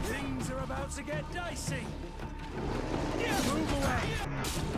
Things are about to get dicey. Move away.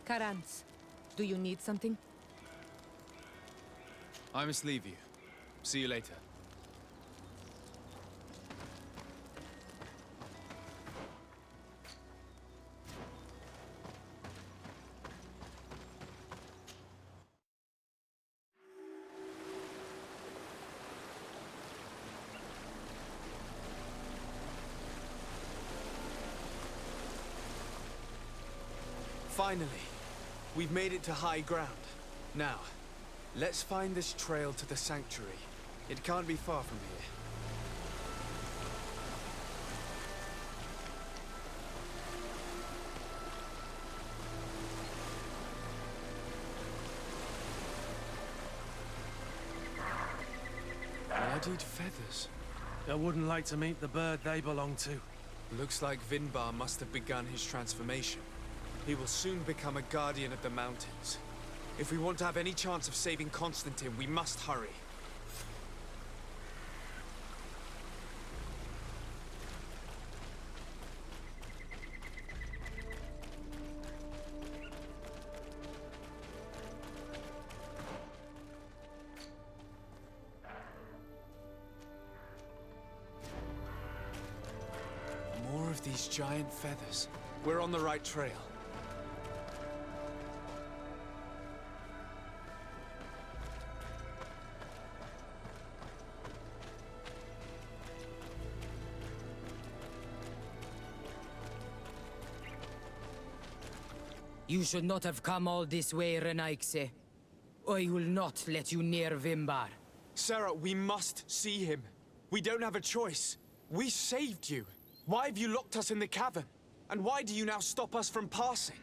Karans, do you need something? I must leave you. See you later. Finally, we've made it to high ground. Now, let's find this trail to the sanctuary. It can't be far from here. Bloodied feathers. I wouldn't like to meet the bird they belong to. Looks like Vinbar must have begun his transformation. He will soon become a guardian of the mountains. If we want to have any chance of saving Constantine, we must hurry. More of these giant feathers. We're on the right trail. You should not have come all this way, Renaikse. I will not let you near Vimbar. Sarah, we must see him. We don't have a choice. We saved you. Why have you locked us in the cavern? And why do you now stop us from passing?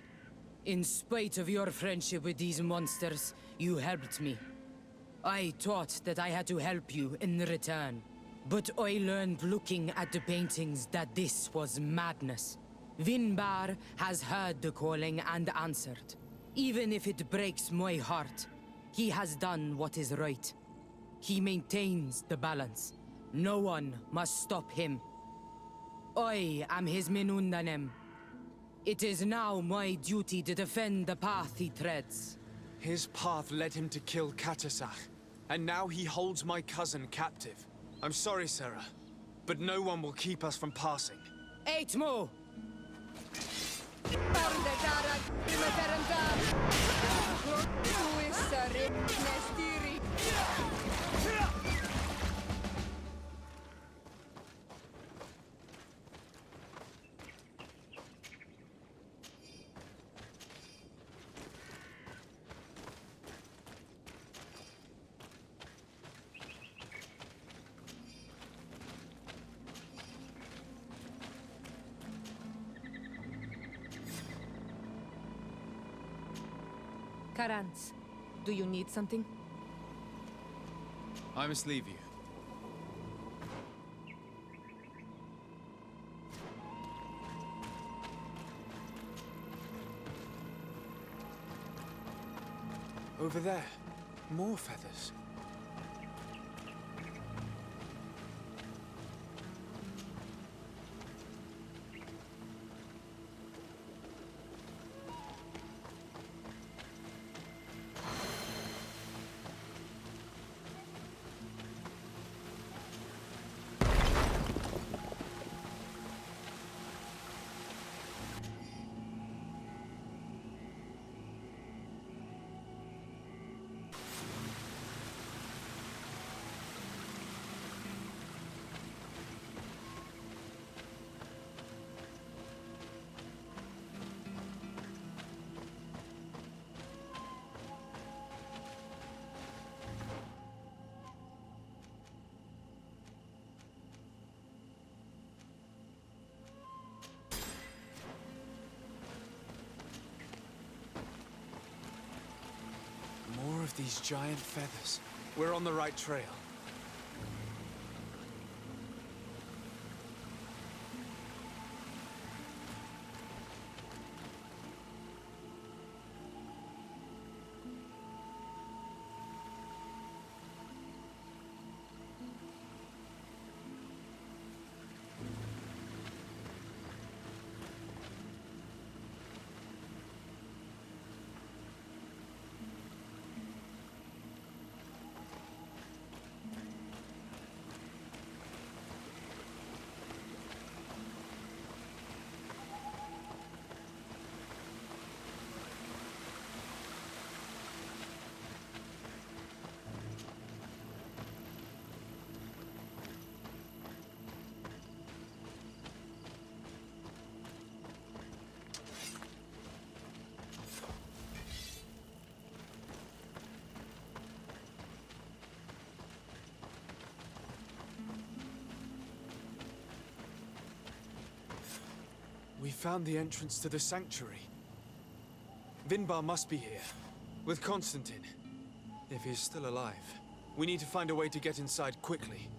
In spite of your friendship with these monsters, you helped me. I thought that I had to help you in return. But I learned looking at the paintings that this was madness. Vinbar has heard the calling and answered. Even if it breaks my heart, he has done what is right. He maintains the balance. No one must stop him. I am his Menundanem. It is now my duty to defend the path he treads. His path led him to kill Katasach, and now he holds my cousin captive. I'm sorry, Sarah, but no one will keep us from passing. Eitmo! Karans, do you need something? I must leave you. Over there, more feathers. More of these giant feathers. We're on the right trail. found the entrance to the sanctuary. Vinbar must be here, with Constantine. If he's still alive, we need to find a way to get inside quickly.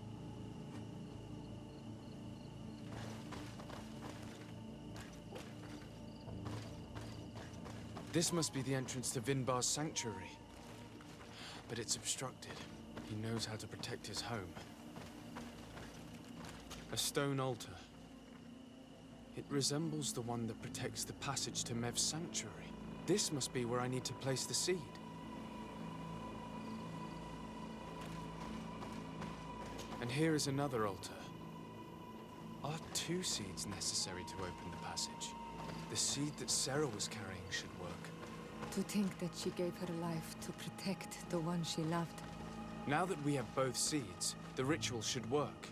This must be the entrance to Vinbar's sanctuary. But it's obstructed. He knows how to protect his home. A stone altar. It resembles the one that protects the passage to Mev's sanctuary. This must be where I need to place the seed. And here is another altar. Are 2 seeds necessary to open the passage? The seed that Sarah was carrying should work. To think that she gave her life to protect the one she loved. Now that we have both seeds, the ritual should work.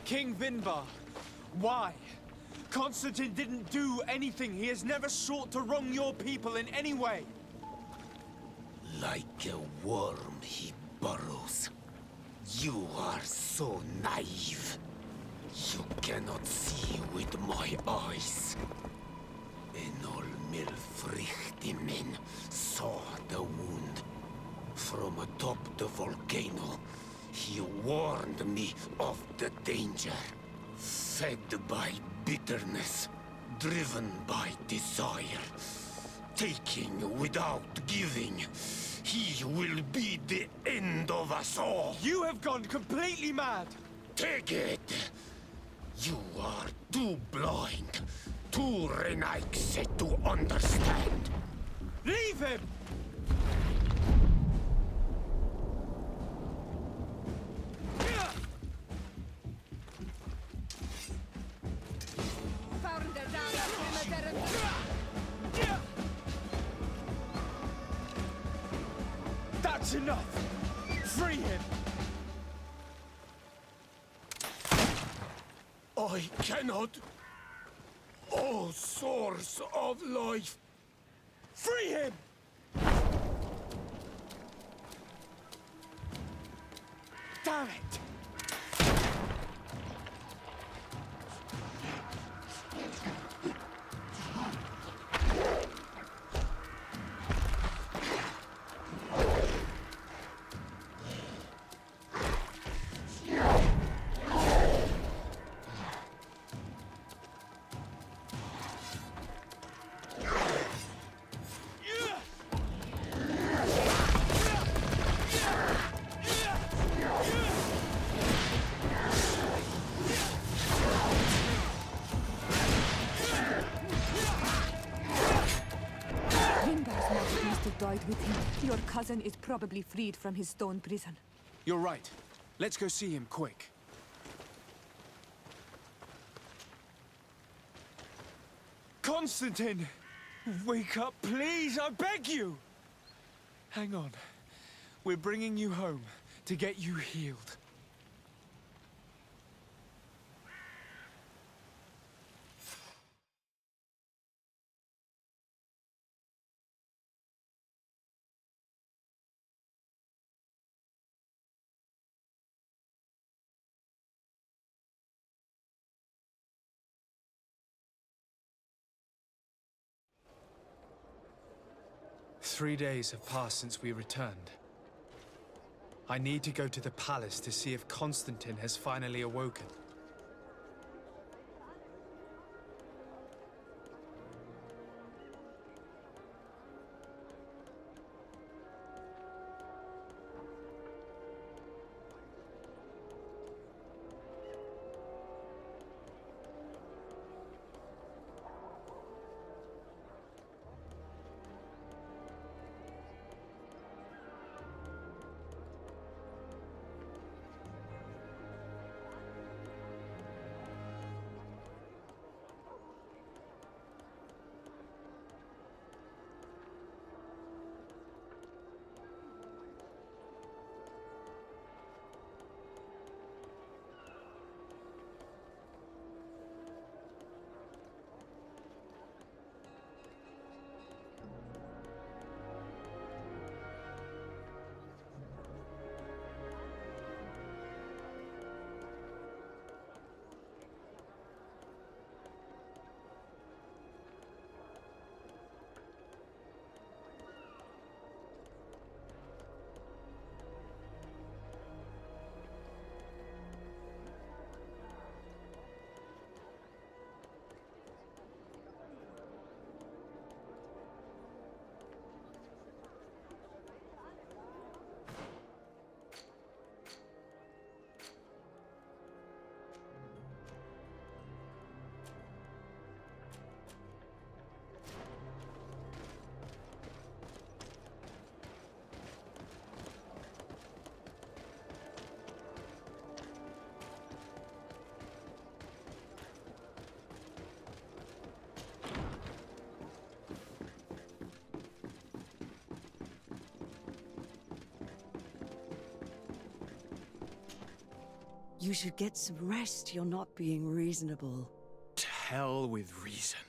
King Vinbar, why? Constantine didn't do anything. He has never sought to wrong your people in any way. Like a worm he burrows. You are so naive. You cannot see with my eyes. Enol Milfrichtimin saw the wound. From atop the volcano, he warned me of the danger. Fed by bitterness, driven by desire, taking without giving, he will be the end of us all. You have gone completely mad! Take it! You are too blind, too renaixed to understand. Leave him! That's enough! Free him! I cannot. O source of life! Free him! Damn it! have died with him. Your cousin is probably freed from his stone prison. You're right. Let's go see him quick. Constantine! Wake up, please, I beg you! Hang on. We're bringing you home to get you healed. Three days have passed since we returned. I need to go to the palace to see if Constantine has finally awoken. You should get some rest. You're not being reasonable. To hell with reason.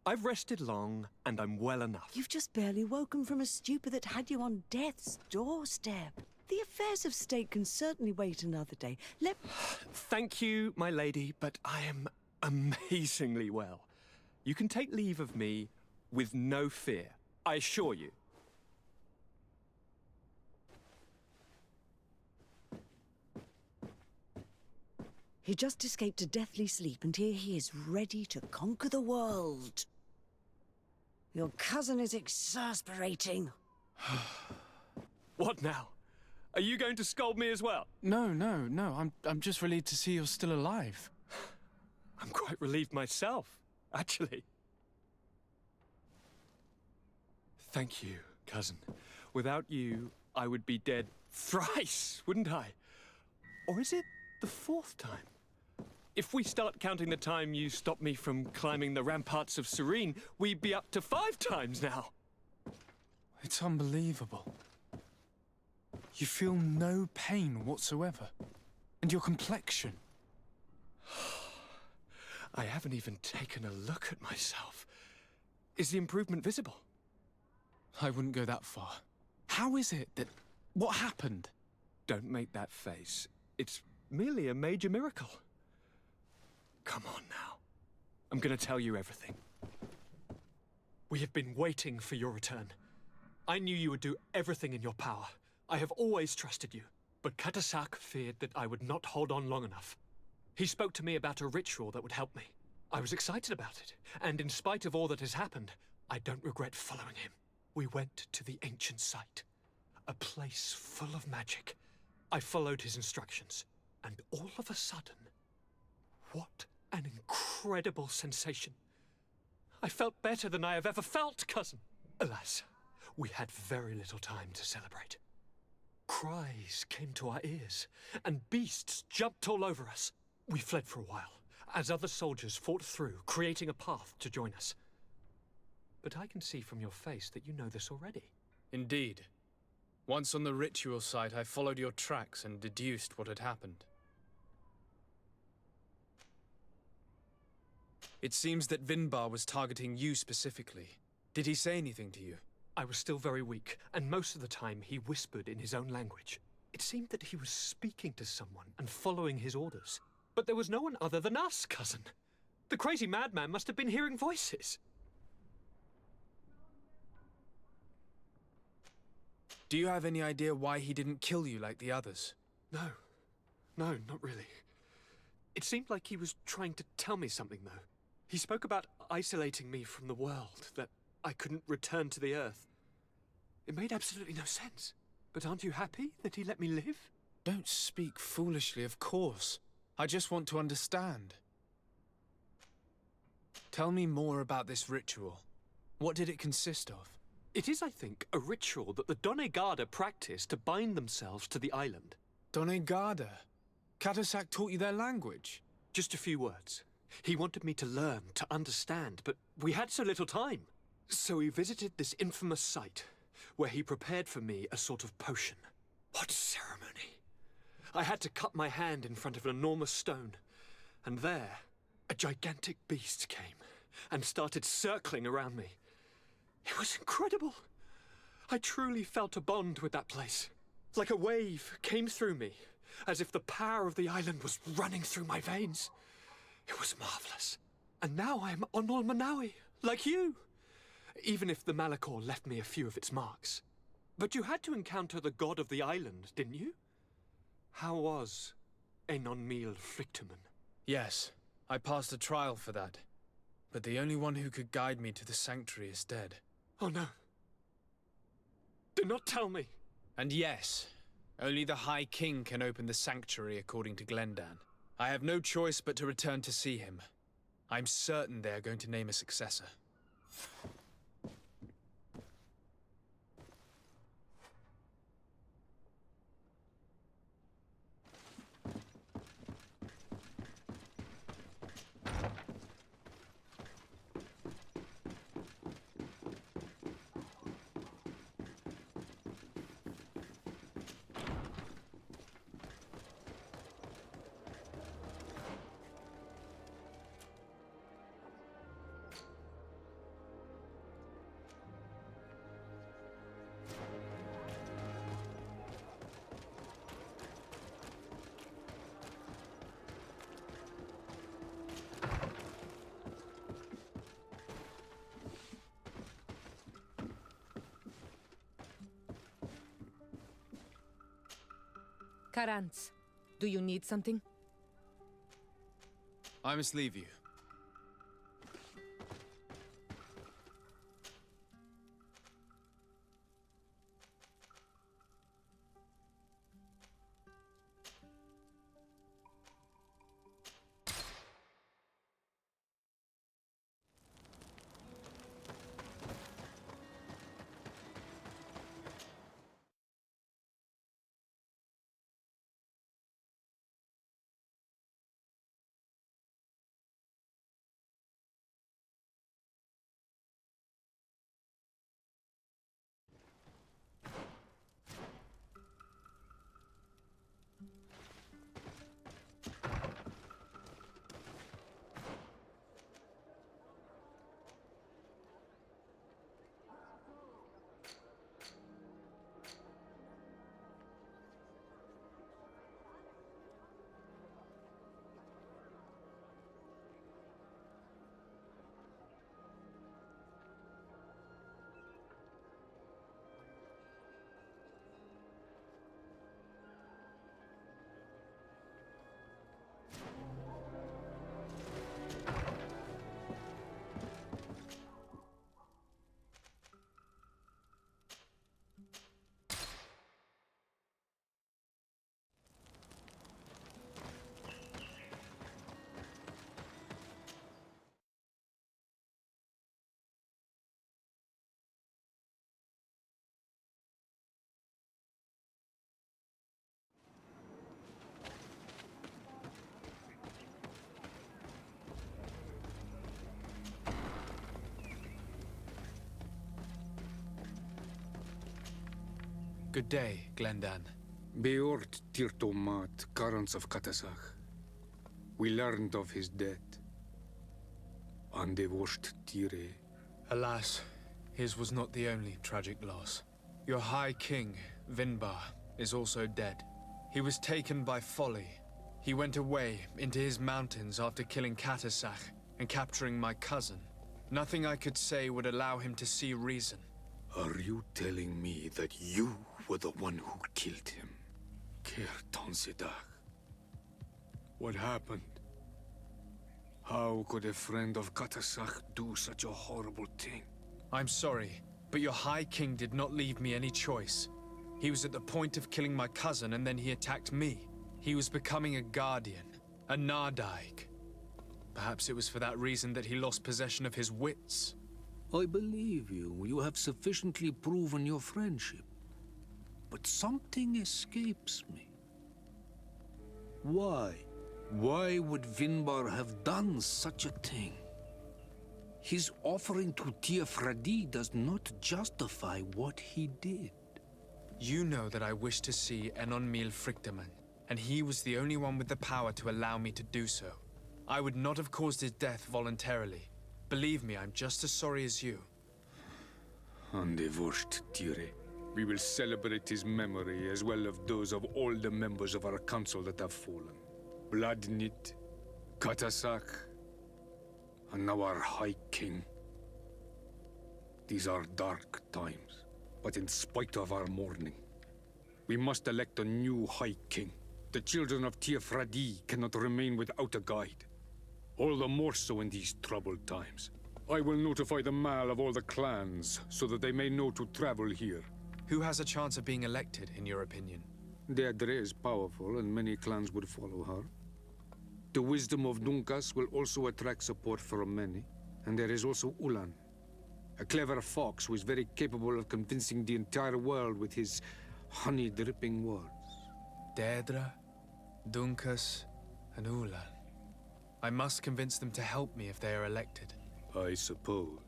I've rested long, and I'm well enough. You've just barely woken from a stupor that had you on death's doorstep. The affairs of state can certainly wait another day. Thank you, my lady, but I am amazingly well. You can take leave of me with no fear, I assure you. He just escaped a deathly sleep, and here he is, ready to conquer the world. Your cousin is exasperating. What now? Are you going to scold me as well? No. I'm just relieved to see you're still alive. I'm quite relieved myself, actually. Thank you, cousin. Without you, I would be dead thrice, wouldn't I? Or is it the fourth time? If we start counting the time you stopped me from climbing the ramparts of Serene, we'd be up to 5 times now. It's unbelievable. You feel no pain whatsoever. And your complexion. I haven't even taken a look at myself. Is the improvement visible? I wouldn't go that far. How is it that... What happened? Don't make that face. It's merely a major miracle. Come on now. I'm gonna tell you everything. We have been waiting for your return. I knew you would do everything in your power. I have always trusted you. But Katasak feared that I would not hold on long enough. He spoke to me about a ritual that would help me. I was excited about it, and in spite of all that has happened, I don't regret following him. We went to the ancient site, a place full of magic. I followed his instructions, and all of a sudden, what an incredible sensation. I felt better than I have ever felt, cousin. Alas, We had very little time to celebrate. Cries came to our ears, and beasts jumped all over us. We fled for a while, as other soldiers fought through, creating a path to join us. But I can see from your face that you know this already. Indeed. Once on the ritual site, I followed your tracks and deduced what had happened. It seems that Vinbar was targeting you specifically. Did he say anything to you? I was still very weak, and most of the time he whispered in his own language. It seemed that he was speaking to someone and following his orders. But there was no one other than us, cousin. The crazy madman must have been hearing voices. Do you have any idea why he didn't kill you like the others? No, not really. It seemed like he was trying to tell me something, though. He spoke about isolating me from the world, that I couldn't return to the Earth. It made absolutely no sense. But aren't you happy that he let me live? Don't speak foolishly, of course. I just want to understand. Tell me more about this ritual. What did it consist of? It is, I think, a ritual that the Donegada practice to bind themselves to the island. Donegada? Katasak taught you their language? Just a few words. He wanted me to learn, to understand, but we had so little time. So we visited this infamous site, where he prepared for me a sort of potion. What ceremony! I had to cut my hand in front of an enormous stone, and there, a gigantic beast came and started circling around me. It was incredible. I truly felt a bond with that place. Like a wave came through me, as if the power of the island was running through my veins. It was marvelous. And now I am Onol Manawi, like you. Even if the Malachor left me a few of its marks. But you had to encounter the god of the island, didn't you? How was Enon Mil Frictumen? Yes, I passed a trial for that. But the only one who could guide me to the sanctuary is dead. Oh no. Do not tell me. And yes, only the High King can open the sanctuary according to Glendan. I have no choice but to return to see him. I'm certain they are going to name a successor. Karantz, do you need something? I must leave you. Good day, Glendan. Beort Tirtomat, Garants of Katasach. We learned of his death. Andevosht Tire. Alas, his was not the only tragic loss. Your High King, Vinbar, is also dead. He was taken by folly. He went away into his mountains after killing Katasach and capturing my cousin. Nothing I could say would allow him to see reason. Are you telling me that you were the one who killed him? Kirtan Sidak. What happened? How could a friend of Katasach do such a horrible thing? I'm sorry, but your High King did not leave me any choice. He was at the point of killing my cousin and then he attacked me. He was becoming a guardian, a Nardaig. Perhaps it was for that reason that he lost possession of his wits. I believe you. You have sufficiently proven your friendship. But something escapes me. Why? Why would Vinbar have done such a thing? His offering to Tiafradi does not justify what he did. You know that I wish to see Enon Mil Frictaman, and he was the only one with the power to allow me to do so. I would not have caused his death voluntarily. Believe me, I'm just as sorry as you. Andevosht Tire. We will celebrate his memory as well as those of all the members of our council that have fallen. Vladnit, Katasach, and now our High King. These are dark times, but in spite of our mourning, we must elect a new High King. The children of Tiafradi cannot remain without a guide. All the more so in these troubled times. I will notify the Mal of all the clans, so that they may know to travel here. Who has a chance of being elected, in your opinion? Deirdre is powerful, and many clans would follow her. The wisdom of Dunkas will also attract support from many. And there is also Ulan, a clever fox who is very capable of convincing the entire world with his honey-dripping words. Deirdre, Dunkas, and Ulan. I must convince them to help me if they are elected. I suppose.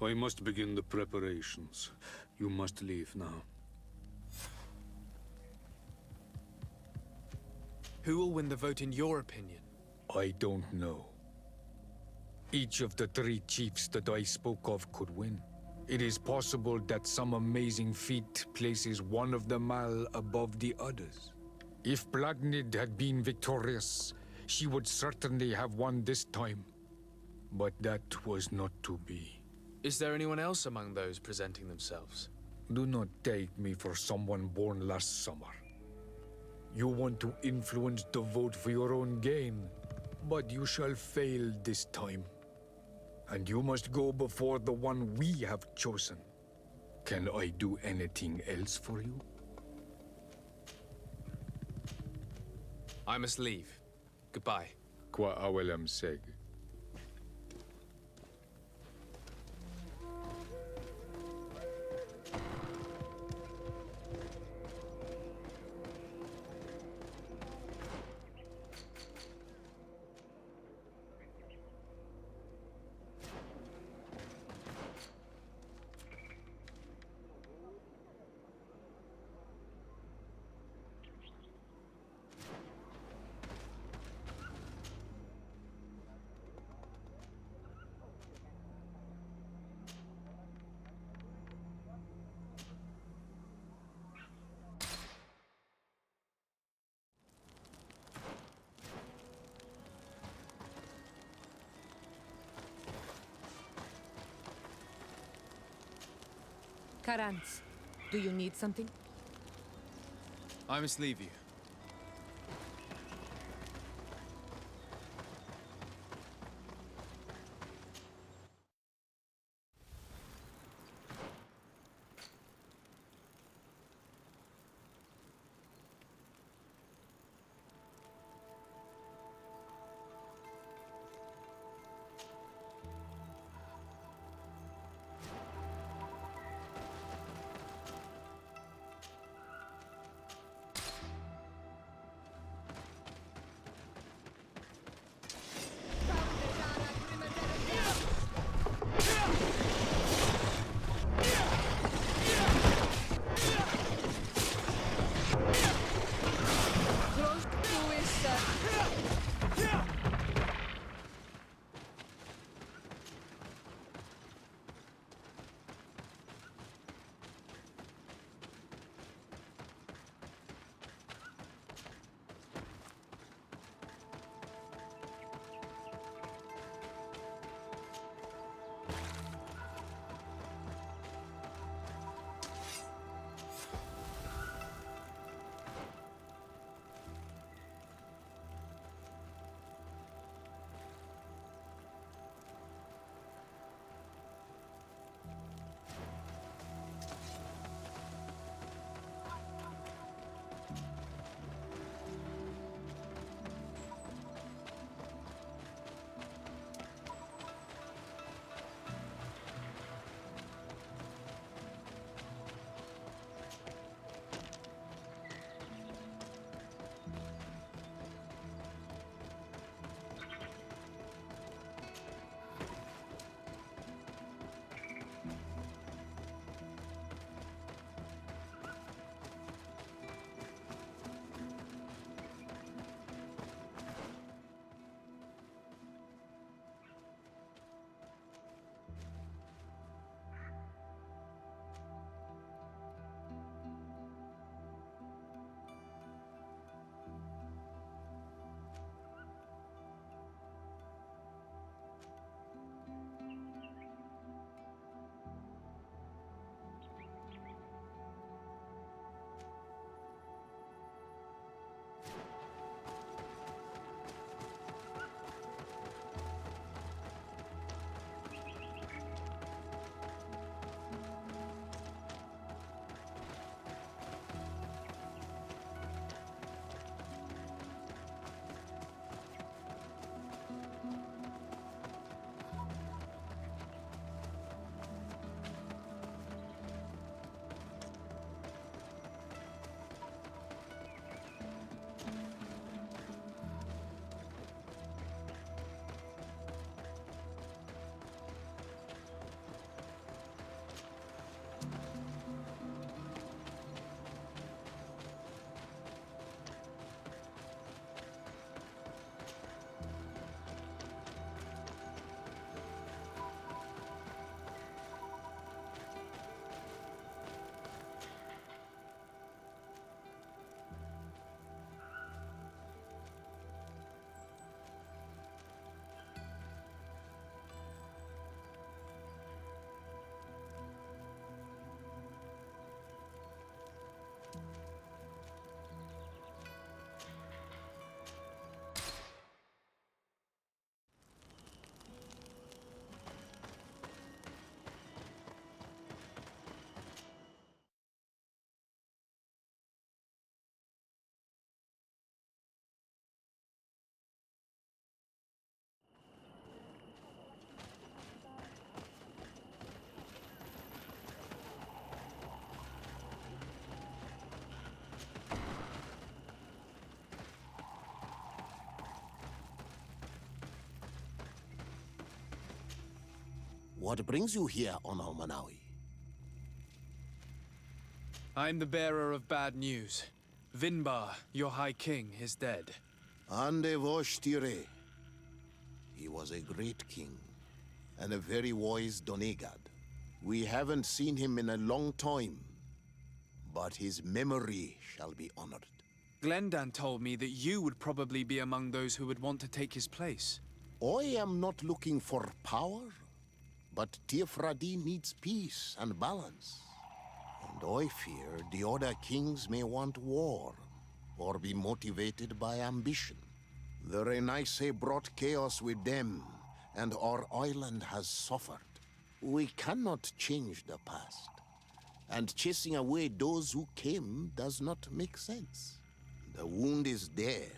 I must begin the preparations. You must leave now. Who will win the vote in your opinion? I don't know. Each of the three chiefs that I spoke of could win. It is possible that some amazing feat places one of the Mal above the others. If Blagnid had been victorious, she would certainly have won this time. But that was not to be. Is there anyone else among those presenting themselves? Do not take me for someone born last summer. You want to influence the vote for your own gain, but you shall fail this time. And you must go before the one we have chosen. Can I do anything else for you? I must leave. Goodbye. Qua awelem seg. Karantz, do you need something? I must leave you. What brings you here on Almanawi? I'm the bearer of bad news. Vinbar, your High King, is dead. Ande Voshtire. He was a great king, and a very wise Donegad. We haven't seen him in a long time, but his memory shall be honored. Glendan told me that you would probably be among those who would want to take his place. I am not looking for power, but Tiefradi needs peace and balance. And I fear the other kings may want war, or be motivated by ambition. The Renaisse brought chaos with them, and our island has suffered. We cannot change the past, and chasing away those who came does not make sense. The wound is there.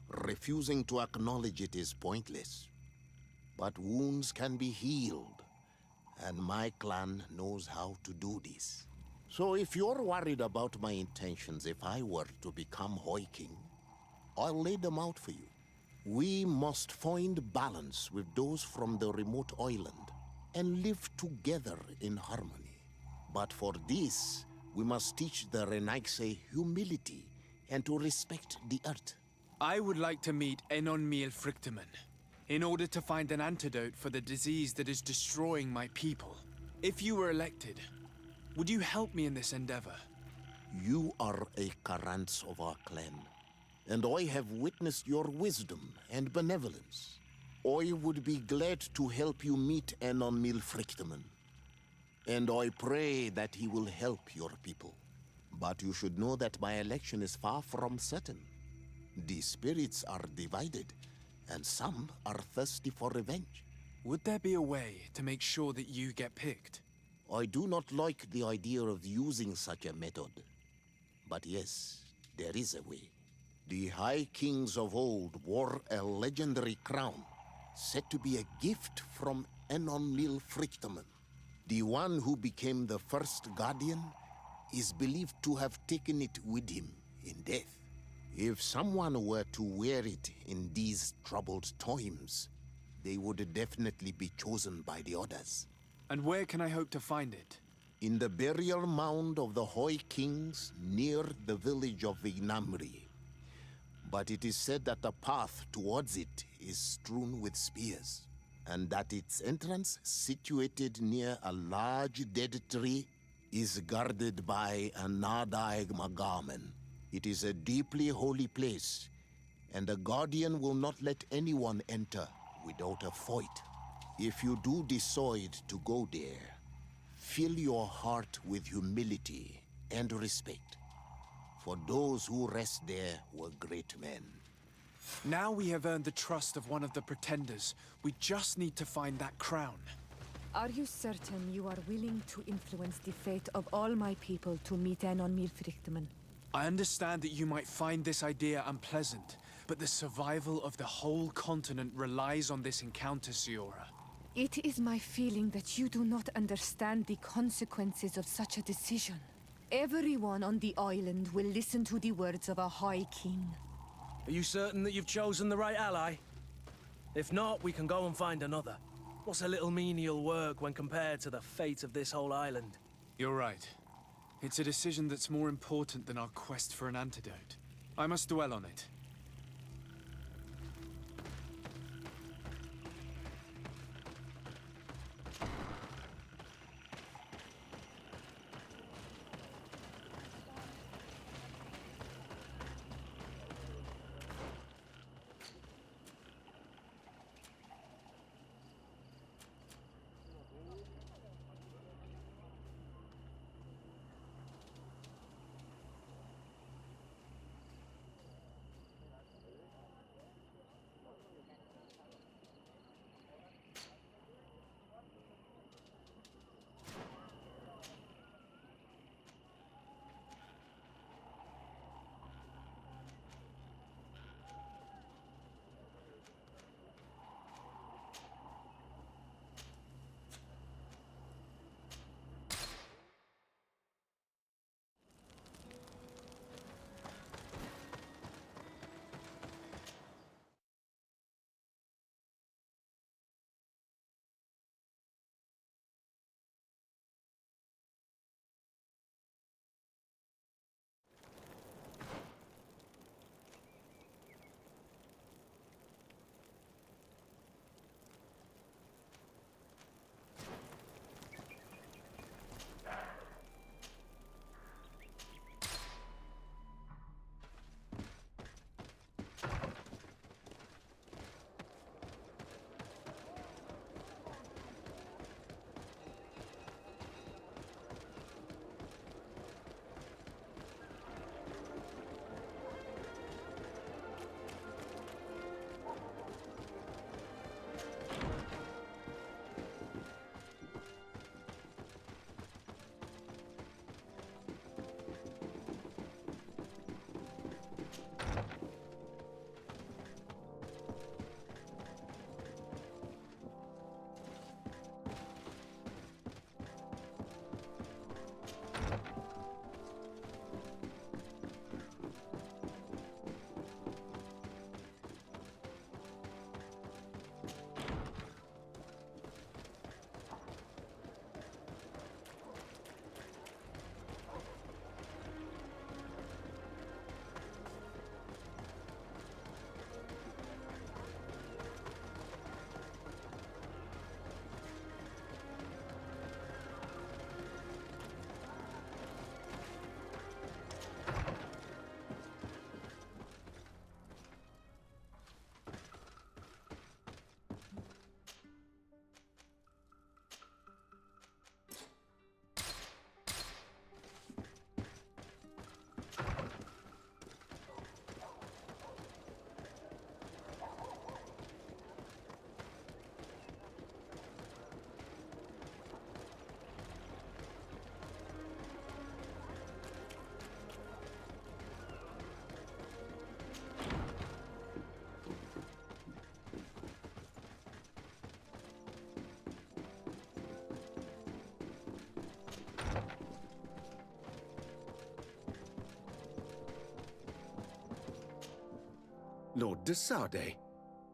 Refusing to acknowledge it is pointless. But wounds can be healed, and my clan knows how to do this. So if you're worried about my intentions if I were to become High King, I'll lay them out for you. We must find balance with those from the remote island and live together in harmony. But for this, we must teach the Renaisse humility and to respect the earth. I would like to meet Enon Miel Frichtemann in order to find an antidote for the disease that is destroying my people. If you were elected, would you help me in this endeavor? You are a Karants of our clan, and I have witnessed your wisdom and benevolence. I would be glad to help you meet Enon Miel Frichtemann, and I pray that he will help your people. But you should know that my election is far from certain. The spirits are divided, and some are thirsty for revenge. Would there be a way to make sure that you get picked? I do not like the idea of using such a method. But yes, there is a way. The High Kings of old wore a legendary crown, said to be a gift from Enon Miel Frichtemann. The one who became the first guardian is believed to have taken it with him in death. If someone were to wear it in these troubled times, they would definitely be chosen by the others. And where can I hope to find it? In the burial mound of the High Kings near the village of Vignamri. But it is said that the path towards it is strewn with spears, and that its entrance, situated near a large dead tree, is guarded by a Nadaig Magamen. It is a deeply holy place, and the Guardian will not let anyone enter without a fight. If you do decide to go there, fill your heart with humility and respect, for those who rest there were great men. Now we have earned the trust of one of the pretenders. We just need to find that crown. Are you certain you are willing to influence the fate of all my people to meet Enon Miel Frichtemann? I understand that you might find this idea unpleasant, but the survival of the whole continent relies on this encounter, Siora. It is my feeling that you do not understand the consequences of such a decision. Everyone on the island will listen to the words of a High King. Are you certain that you've chosen the right ally? If not, we can go and find another. What's a little menial work when compared to the fate of this whole island? You're right. It's a decision that's more important than our quest for an antidote. I must dwell on it. Lord de Sade.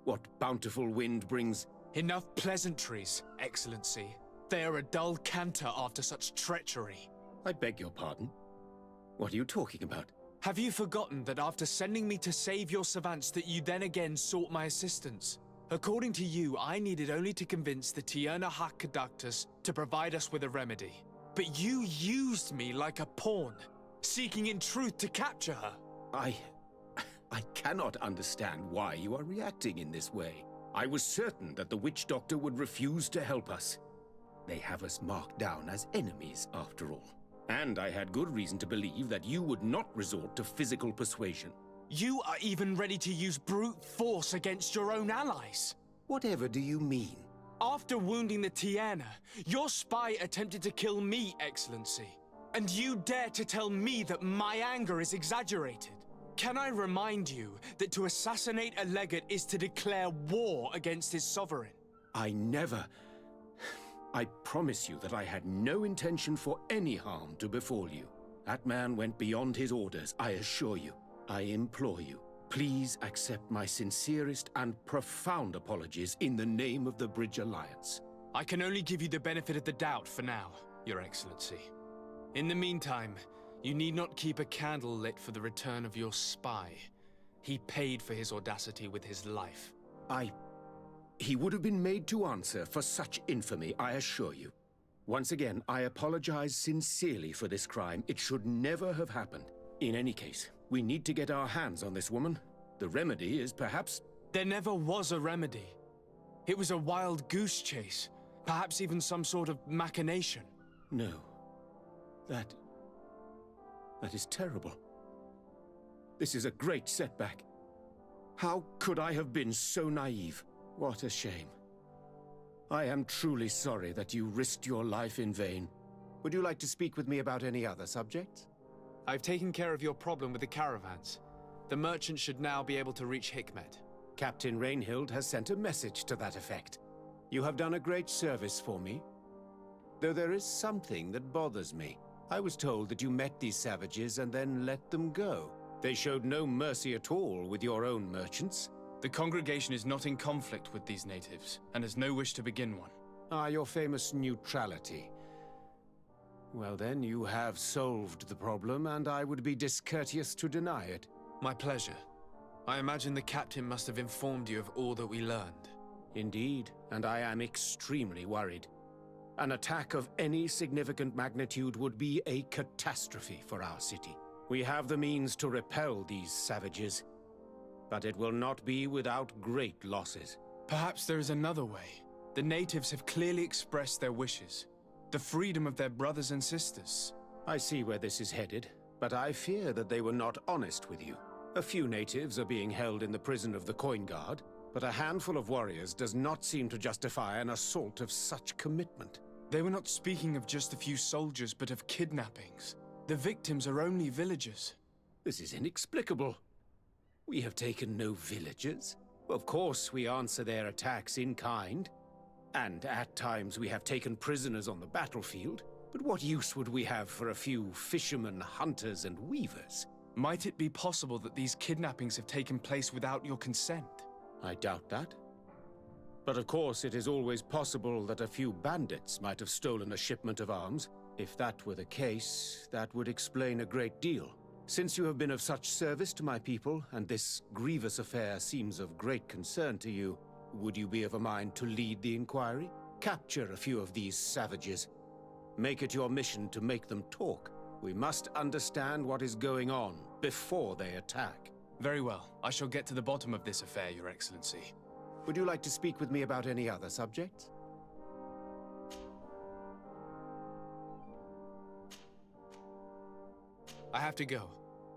What bountiful wind brings... Enough pleasantries, Excellency. They are a dull canter after such treachery. I beg your pardon? What are you talking about? Have you forgotten that after sending me to save your savants that you then again sought my assistance? According to you, I needed only to convince the Tierna Conductors to provide us with a remedy. But you used me like a pawn, seeking in truth to capture her. I cannot understand why you are reacting in this way. I was certain that the witch doctor would refuse to help us. They have us marked down as enemies, after all. And I had good reason to believe that you would not resort to physical persuasion. You are even ready to use brute force against your own allies. Whatever do you mean? After wounding the Tierna, your spy attempted to kill me, Excellency. And you dare to tell me that my anger is exaggerated? Can I remind you that to assassinate a legate is to declare war against his sovereign? I never... I promise you that I had no intention for any harm to befall you. That man went beyond his orders, I assure you. I implore you, please accept my sincerest and profound apologies in the name of the Bridge Alliance. I can only give you the benefit of the doubt for now, Your Excellency. In the meantime, you need not keep a candle lit for the return of your spy. He paid for his audacity with his life. He would have been made to answer for such infamy, I assure you. Once again, I apologize sincerely for this crime. It should never have happened. In any case, we need to get our hands on this woman. The remedy is perhaps... There never was a remedy. It was a wild goose chase. Perhaps even some sort of machination. No. That is terrible. This is a great setback. How could I have been so naive? What a shame. I am truly sorry that you risked your life in vain. Would you like to speak with me about any other subjects? I've taken care of your problem with the caravans. The merchant should now be able to reach Hikmet. Captain Rainhild has sent a message to that effect. You have done a great service for me. Though there is something that bothers me. I was told that you met these savages and then let them go. They showed no mercy at all with your own merchants. The congregation is not in conflict with these natives, and has no wish to begin one. Ah, your famous neutrality. Well then, you have solved the problem, and I would be discourteous to deny it. My pleasure. I imagine the captain must have informed you of all that we learned. Indeed, and I am extremely worried. An attack of any significant magnitude would be a catastrophe for our city. We have the means to repel these savages, but it will not be without great losses. Perhaps there is another way. The natives have clearly expressed their wishes. The freedom of their brothers and sisters. I see where this is headed, but I fear that they were not honest with you. A few natives are being held in the prison of the Coin Guard, but a handful of warriors does not seem to justify an assault of such commitment. They were not speaking of just a few soldiers, but of kidnappings. The victims are only villagers. This is inexplicable. We have taken no villagers. Of course, we answer their attacks in kind. And at times we have taken prisoners on the battlefield. But what use would we have for a few fishermen, hunters, and weavers? Might it be possible that these kidnappings have taken place without your consent? I doubt that. But of course, it is always possible that a few bandits might have stolen a shipment of arms. If that were the case, that would explain a great deal. Since you have been of such service to my people, and this grievous affair seems of great concern to you, would you be of a mind to lead the inquiry? Capture a few of these savages. Make it your mission to make them talk. We must understand what is going on before they attack. Very well. I shall get to the bottom of this affair, Your Excellency. Would you like to speak with me about any other subjects? I have to go.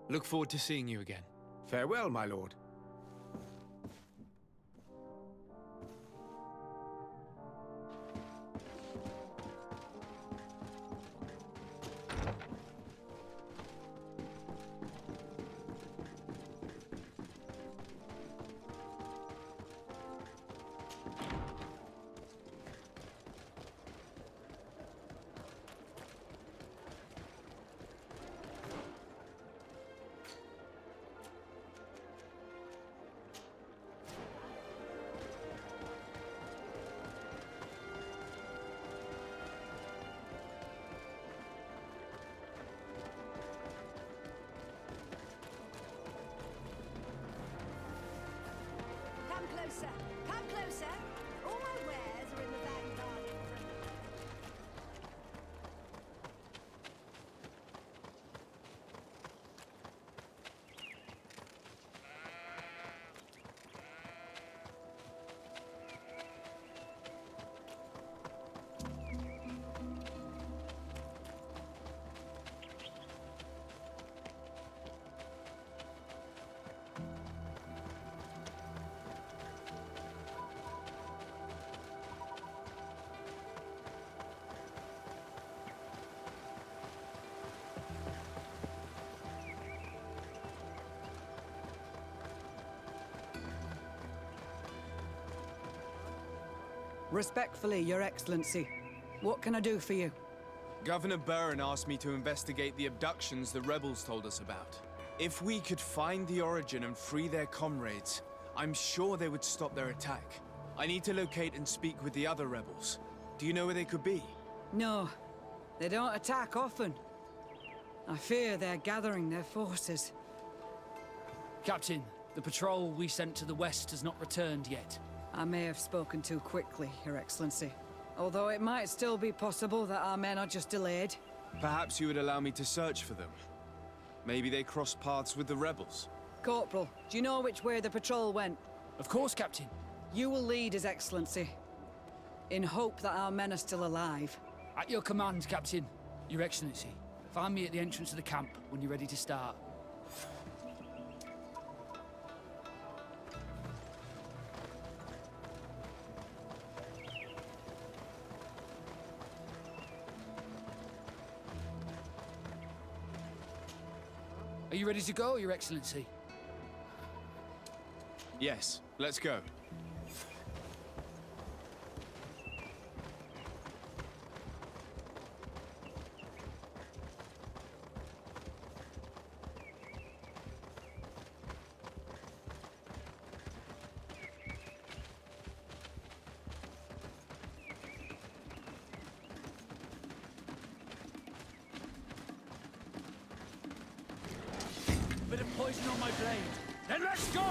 Look forward to seeing you again. Farewell, my lord. Respectfully, Your Excellency. What can I do for you? Governor Burren asked me to investigate the abductions the rebels told us about. If we could find the origin and free their comrades, I'm sure they would stop their attack. I need to locate and speak with the other rebels. Do you know where they could be? No, they don't attack often. I fear they're gathering their forces. Captain, the patrol we sent to the west has not returned yet. I may have spoken too quickly, Your Excellency. Although it might still be possible that our men are just delayed. Perhaps you would allow me to search for them. Maybe they crossed paths with the rebels. Corporal, do you know which way the patrol went? Of course, Captain. You will lead, His Excellency. In hope that our men are still alive. At your command, Captain. Your Excellency. Find me at the entrance of the camp when you're ready to start. Are you ready to go, Your Excellency? Yes, let's go. Bit of poison on my blade. Then let's go!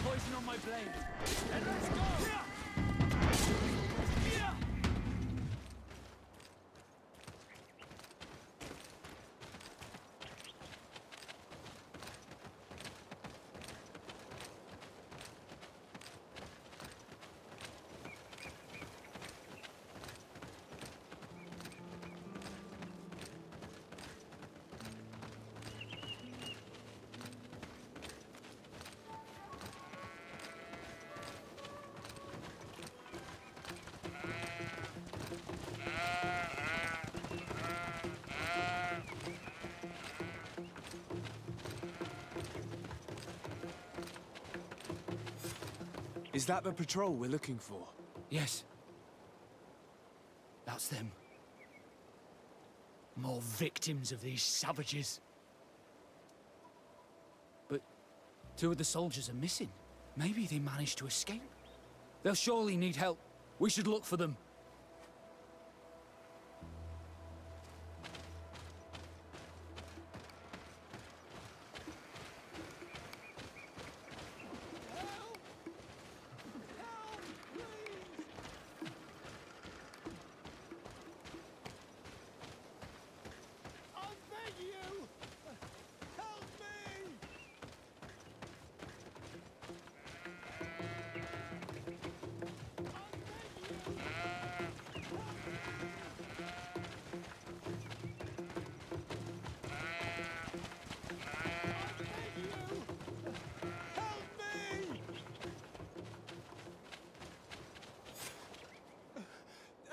Poison on my blade. Then let's go! Is that the patrol we're looking for? Yes. That's them. More victims of these savages. But two of the soldiers are missing. Maybe they managed to escape. They'll surely need help. We should look for them.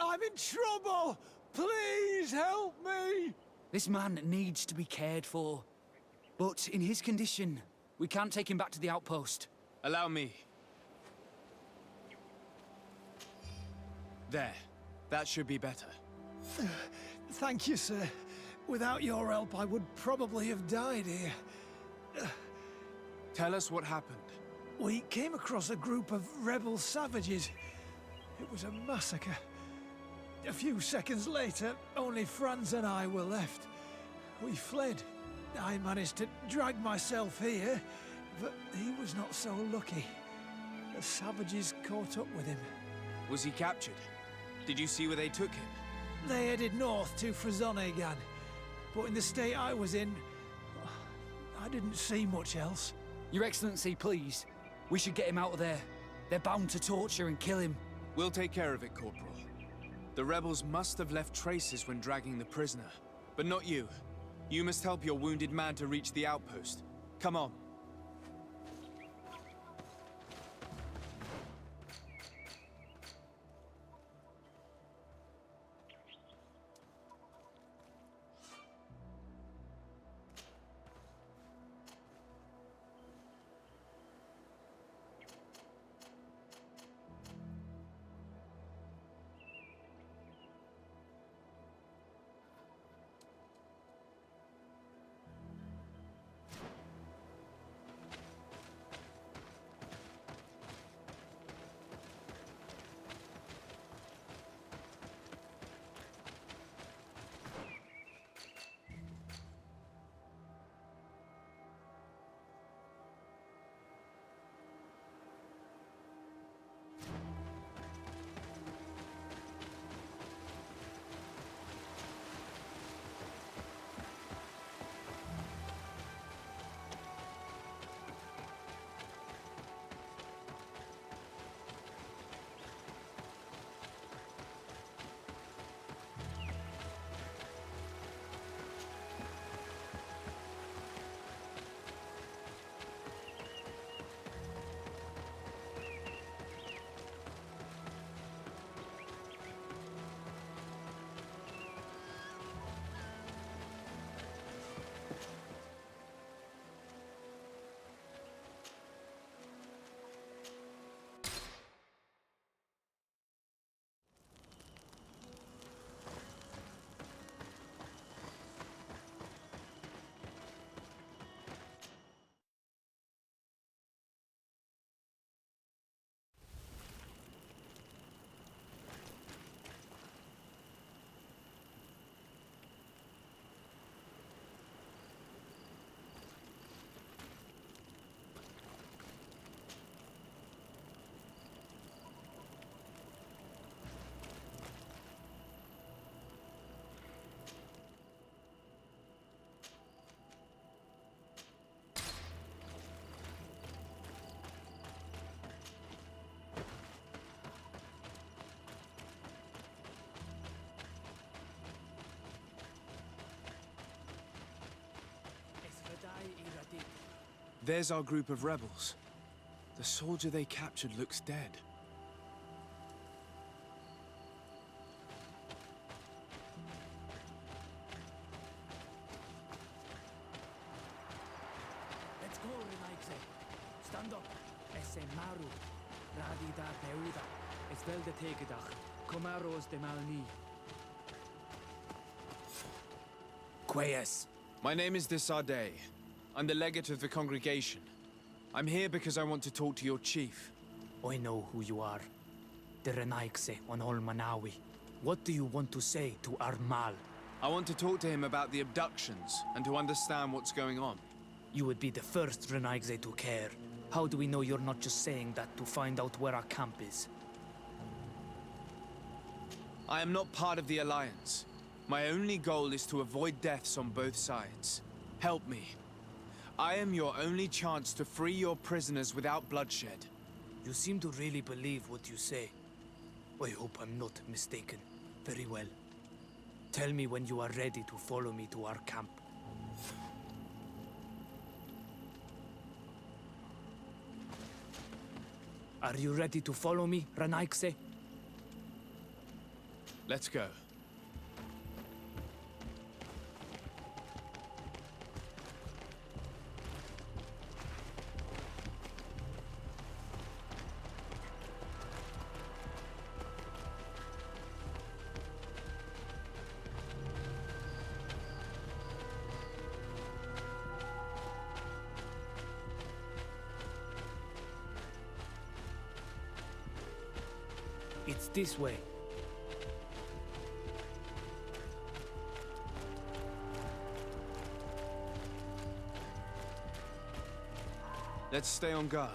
I'm in trouble! Please help me! This man needs to be cared for. But in his condition, we can't take him back to the outpost. Allow me. There. That should be better. Thank you, sir. Without your help, I would probably have died here. Tell us what happened. We came across a group of rebel savages. It was a massacre. A few seconds later, only Franz and I were left. We fled. I managed to drag myself here, but he was not so lucky. The savages caught up with him. Was he captured? Did you see where they took him? They headed north to Frazonegan, but in the state I was in, I didn't see much else. Your Excellency, please. We should get him out of there. They're bound to torture and kill him. We'll take care of it, Corporal. The rebels must have left traces when dragging the prisoner. But not you. You must help your wounded man to reach the outpost. Come on. There's our group of rebels. The soldier they captured looks dead. Let's go, Renaigse. Stand up. Esse maru. Radi da peuda. Es vel de tegedach. Comaros de malni. Quayes. My name is Desarde. I'm the legate of the congregation. I'm here because I want to talk to your chief. I know who you are. The Renaigse on Ol Manawi. What do you want to say to Armal? I want to talk to him about the abductions and to understand what's going on. You would be the first Renaigse to care. How do we know you're not just saying that to find out where our camp is? I am not part of the Alliance. My only goal is to avoid deaths on both sides. Help me. I am your only chance to free your prisoners without bloodshed. You seem to really believe what you say. I hope I'm not mistaken. Very well. Tell me when you are ready to follow me to our camp. Are you ready to follow me, Renaigse? Let's go. It's this way. Let's stay on guard.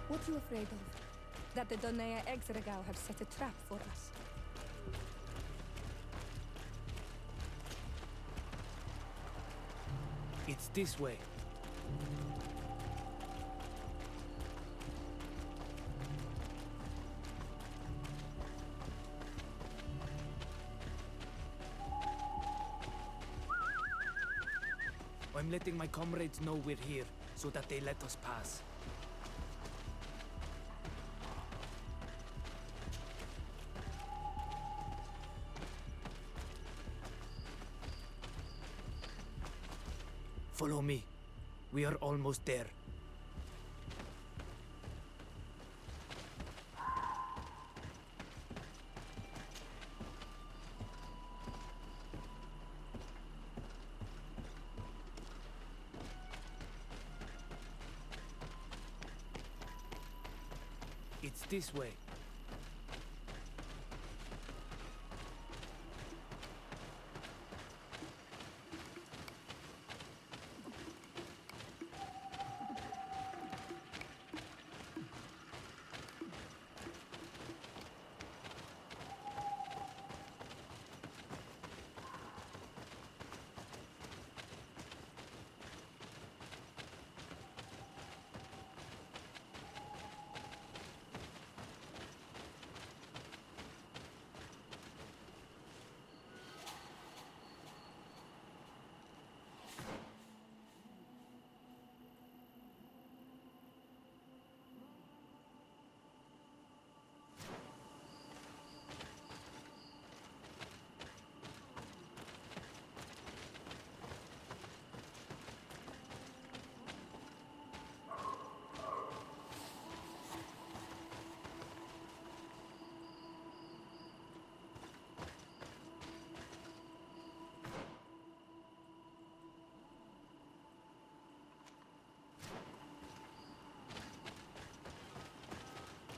What are you afraid of? That the Donea Exregao have set a trap for us? It's this way. I'm letting my comrades know we're here, so that they let us pass. Follow me. We are almost there. It's this way.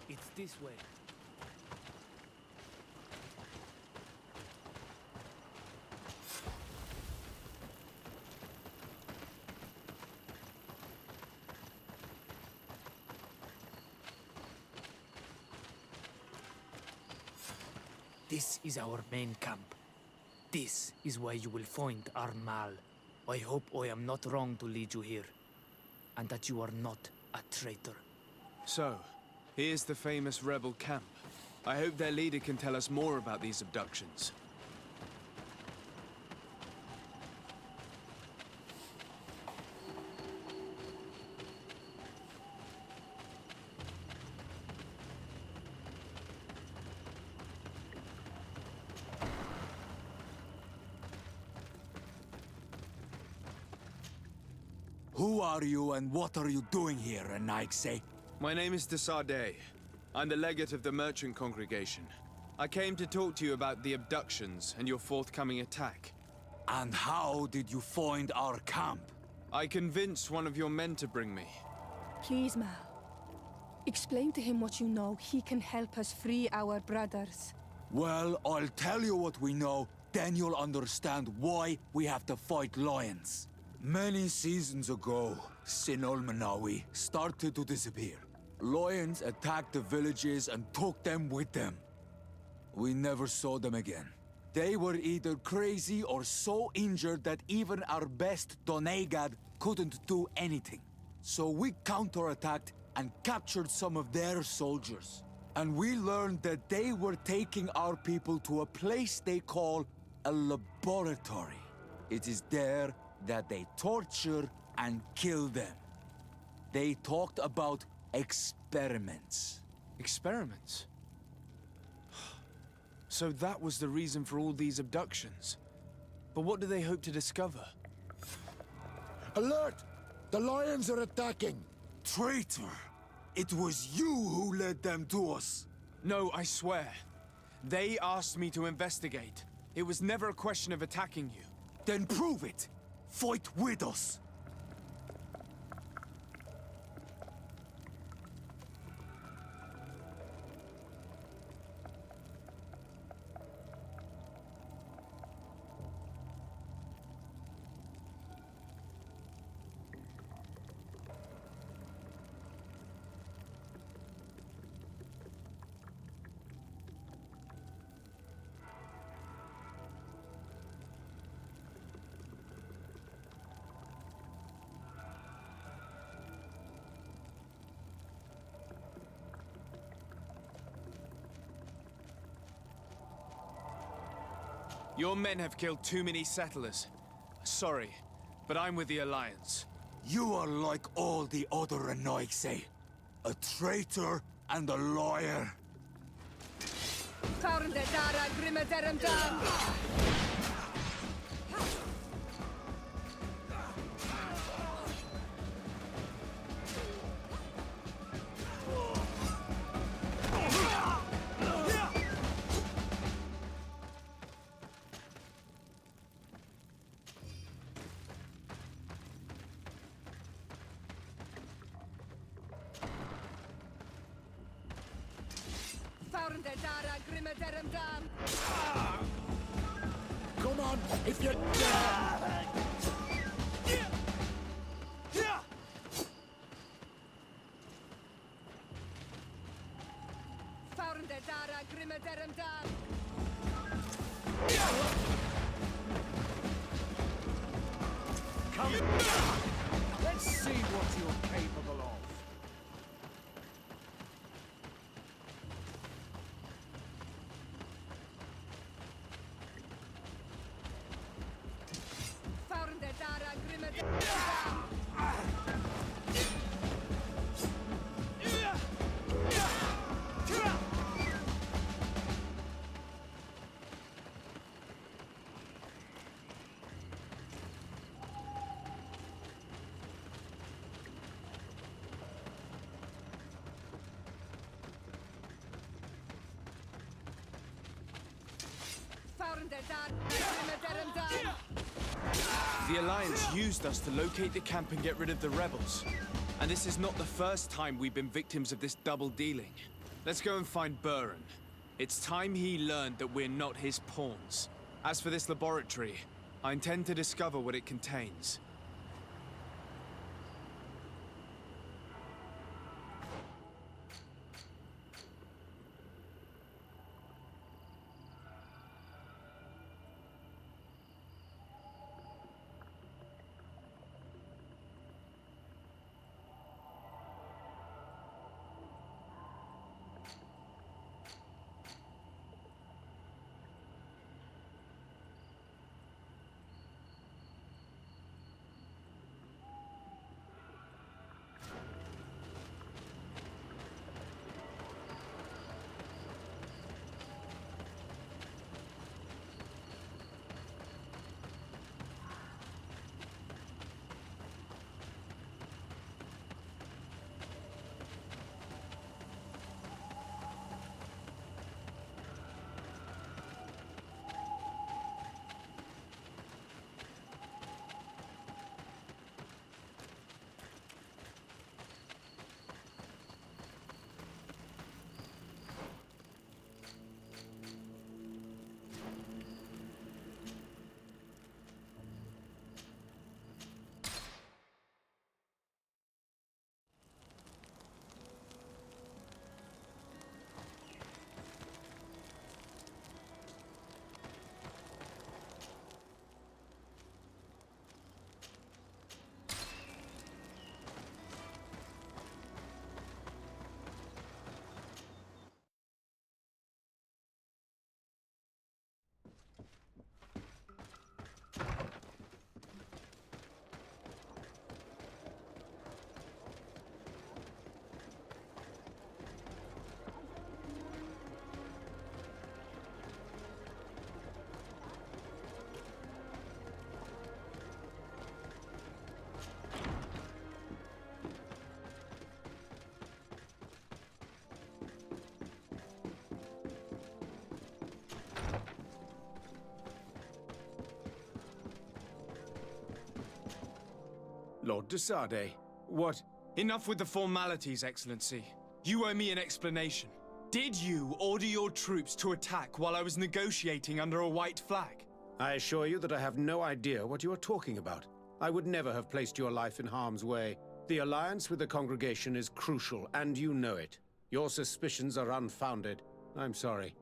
It's this way. This is our main camp. This is where you will find Armal. I hope I am not wrong to lead you here, and that you are not a traitor. So, here's the famous rebel camp. I hope their leader can tell us more about these abductions. Who are you and what are you doing here, Anaikse? My name is Desardet. I'm the legate of the merchant congregation. I came to talk to you about the abductions and your forthcoming attack. And how did you find our camp? I convinced one of your men to bring me. Please, Mal. Explain to him what you know. He can help us free our brothers. Well, I'll tell you what we know, then you'll understand why we have to fight lions. Many seasons ago, Sinolmanawi started to disappear. Lions attacked the villages and took them with them. We never saw them again. They were either crazy or so injured that even our best Donegad couldn't do anything. So we counterattacked and captured some of their soldiers. And we learned that they were taking our people to a place they call a laboratory. It is there that they torture and kill them. They talked about experiments. Experiments? So that was the reason for all these abductions. But what do they hope to discover? Alert! The lions are attacking! Traitor! It was you who led them to us! No, I swear. They asked me to investigate. It was never a question of attacking you. Then prove it! Fight with us! Your men have killed too many settlers. Sorry, but I'm with the Alliance. You are like all the other Anaikse. A traitor and a liar. Come on, if you dare! Come in. Let's see what you're capable of. The Alliance used us to locate the camp and get rid of the rebels. And this is not the first time we've been victims of this double dealing. Let's go and find Buran. It's time he learned that we're not his pawns. As for this laboratory, I intend to discover what it contains. Lord de Sade, what... Enough with the formalities, Excellency. You owe me an explanation. Did you order your troops to attack while I was negotiating under a white flag? I assure you that I have no idea what you are talking about. I would never have placed your life in harm's way. The alliance with the congregation is crucial, and you know it. Your suspicions are unfounded. I'm sorry.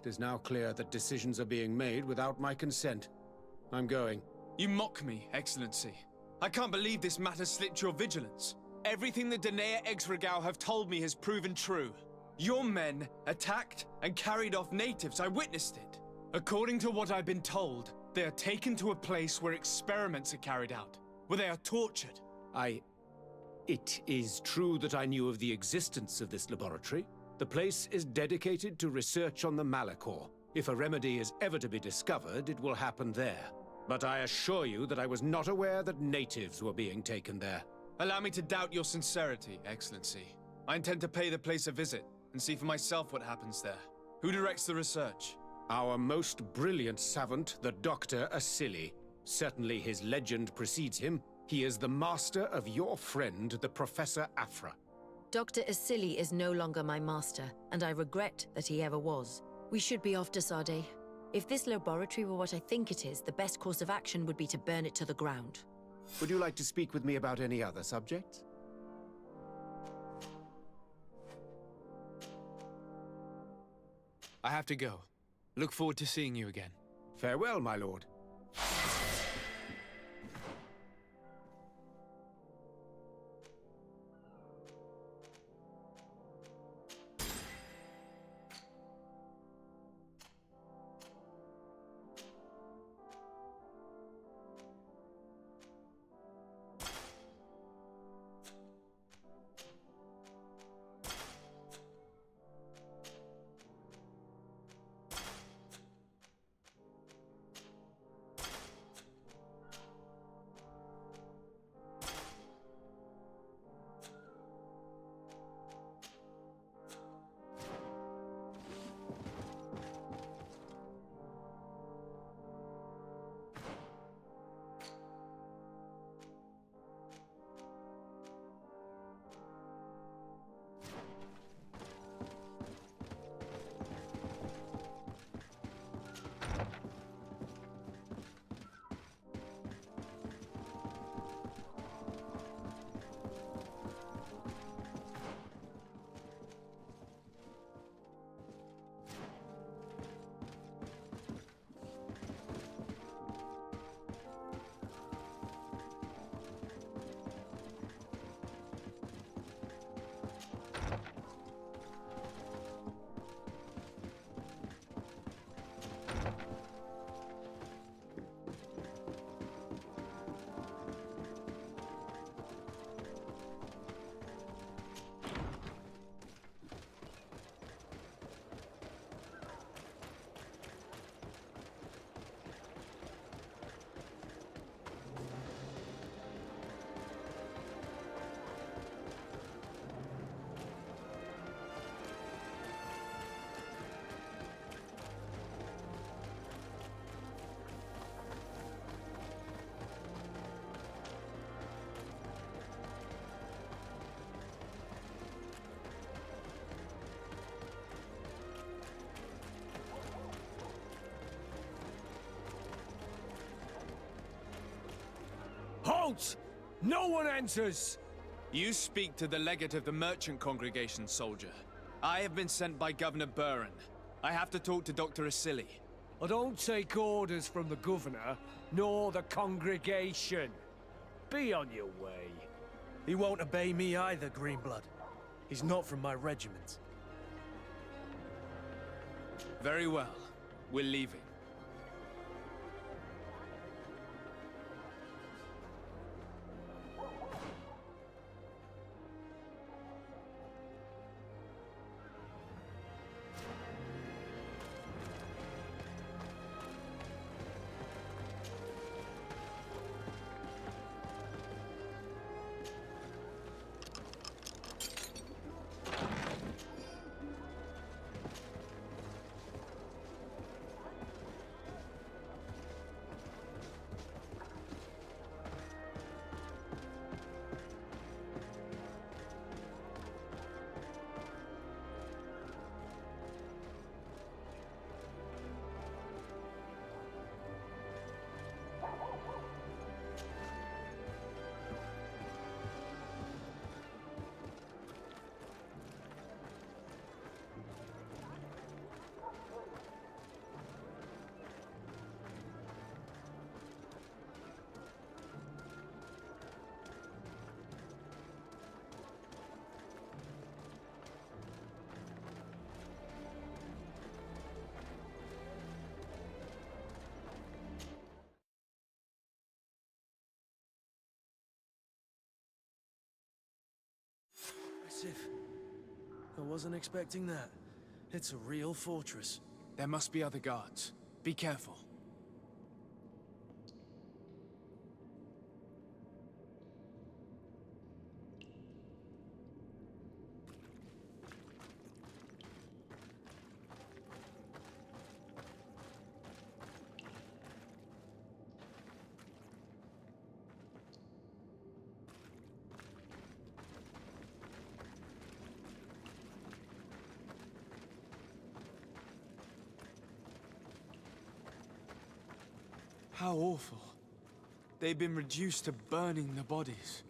It is now clear that decisions are being made without my consent. I'm going. You mock me, Excellency. I can't believe this matter slipped your vigilance. Everything the Danea Exregao have told me has proven true. Your men attacked and carried off natives. I witnessed it. According to what I've been told, they are taken to a place where experiments are carried out, where they are tortured. It is true that I knew of the existence of this laboratory. The place is dedicated to research on the Malachor. If a remedy is ever to be discovered, it will happen there. But I assure you that I was not aware that natives were being taken there. Allow me to doubt your sincerity, Excellency. I intend to pay the place a visit and see for myself what happens there. Who directs the research? Our most brilliant savant, the Dr. Asili. Certainly his legend precedes him. He is the master of your friend, the Professor Afra. Dr. Asili is no longer my master, and I regret that he ever was. We should be off to Sade. If this laboratory were what I think it is, the best course of action would be to burn it to the ground. Would you like to speak with me about any other subjects? I have to go. Look forward to seeing you again. Farewell, my lord. Halt! No one enters! You speak to the legate of the merchant congregation, soldier. I have been sent by Governor Buren. I have to talk to Dr. Asili. I don't take orders from the governor, nor the congregation. Be on your way. He won't obey me either, Greenblood. He's not from my regiment. Very well. We're leaving. wasn't expecting that. It's a real fortress. There must be other guards. Be careful. How awful. They've been reduced to burning the bodies.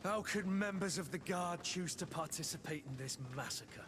How could members of the Guard choose to participate in this massacre?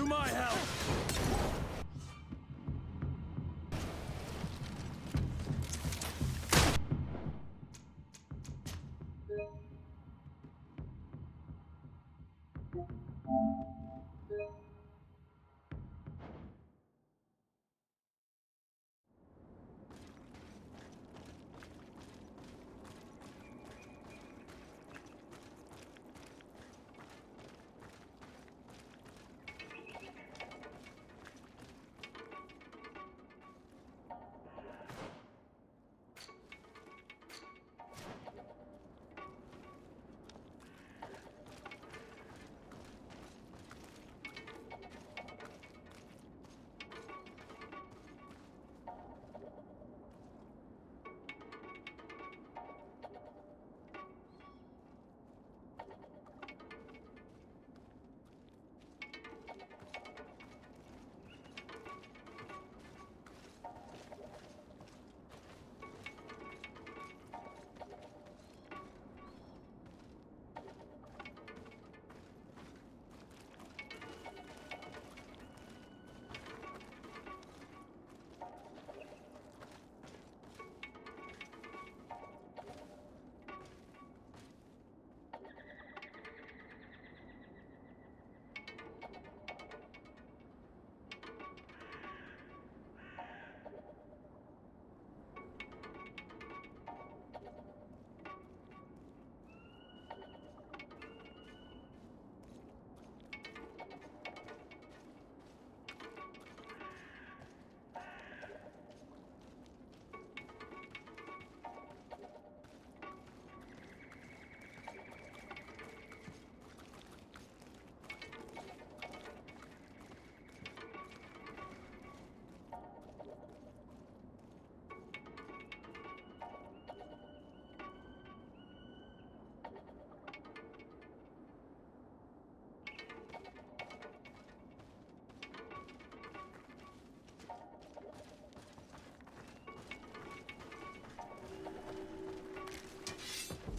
To my help!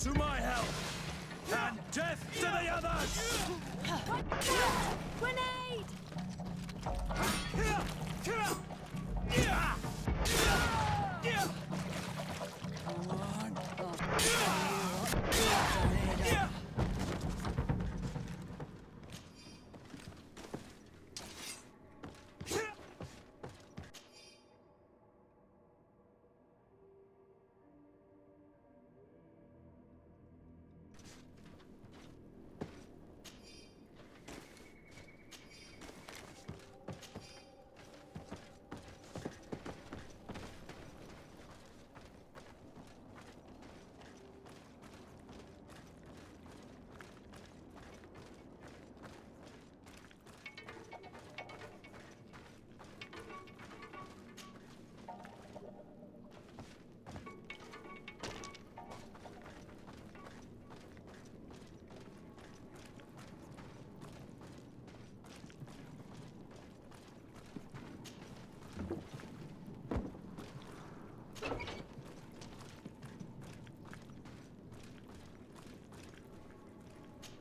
To my help! And death to the others! Grenade!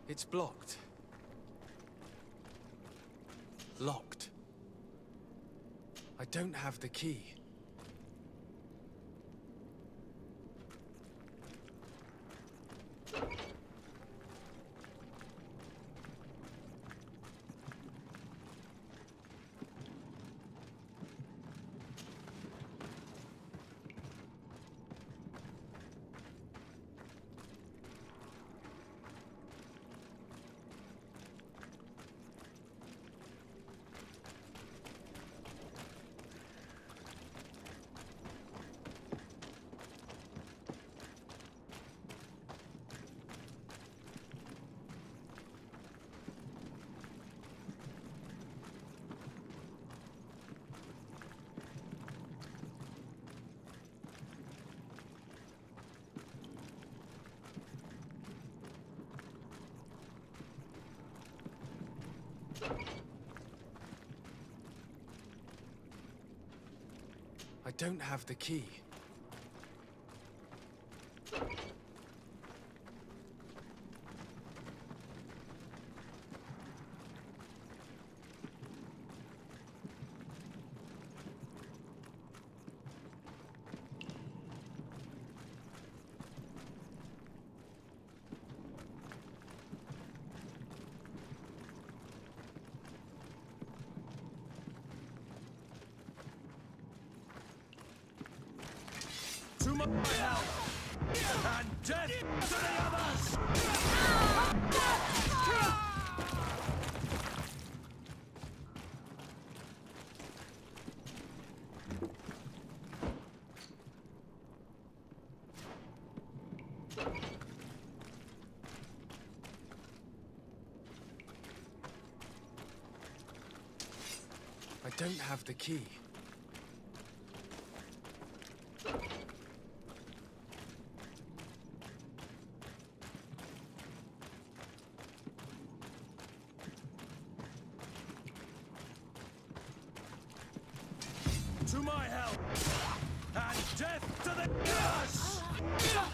It's blocked. Locked. I don't have the key. I don't have the key. To my help! And death to the others! I don't have the key. To my help! And death to the others! Watch out!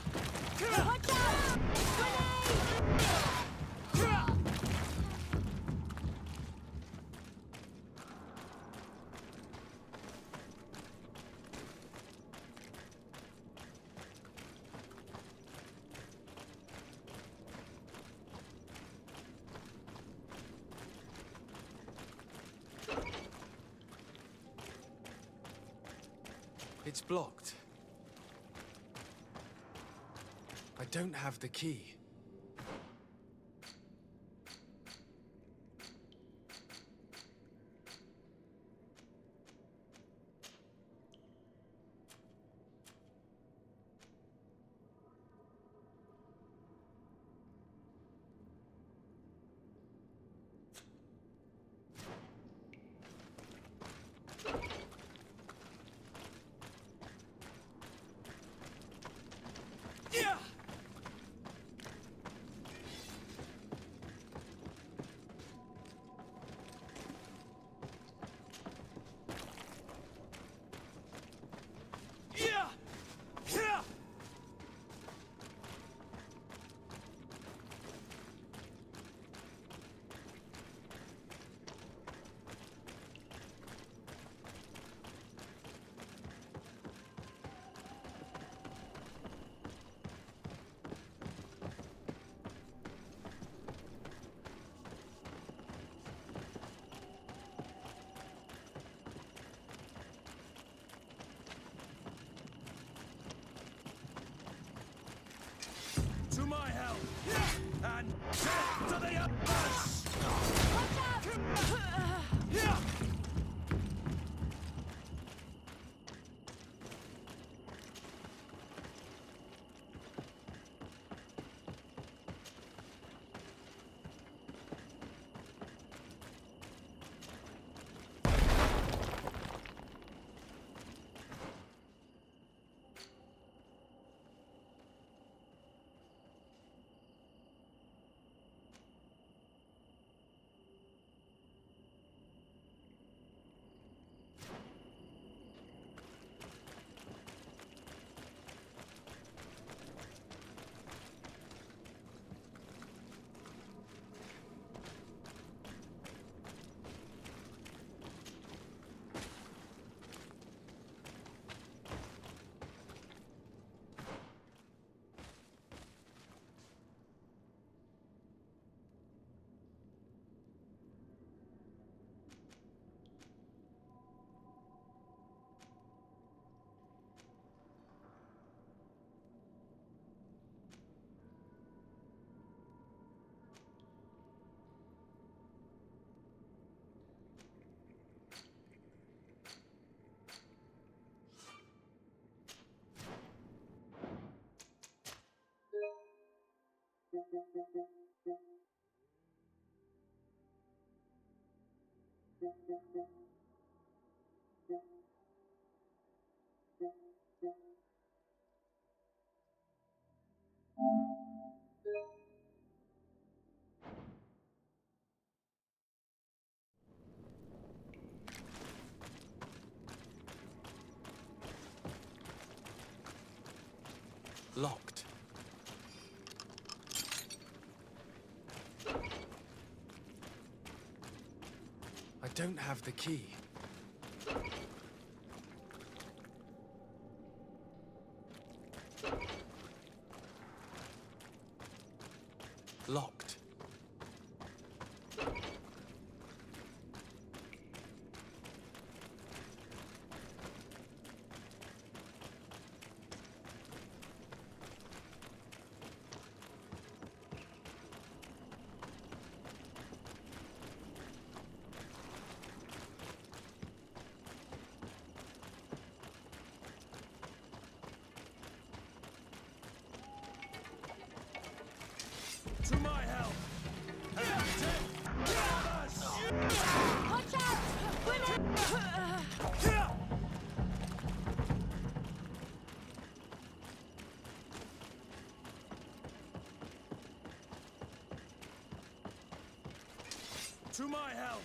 It's blocked. I don't have the key. To my help! And death to the others! Locked. I don't have the key. Locked. To my help!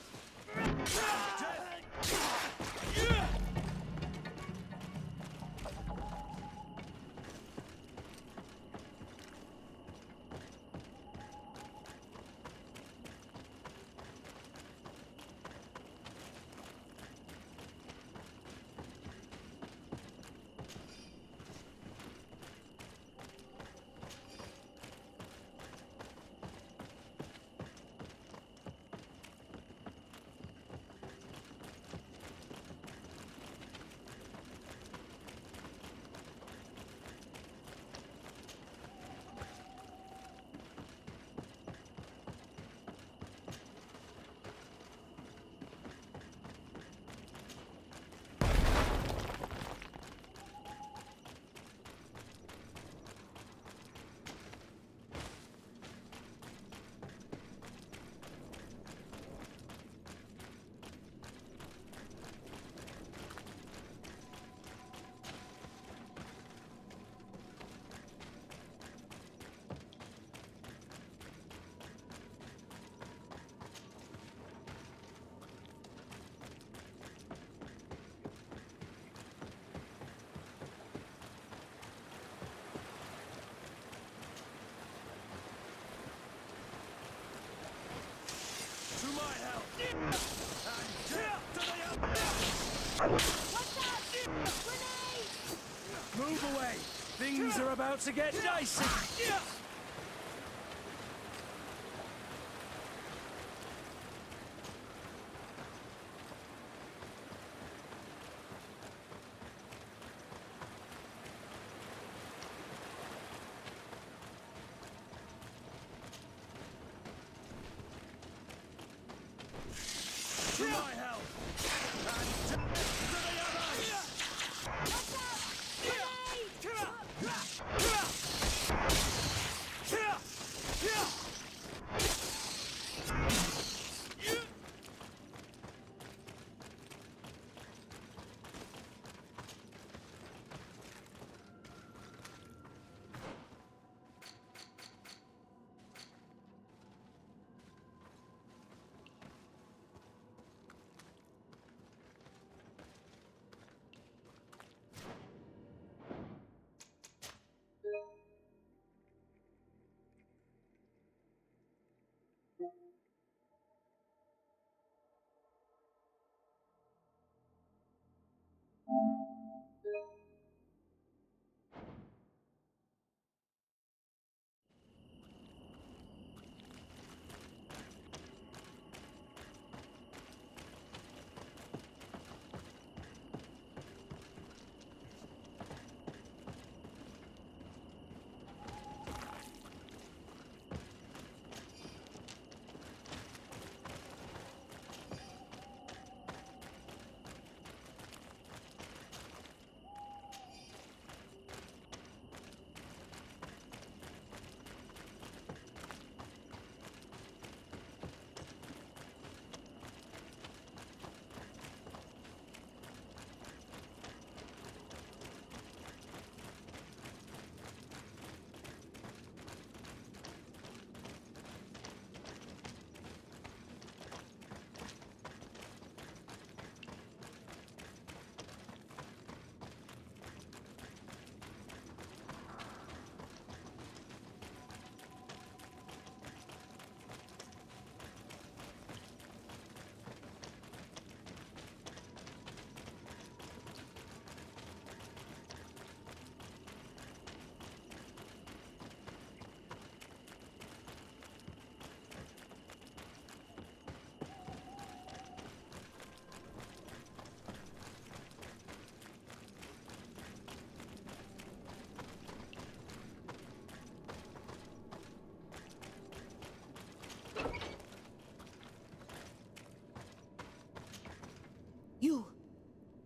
To my help! And death to the other! What's up? Grenade! Move away! Things are about to get dicey! To my help! And death to the other! What's up? Grenade!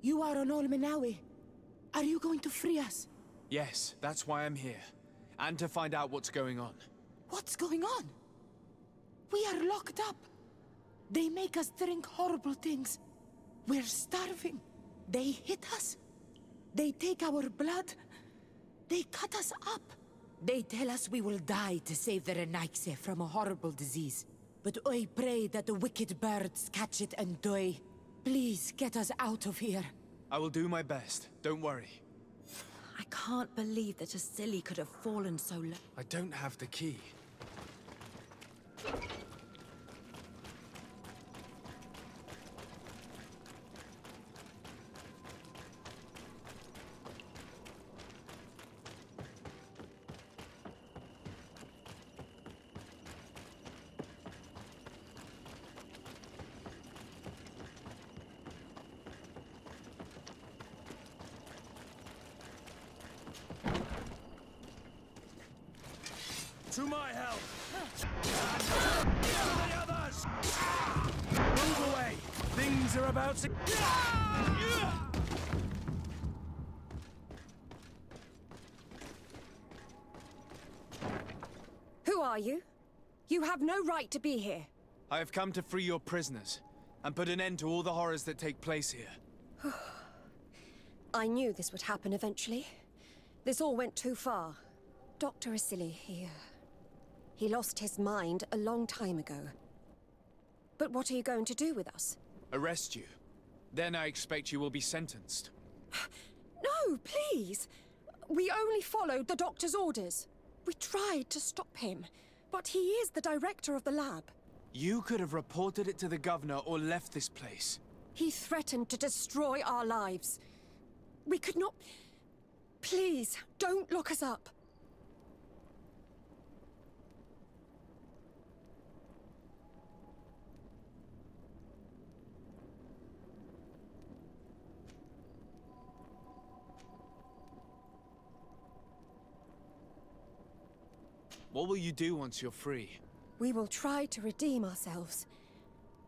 You are on Olmenawi. Are you going to free us? Yes, that's why I'm here. And to find out what's going on. What's going on? We are locked up. They make us drink horrible things. We're starving. They hit us. They take our blood. They cut us up. They tell us we will die to save the Renaigse from a horrible disease. but I pray that the wicked birds catch it and die. Please get us out of here. I will do my best. Don't worry. I can't believe that a silly could have fallen so low. I don't have the key. To my help! And the others! Move away! Things are about to... Who are you? You have no right to be here. I have come to free your prisoners, and put an end to all the horrors that take place here. I knew this would happen eventually. This all went too far. Dr. Asili here. He lost his mind a long time ago. But what are you going to do with us? Arrest you. Then I expect you will be sentenced. No, please! We only followed the doctor's orders. We tried to stop him, but he is the director of the lab. You could have reported it to the governor or left this place. He threatened to destroy our lives. We could not... Please, don't lock us up. What will you do once you're free? We will try to redeem ourselves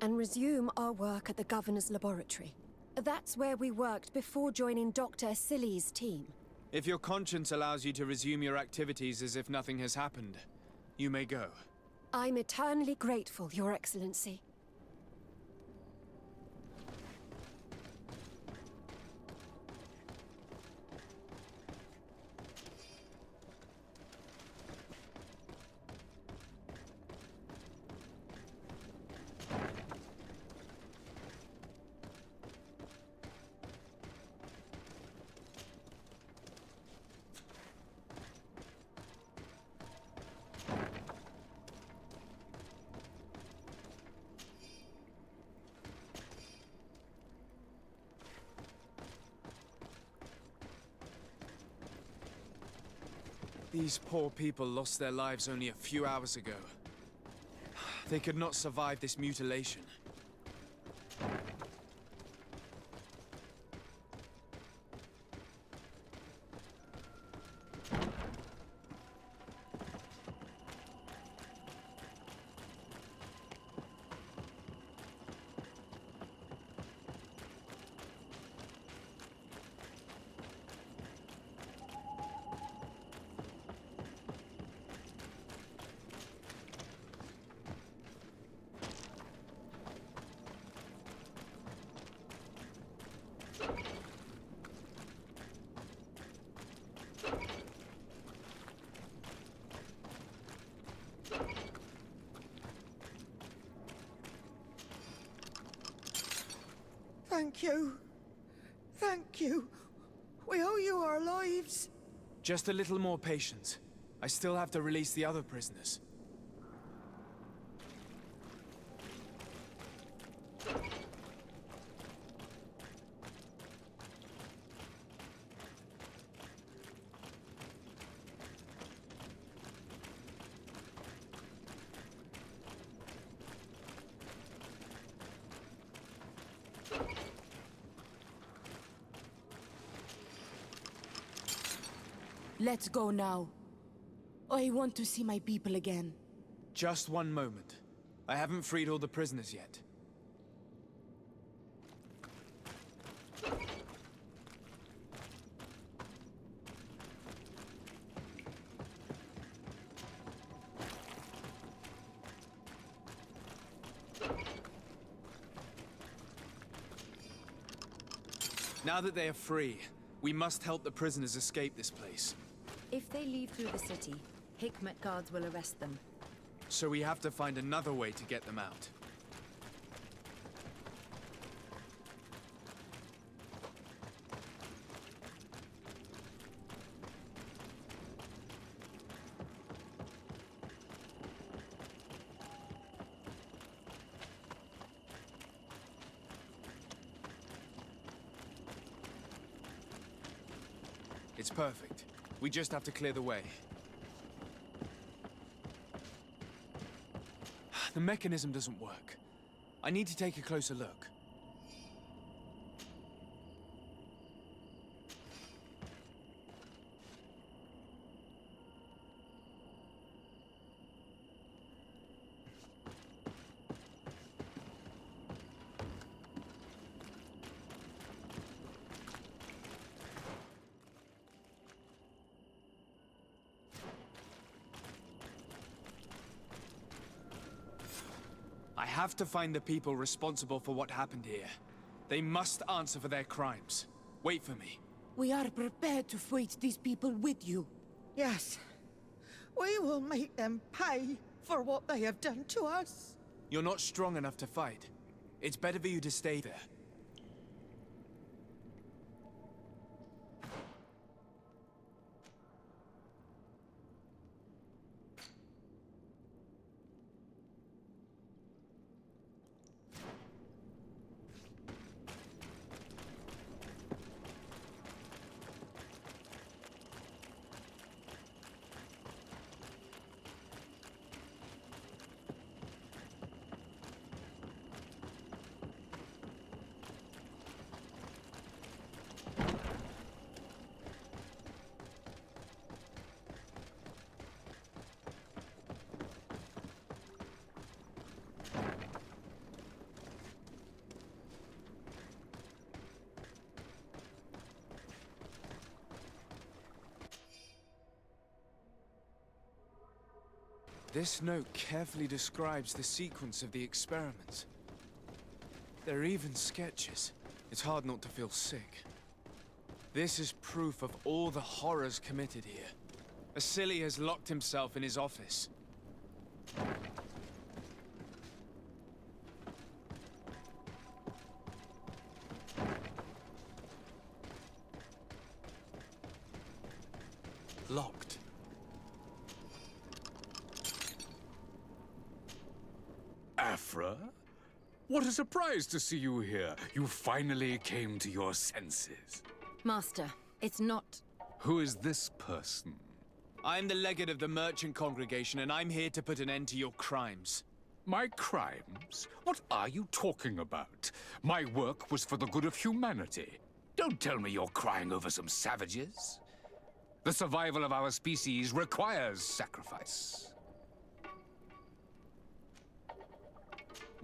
and resume our work at the governor's laboratory. That's where we worked before joining Dr. Asili's team. If your conscience allows you to resume your activities as if nothing has happened, you may go. I'm eternally grateful, Your Excellency. These poor people lost their lives only a few hours ago. They could not survive this mutilation. Thank you. Thank you. We owe you our lives. Just a little more patience. I still have to release the other prisoners. Let's go now. I want to see my people again. Just one moment. I haven't freed all the prisoners yet. Now that they are free, we must help the prisoners escape this place. If they leave through the city, Hikmet guards will arrest them. So we have to find another way to get them out. It's perfect. We just have to clear the way. The mechanism doesn't work. I need to take a closer look. I have to find the people responsible for what happened here. They must answer for their crimes. Wait for me. We are prepared to fight these people with you. Yes. We will make them pay for what they have done to us. You're not strong enough to fight. It's better for you to stay there. This note carefully describes the sequence of the experiments. There are even sketches. It's hard not to feel sick. This is proof of all the horrors committed here. Vasily has locked himself in his office. Locked. Afra? What a surprise to see you here. You finally came to your senses. Master, it's not... Who is this person? I'm the legate of the merchant congregation, and I'm here to put an end to your crimes. My crimes? What are you talking about? My work was for the good of humanity. Don't tell me you're crying over some savages. The survival of our species requires sacrifice.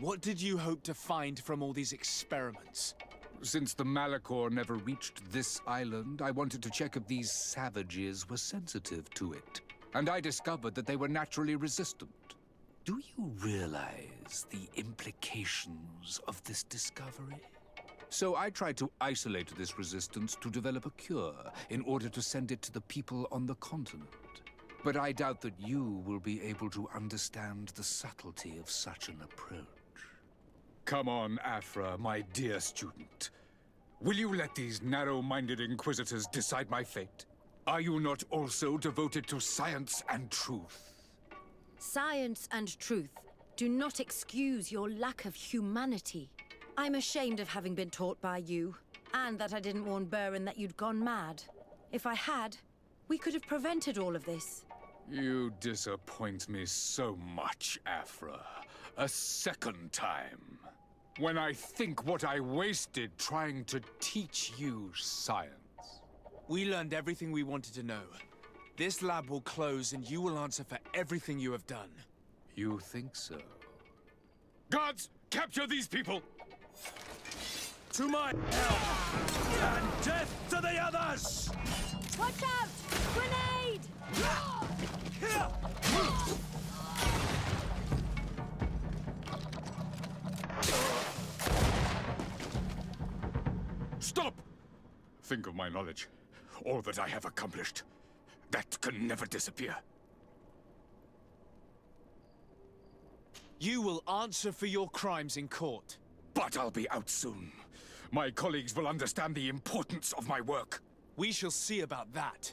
What did you hope to find from all these experiments? Since the Malachor never reached this island, I wanted to check if these savages were sensitive to it. And I discovered that they were naturally resistant. Do you realize the implications of this discovery? So I tried to isolate this resistance to develop a cure in order to send it to the people on the continent. But I doubt that you will be able to understand the subtlety of such an approach. Come on, Afra, my dear student. Will you let these narrow-minded inquisitors decide my fate? Are you not also devoted to science and truth? Science and truth do not excuse your lack of humanity. I'm ashamed of having been taught by you, and that I didn't warn Burin that you'd gone mad. If I had, we could have prevented all of this. You disappoint me so much, Afra. A second time. When I think what I wasted trying to teach you science. We learned everything we wanted to know. This lab will close and you will answer for everything you have done. You think so? Guards, capture these people! To my help! And death to the others! Watch out! Grenade! Stop! Think of my knowledge. All that I have accomplished. That can never disappear. You will answer for your crimes in court. But I'll be out soon. My colleagues will understand the importance of my work. We shall see about that.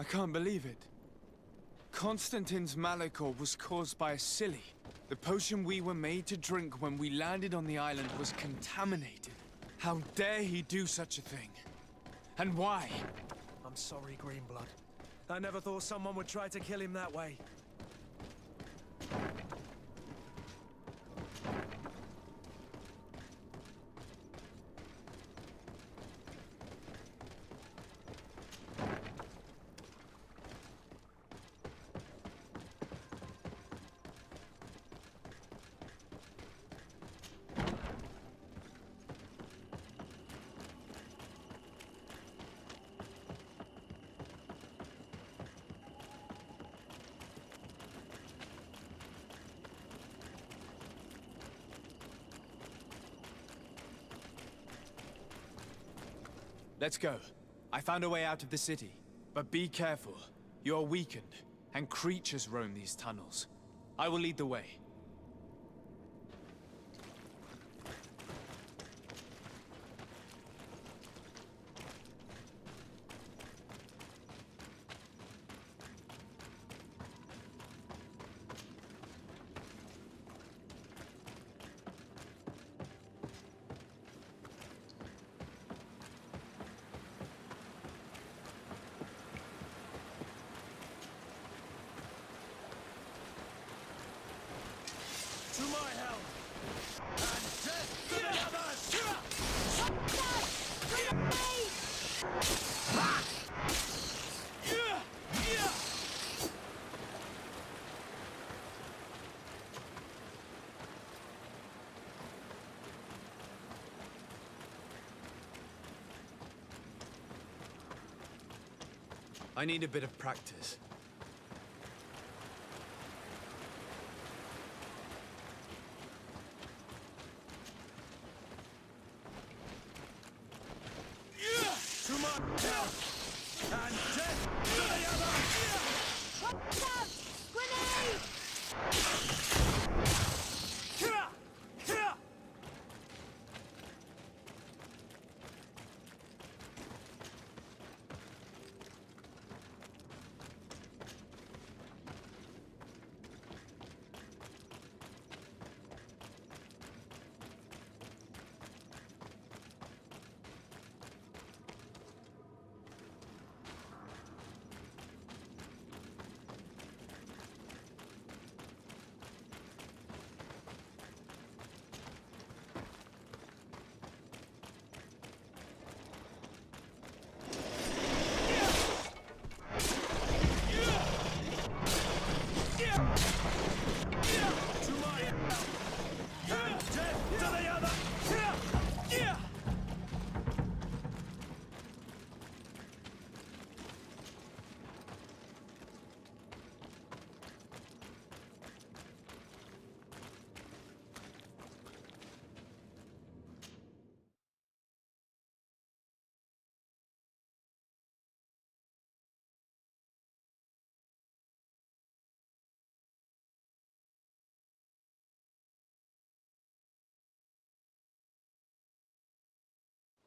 I can't believe it. Constantine's malachor was caused by a silly. The potion we were made to drink when we landed on the island was contaminated. How dare he do such a thing? And why? I'm sorry, Greenblood. I never thought someone would try to kill him that way. Let's go. I found a way out of the city. But be careful. You are weakened, and creatures roam these tunnels. I will lead the way. To my help! And death to the others! I need a bit of practice. To my help! And death to the others! Watch out! Grenade!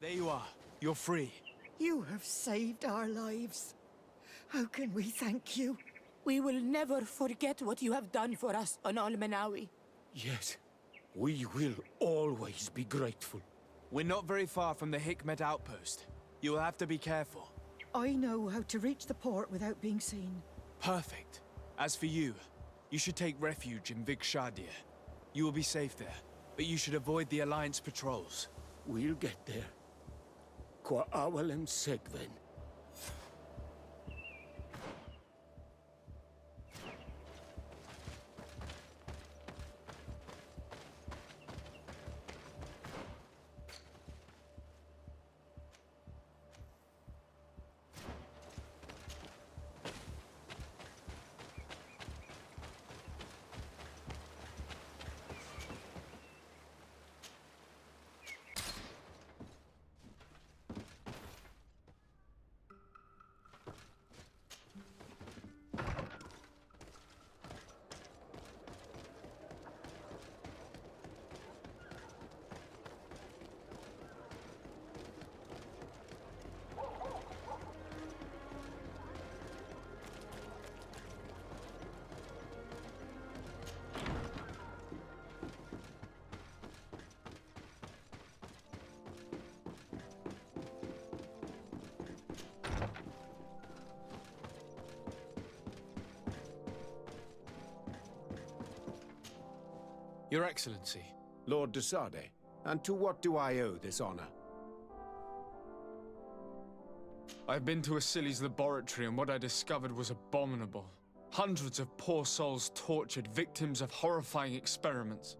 There you are. You're free. You have saved our lives. How can we thank you? We will never forget what you have done for us on Almenawi. Yes, we will always be grateful. We're not very far from the Hikmet outpost. You'll have to be careful. I know how to reach the port without being seen. Perfect. As for you, you should take refuge in Vikshadia. You will be safe there, but you should avoid the Alliance patrols. We'll get there. Qua awalem segven. Your Excellency. Lord de Sade, and to what do I owe this honor? I've been to Asili's laboratory and what I discovered was abominable. Hundreds of poor souls tortured, victims of horrifying experiments.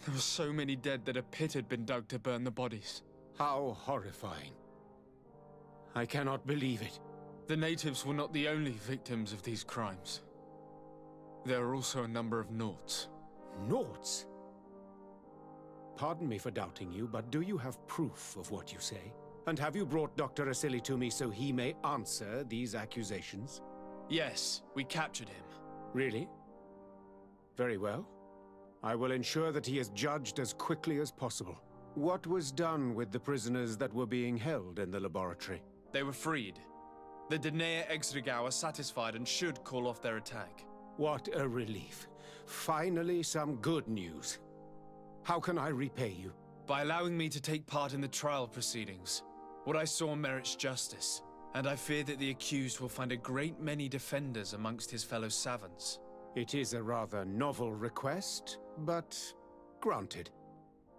There were so many dead that a pit had been dug to burn the bodies. How horrifying. I cannot believe it. The natives were not the only victims of these crimes. There are also a number of Naughts. Naughts? Pardon me for doubting you, but do you have proof of what you say? And have you brought Dr. Asili to me so he may answer these accusations? Yes, we captured him. Really? Very well. I will ensure that he is judged as quickly as possible. What was done with the prisoners that were being held in the laboratory? They were freed. The Danae Exregau are satisfied and should call off their attack. What a relief. Finally, some good news. How can I repay you? By allowing me to take part in the trial proceedings. What I saw merits justice, and I fear that the accused will find a great many defenders amongst his fellow savants. It is a rather novel request, but granted.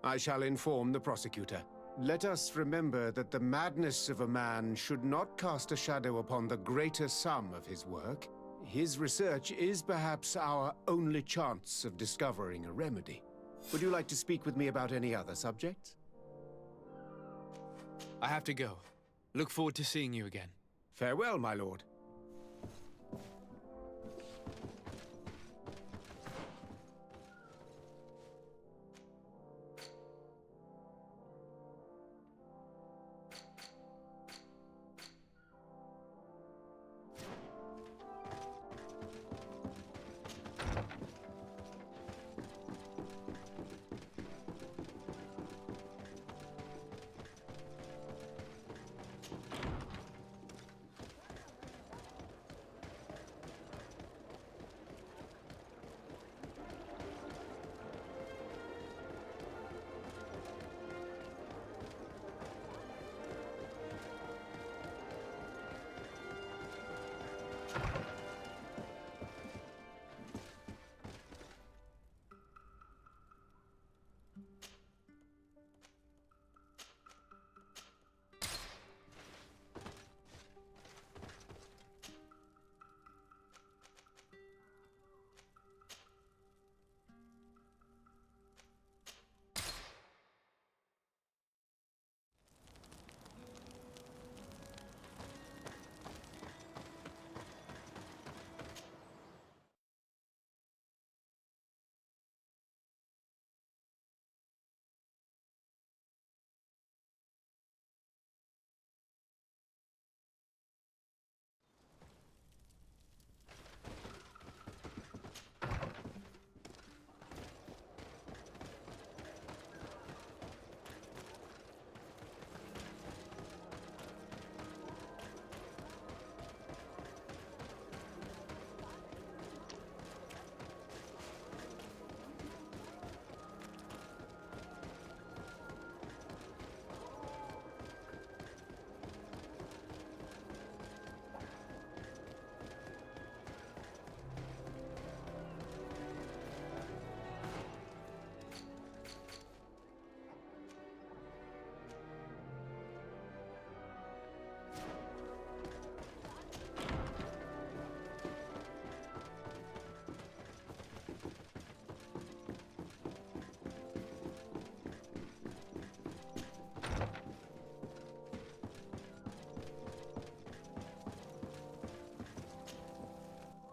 I shall inform the prosecutor. Let us remember that the madness of a man should not cast a shadow upon the greater sum of his work. His research is perhaps our only chance of discovering a remedy. Would you like to speak with me about any other subjects? I have to go. Look forward to seeing you again. Farewell, my lord.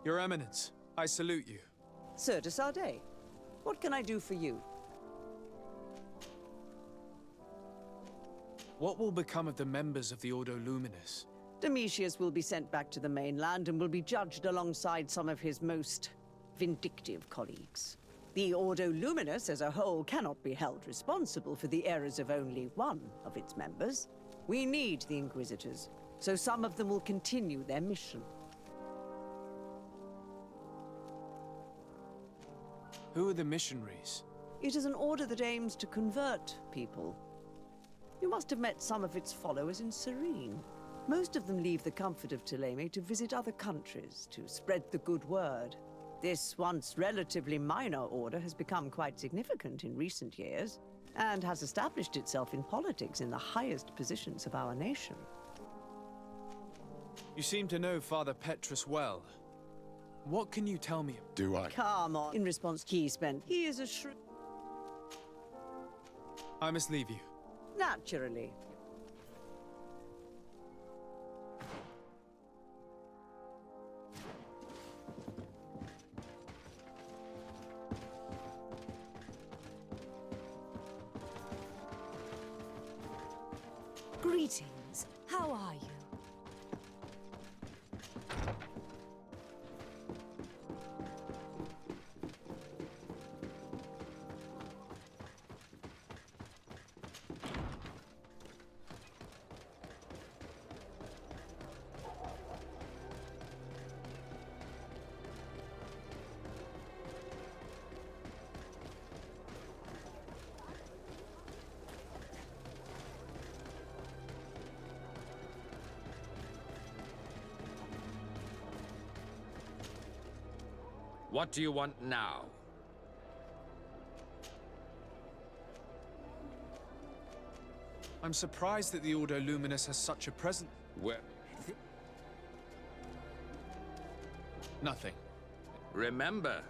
Your Eminence, I salute you. Sir de Sade, what can I do for you? What will become of the members of the Ordo Luminis? Domitius will be sent back to the mainland and will be judged alongside some of his most vindictive colleagues. The Ordo Luminis as a whole cannot be held responsible for the errors of only one of its members. We need the Inquisitors, so some of them will continue their mission. Who are the missionaries? It is an order that aims to convert people. You must have met some of its followers in Serene. Most of them leave the comfort of Thélème to visit other countries, to spread the good word. This once relatively minor order has become quite significant in recent years, and has established itself in politics in the highest positions of our nation. You seem to know Father Petrus well. What can you tell me? Do I? Come on. In response, he is a shrewd... I must leave you. Naturally. Greetings. How are you? What do you want now? I'm surprised that the Ordo Luminous has such a presence. Where? Nothing. Remember,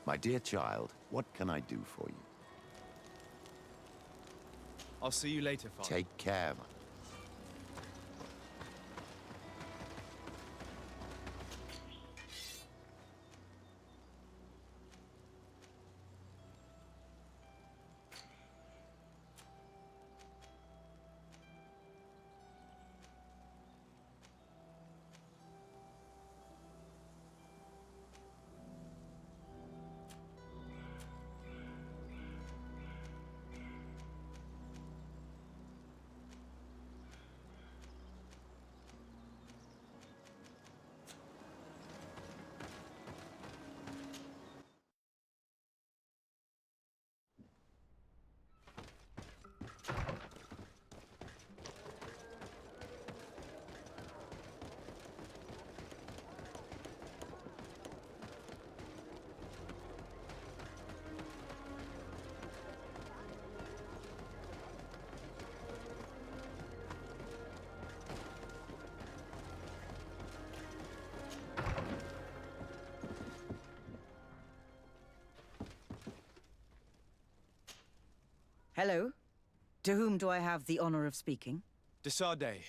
My dear child, what can I do for you? I'll see you later, Father. Take care, man. Hello. To whom do I have the honor of speaking? Desade.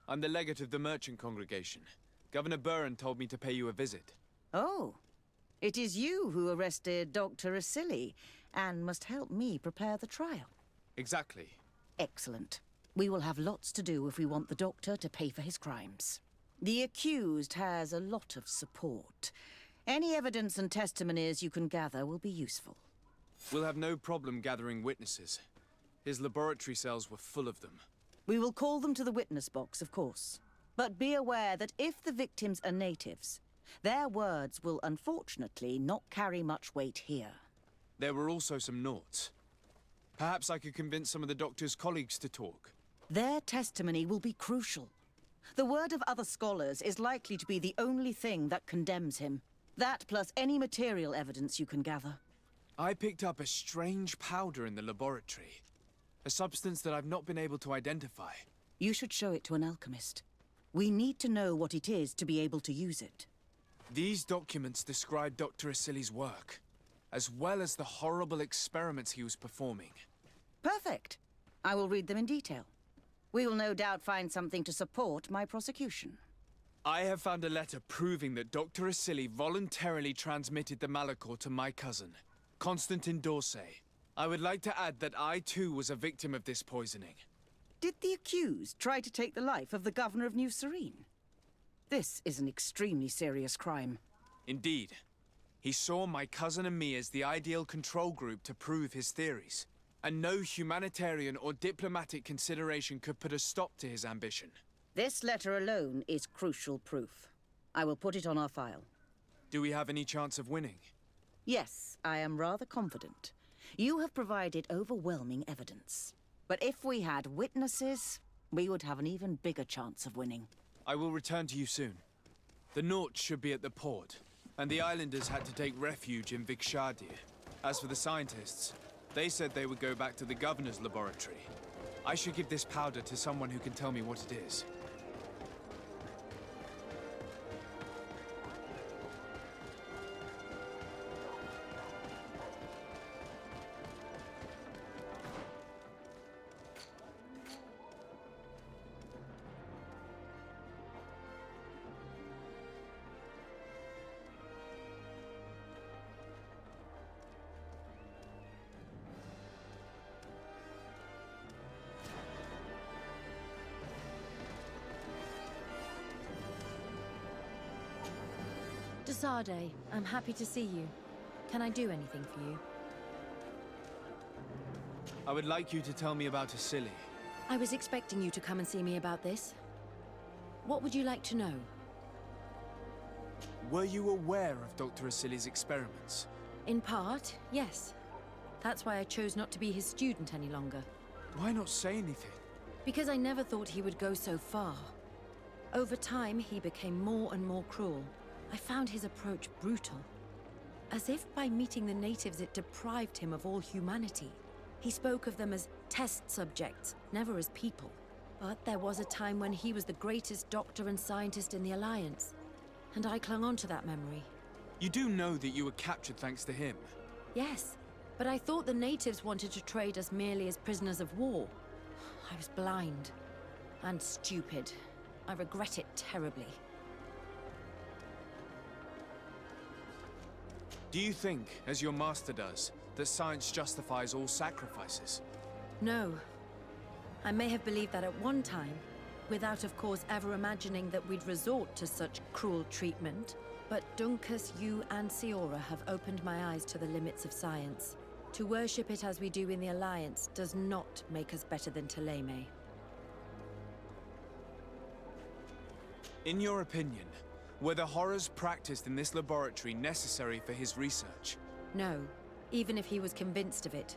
I'm the legate of the merchant congregation. Governor Buran told me to pay you a visit. Oh. It is you who arrested Dr. Asili and must help me prepare the trial. Exactly. Excellent. We will have lots to do if we want the doctor to pay for his crimes. The accused has a lot of support. Any evidence and testimonies you can gather will be useful. We'll have no problem gathering witnesses. His laboratory cells were full of them. We will call them to the witness box, of course. But be aware that if the victims are natives, their words will unfortunately not carry much weight here. There were also some noughts. Perhaps I could convince some of the doctor's colleagues to talk. Their testimony will be crucial. The word of other scholars is likely to be the only thing that condemns him. That plus any material evidence you can gather. I picked up a strange powder in the laboratory. A substance that I've not been able to identify. You should show it to an alchemist. We need to know what it is to be able to use it. These documents describe Dr. Asili's work, as well as the horrible experiments he was performing. Perfect. I will read them in detail. We will no doubt find something to support my prosecution. I have found a letter proving that Dr. Asili voluntarily transmitted the Malachor to my cousin, Constantin d'Orsay. I would like to add that I too was a victim of this poisoning. Did the accused try to take the life of the governor of New Serene? This is an extremely serious crime. Indeed. He saw my cousin and me as the ideal control group to prove his theories. And no humanitarian or diplomatic consideration could put a stop to his ambition. This letter alone is crucial proof. I will put it on our file. Do we have any chance of winning? Yes, I am rather confident. You have provided overwhelming evidence. But if we had witnesses, we would have an even bigger chance of winning. I will return to you soon. The Nauts should be at the port, and the islanders had to take refuge in Vikshadir. As for the scientists, they said they would go back to the governor's laboratory. I should give this powder to someone who can tell me what it is. Desade, I'm happy to see you. Can I do anything for you? I would like you to tell me about Asili. I was expecting you to come and see me about this. What would you like to know? Were you aware of Dr. Asili's experiments? In part, yes. That's why I chose not to be his student any longer. Why not say anything? Because I never thought he would go so far. Over time, he became more and more cruel. I found his approach brutal. As if by meeting the natives it deprived him of all humanity. He spoke of them as test subjects, never as people. But there was a time when he was the greatest doctor and scientist in the Alliance. And I clung on to that memory. You do know that you were captured thanks to him? Yes, but I thought the natives wanted to trade us merely as prisoners of war. I was blind. And stupid. I regret it terribly. Do you think, as your master does, that science justifies all sacrifices? No. I may have believed that at one time, without of course ever imagining that we'd resort to such cruel treatment. But Dunkus, you and Siora have opened my eyes to the limits of science. To worship it as we do in the Alliance does not make us better than Thélème. In your opinion, were the horrors practiced in this laboratory necessary for his research? No, even if he was convinced of it.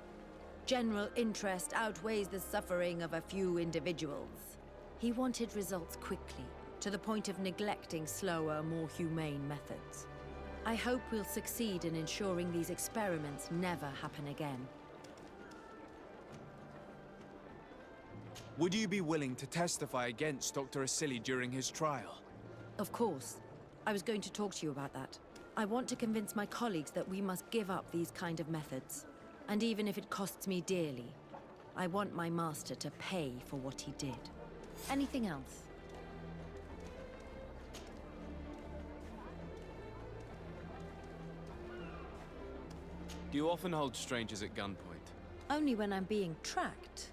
General interest outweighs the suffering of a few individuals. He wanted results quickly, to the point of neglecting slower, more humane methods. I hope we'll succeed in ensuring these experiments never happen again. Would you be willing to testify against Dr. Asili during his trial? Of course. I was going to talk to you about that. I want to convince my colleagues that we must give up these kind of methods. And even if it costs me dearly, I want my master to pay for what he did. Anything else? Do you often hold strangers at gunpoint? Only when I'm being tracked.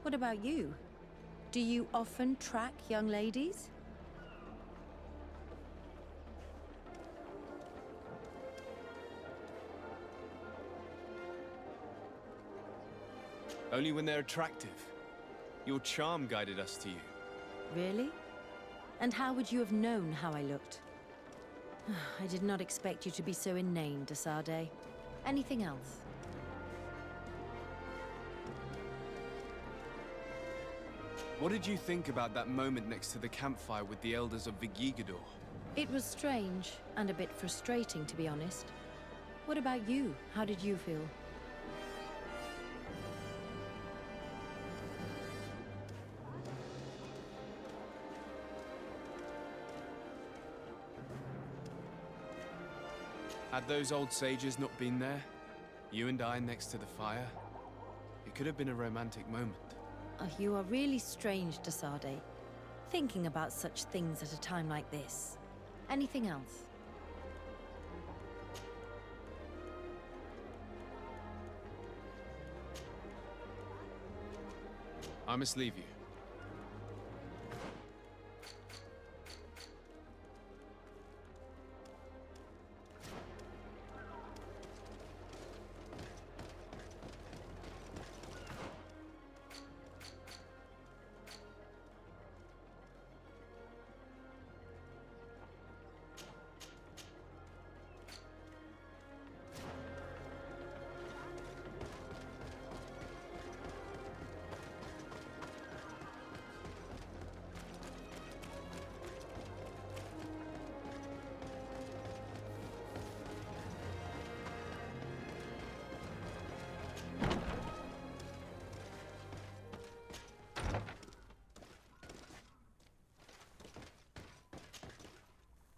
What about you? Do you often track young ladies? Only when they're attractive. Your charm guided us to you. Really? And how would you have known how I looked? I did not expect you to be so inane, Desade. Anything else? What did you think about that moment next to the campfire with the elders of Vigigador? It was strange, and a bit frustrating, to be honest. What about you? How did you feel? Had those old sages not been there, you and I next to the fire, it could have been a romantic moment. Oh, you are really strange, Desade. Thinking about such things at a time like this. Anything else? I must leave you.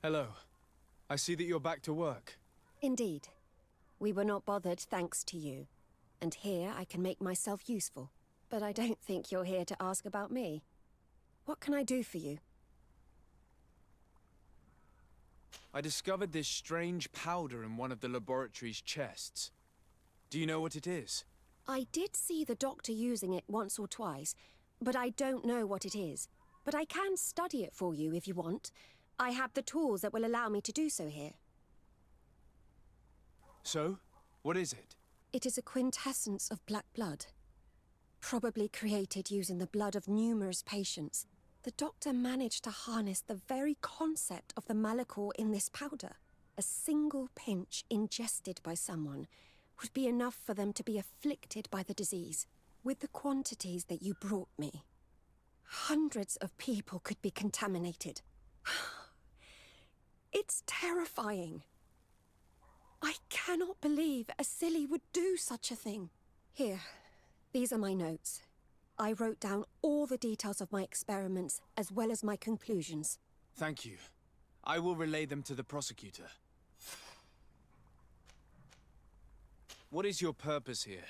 Hello. I see that you're back to work. Indeed. We were not bothered thanks to you. And here I can make myself useful. But I don't think you're here to ask about me. What can I do for you? I discovered this strange powder in one of the laboratory's chests. Do you know what it is? I did see the doctor using it once or twice, but I don't know what it is. But I can study it for you if you want. I have the tools that will allow me to do so here. So? What is it? It is a quintessence of black blood. Probably created using the blood of numerous patients. The doctor managed to harness the very concept of the Malachor in this powder. A single pinch ingested by someone would be enough for them to be afflicted by the disease. With the quantities that you brought me, hundreds of people could be contaminated. It's terrifying. I cannot believe a silly would do such a thing. Here, these are my notes. I wrote down all the details of my experiments, as well as my conclusions. Thank you. I will relay them to the prosecutor. What is your purpose here?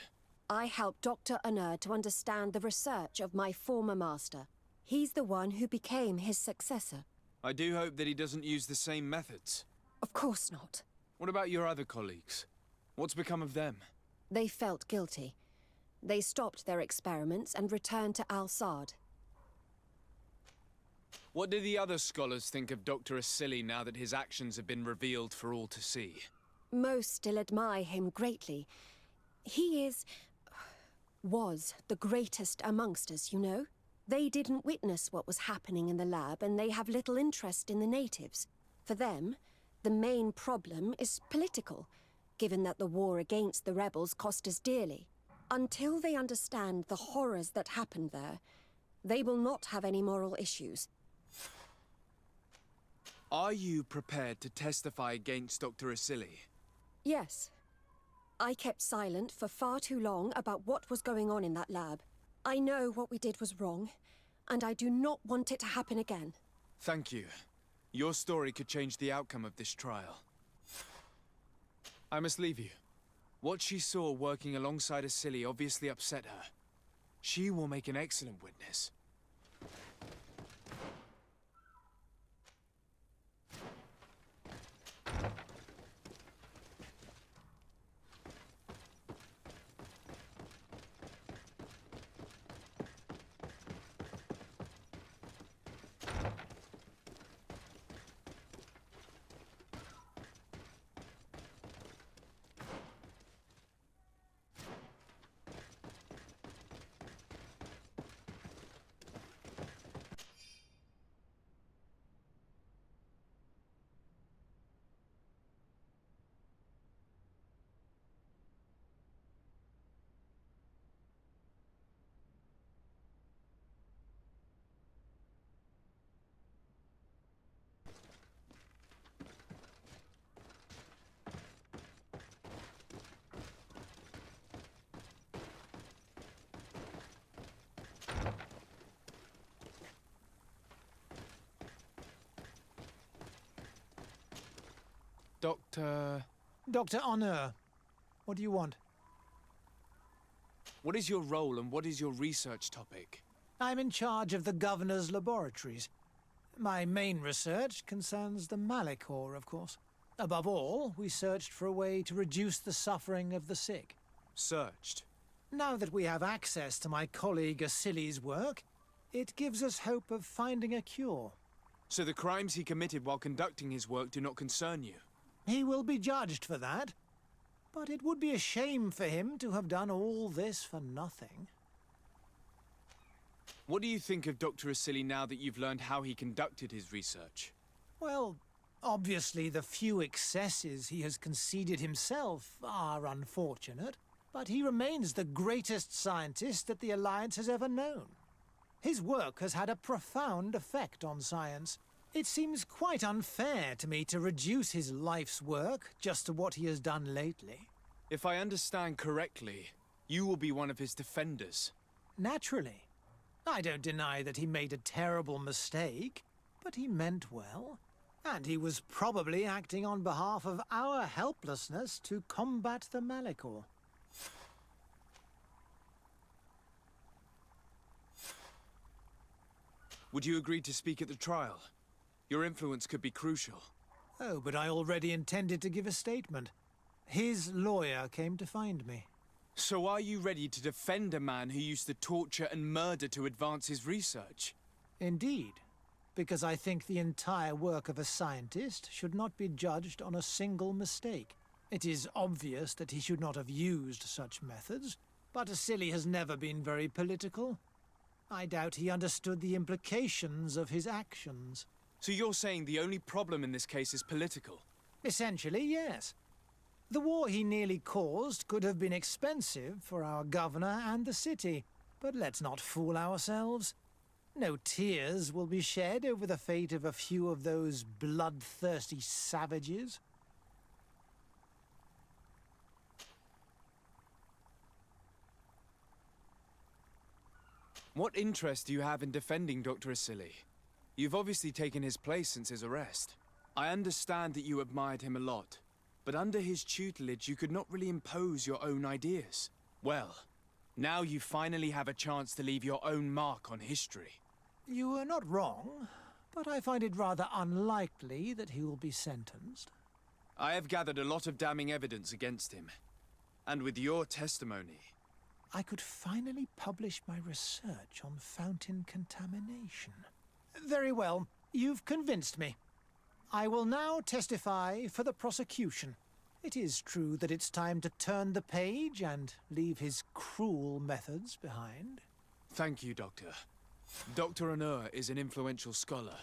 I helped Dr. Unur to understand the research of my former master. He's the one who became his successor. I do hope that he doesn't use the same methods. Of course not. What about your other colleagues? What's become of them? They felt guilty. They stopped their experiments and returned to Al-Sad. What do the other scholars think of Dr. Asili now that his actions have been revealed for all to see? Most still admire him greatly. He was the greatest amongst us, you know? They didn't witness what was happening in the lab, and they have little interest in the natives. For them, the main problem is political, given that the war against the rebels cost us dearly. Until they understand the horrors that happened there, they will not have any moral issues. Are you prepared to testify against Dr. Asili? Yes. I kept silent for far too long about what was going on in that lab. I know what we did was wrong, and I do not want it to happen again. Thank you. Your story could change the outcome of this trial. I must leave you. What she saw working alongside Asili obviously upset her. She will make an excellent witness. Dr. Honor, what do you want? What is your role and what is your research topic? I'm in charge of the Governor's laboratories. My main research concerns the Malachor, of course. Above all, we searched for a way to reduce the suffering of the sick. Searched? Now that we have access to my colleague Asili's work, it gives us hope of finding a cure. So the crimes he committed while conducting his work do not concern you? He will be judged for that. But it would be a shame for him to have done all this for nothing. What do you think of Dr. Asili now that you've learned how he conducted his research? Well, obviously the few excesses he has conceded himself are unfortunate, but he remains the greatest scientist that the Alliance has ever known. His work has had a profound effect on science. It seems quite unfair to me to reduce his life's work just to what he has done lately. If I understand correctly, you will be one of his defenders. Naturally. I don't deny that he made a terrible mistake, but he meant well. And he was probably acting on behalf of our helplessness to combat the Malachor. Would you agree to speak at the trial? Your influence could be crucial. Oh, but I already intended to give a statement. His lawyer came to find me. So are you ready to defend a man who used to torture and murder to advance his research? Indeed, because I think the entire work of a scientist should not be judged on a single mistake. It is obvious that he should not have used such methods, but Asili has never been very political. I doubt he understood the implications of his actions. So you're saying the only problem in this case is political? Essentially, yes. The war he nearly caused could have been expensive for our governor and the city, but let's not fool ourselves. No tears will be shed over the fate of a few of those bloodthirsty savages. What interest do you have in defending Dr. Asili? You've obviously taken his place since his arrest. I understand that you admired him a lot, but under his tutelage you could not really impose your own ideas. Well, now you finally have a chance to leave your own mark on history. You are not wrong, but I find it rather unlikely that he will be sentenced. I have gathered a lot of damning evidence against him. And with your testimony... I could finally publish my research on fountain contamination. Very well. You've convinced me. I will now testify for the prosecution. It is true that it's time to turn the page and leave his cruel methods behind. Thank you, Doctor. Dr. Honor is an influential scholar.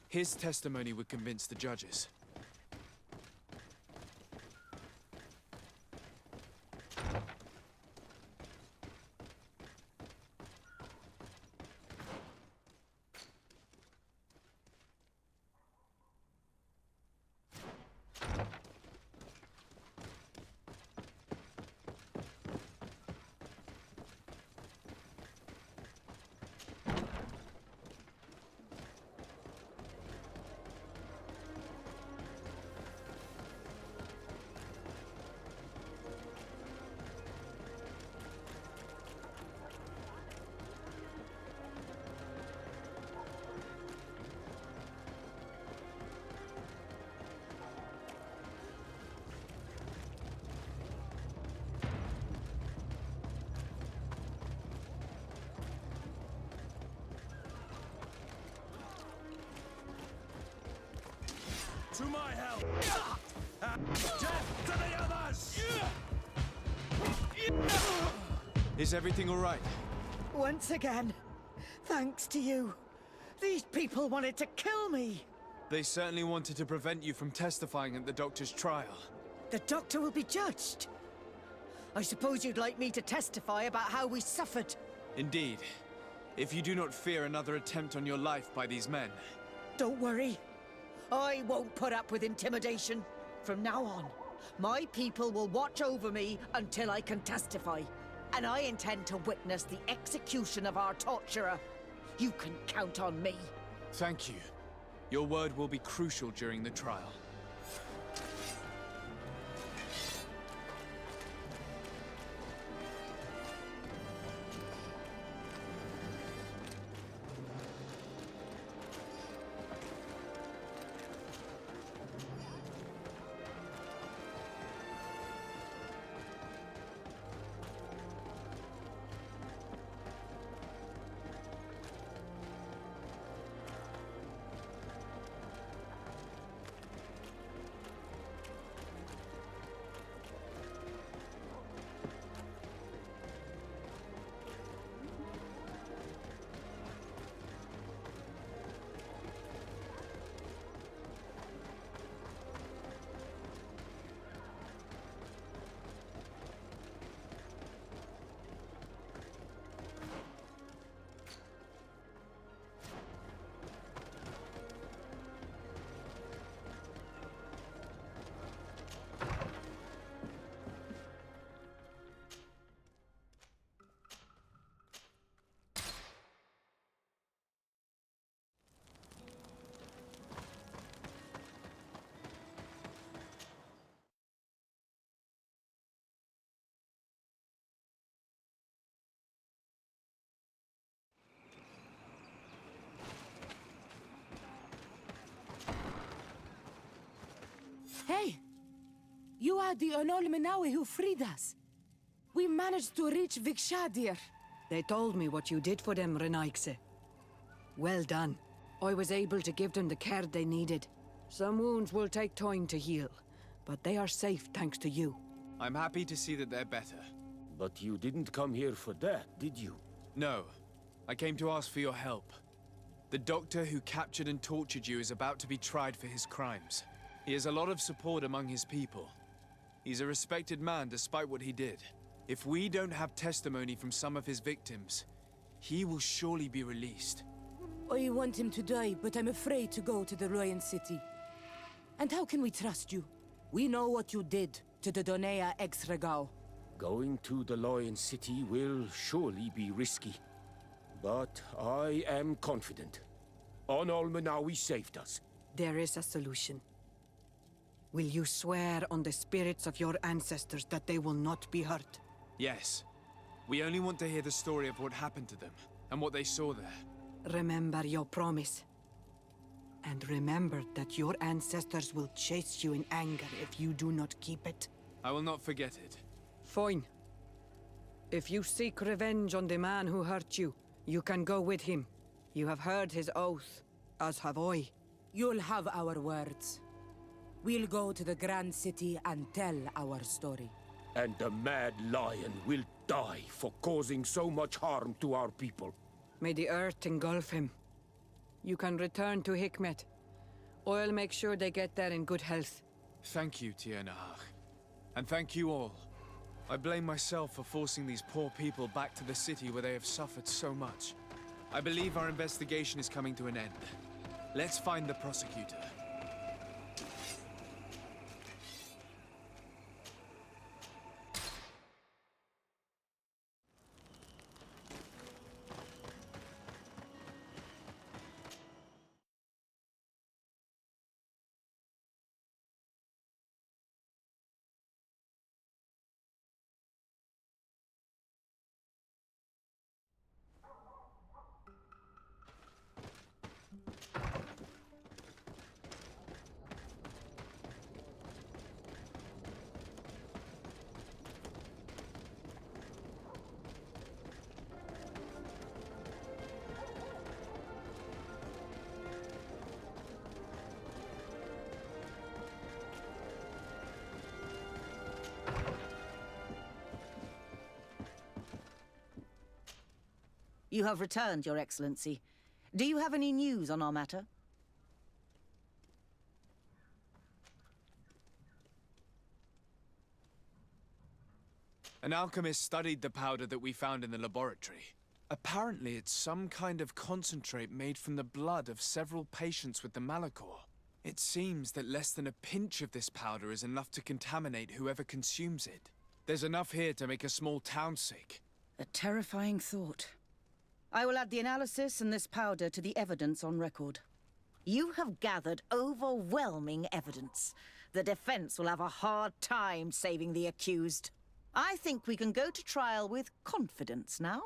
His testimony would convince the judges. to my help! Death to the others! Is everything all right? Once again, thanks to you. These people wanted to kill me. They certainly wanted to prevent you from testifying at the Doctor's trial. The Doctor will be judged. I suppose you'd like me to testify about how we suffered. Indeed. If you do not fear another attempt on your life by these men. Don't worry. I won't put up with intimidation. From now on, my people will watch over me until I can testify. And I intend to witness the execution of our torturer. You can count on me. Thank you. Your word will be crucial during the trial. Hey! You are the Onol Menawi who freed us. We managed to reach Vikshadir. They told me what you did for them, Renaikse. Well done. I was able to give them the care they needed. Some wounds will take time to heal, but they are safe thanks to you. I'm happy to see that they're better. But you didn't come here for that, did you? No. I came to ask for your help. The doctor who captured and tortured you is about to be tried for his crimes. He has a lot of support among his people. He's a respected man despite what he did. If we don't have testimony from some of his victims, he will surely be released. I want him to die, but I'm afraid to go to the Royan city. And how can we trust you? We know what you did to the Donea ex-Regao. Going to the Lion City will surely be risky. But I am confident. Onol Menawi saved us. There is a solution. Will you swear on the spirits of your ancestors that they will not be hurt? Yes. We only want to hear the story of what happened to them, and what they saw there. Remember your promise. And remember that your ancestors will chase you in anger if you do not keep it. I will not forget it. Fine. If you seek revenge on the man who hurt you, you can go with him. You have heard his oath, as have I. You'll have our words. We'll go to the Grand City and tell our story. And the Mad Lion will die for causing so much harm to our people. May the earth engulf him. You can return to Hikmet. I'll make sure they get there in good health. Thank you, Tiernahach. And thank you all. I blame myself for forcing these poor people back to the city where they have suffered so much. I believe our investigation is coming to an end. Let's find the prosecutor. You have returned, Your Excellency. Do you have any news on our matter? An alchemist studied the powder that we found in the laboratory. Apparently, it's some kind of concentrate made from the blood of several patients with the Malachor. It seems that less than a pinch of this powder is enough to contaminate whoever consumes it. There's enough here to make a small town sick. A terrifying thought. I will add the analysis and this powder to the evidence on record. You have gathered overwhelming evidence. The defense will have a hard time saving the accused. I think we can go to trial with confidence now.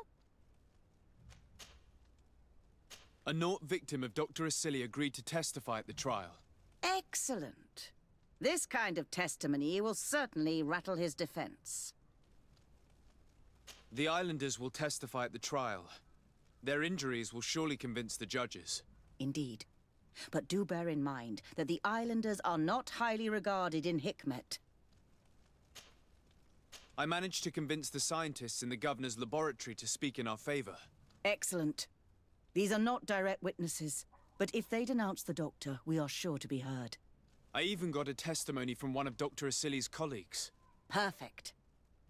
A Naut victim of Dr. Asili agreed to testify at the trial. Excellent. This kind of testimony will certainly rattle his defense. The Islanders will testify at the trial. Their injuries will surely convince the judges. Indeed. But do bear in mind that the Islanders are not highly regarded in Hikmet. I managed to convince the scientists in the governor's laboratory to speak in our favor. Excellent. These are not direct witnesses, but if they denounce the doctor, we are sure to be heard. I even got a testimony from one of Dr. Asili's colleagues. Perfect.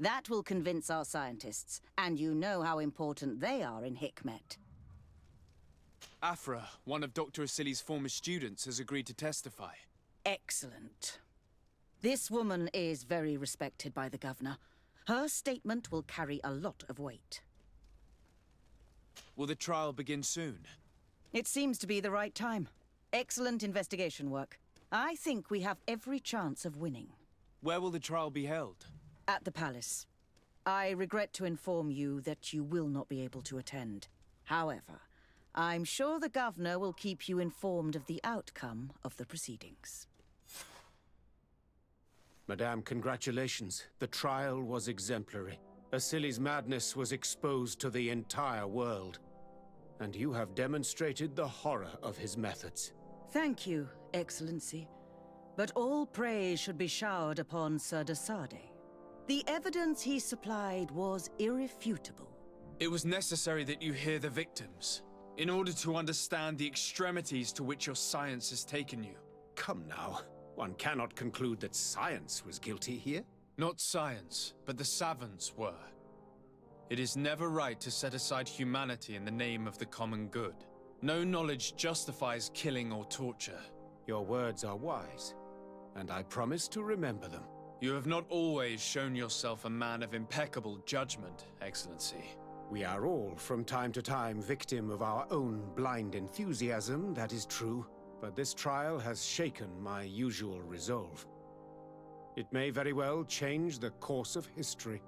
That will convince our scientists, and you know how important they are in Hikmet. Afra, one of Dr. Asili's former students, has agreed to testify. Excellent. This woman is very respected by the governor. Her statement will carry a lot of weight. Will the trial begin soon? It seems to be the right time. Excellent investigation work. I think we have every chance of winning. Where will the trial be held? At the palace. I regret to inform you that you will not be able to attend. However, I'm sure the governor will keep you informed of the outcome of the proceedings. Madame, congratulations. The trial was exemplary. Asili's madness was exposed to the entire world. And you have demonstrated the horror of his methods. Thank you, Excellency. But all praise should be showered upon Sir Desade. The evidence he supplied was irrefutable. It was necessary that you hear the victims, in order to understand the extremities to which your science has taken you. Come now. One cannot conclude that science was guilty here. Not science, but the savants were. It is never right to set aside humanity in the name of the common good. No knowledge justifies killing or torture. Your words are wise, and I promise to remember them. You have not always shown yourself a man of impeccable judgment, Excellency. We are all, from time to time, victim of our own blind enthusiasm, that is true. But this trial has shaken my usual resolve. It may very well change the course of history.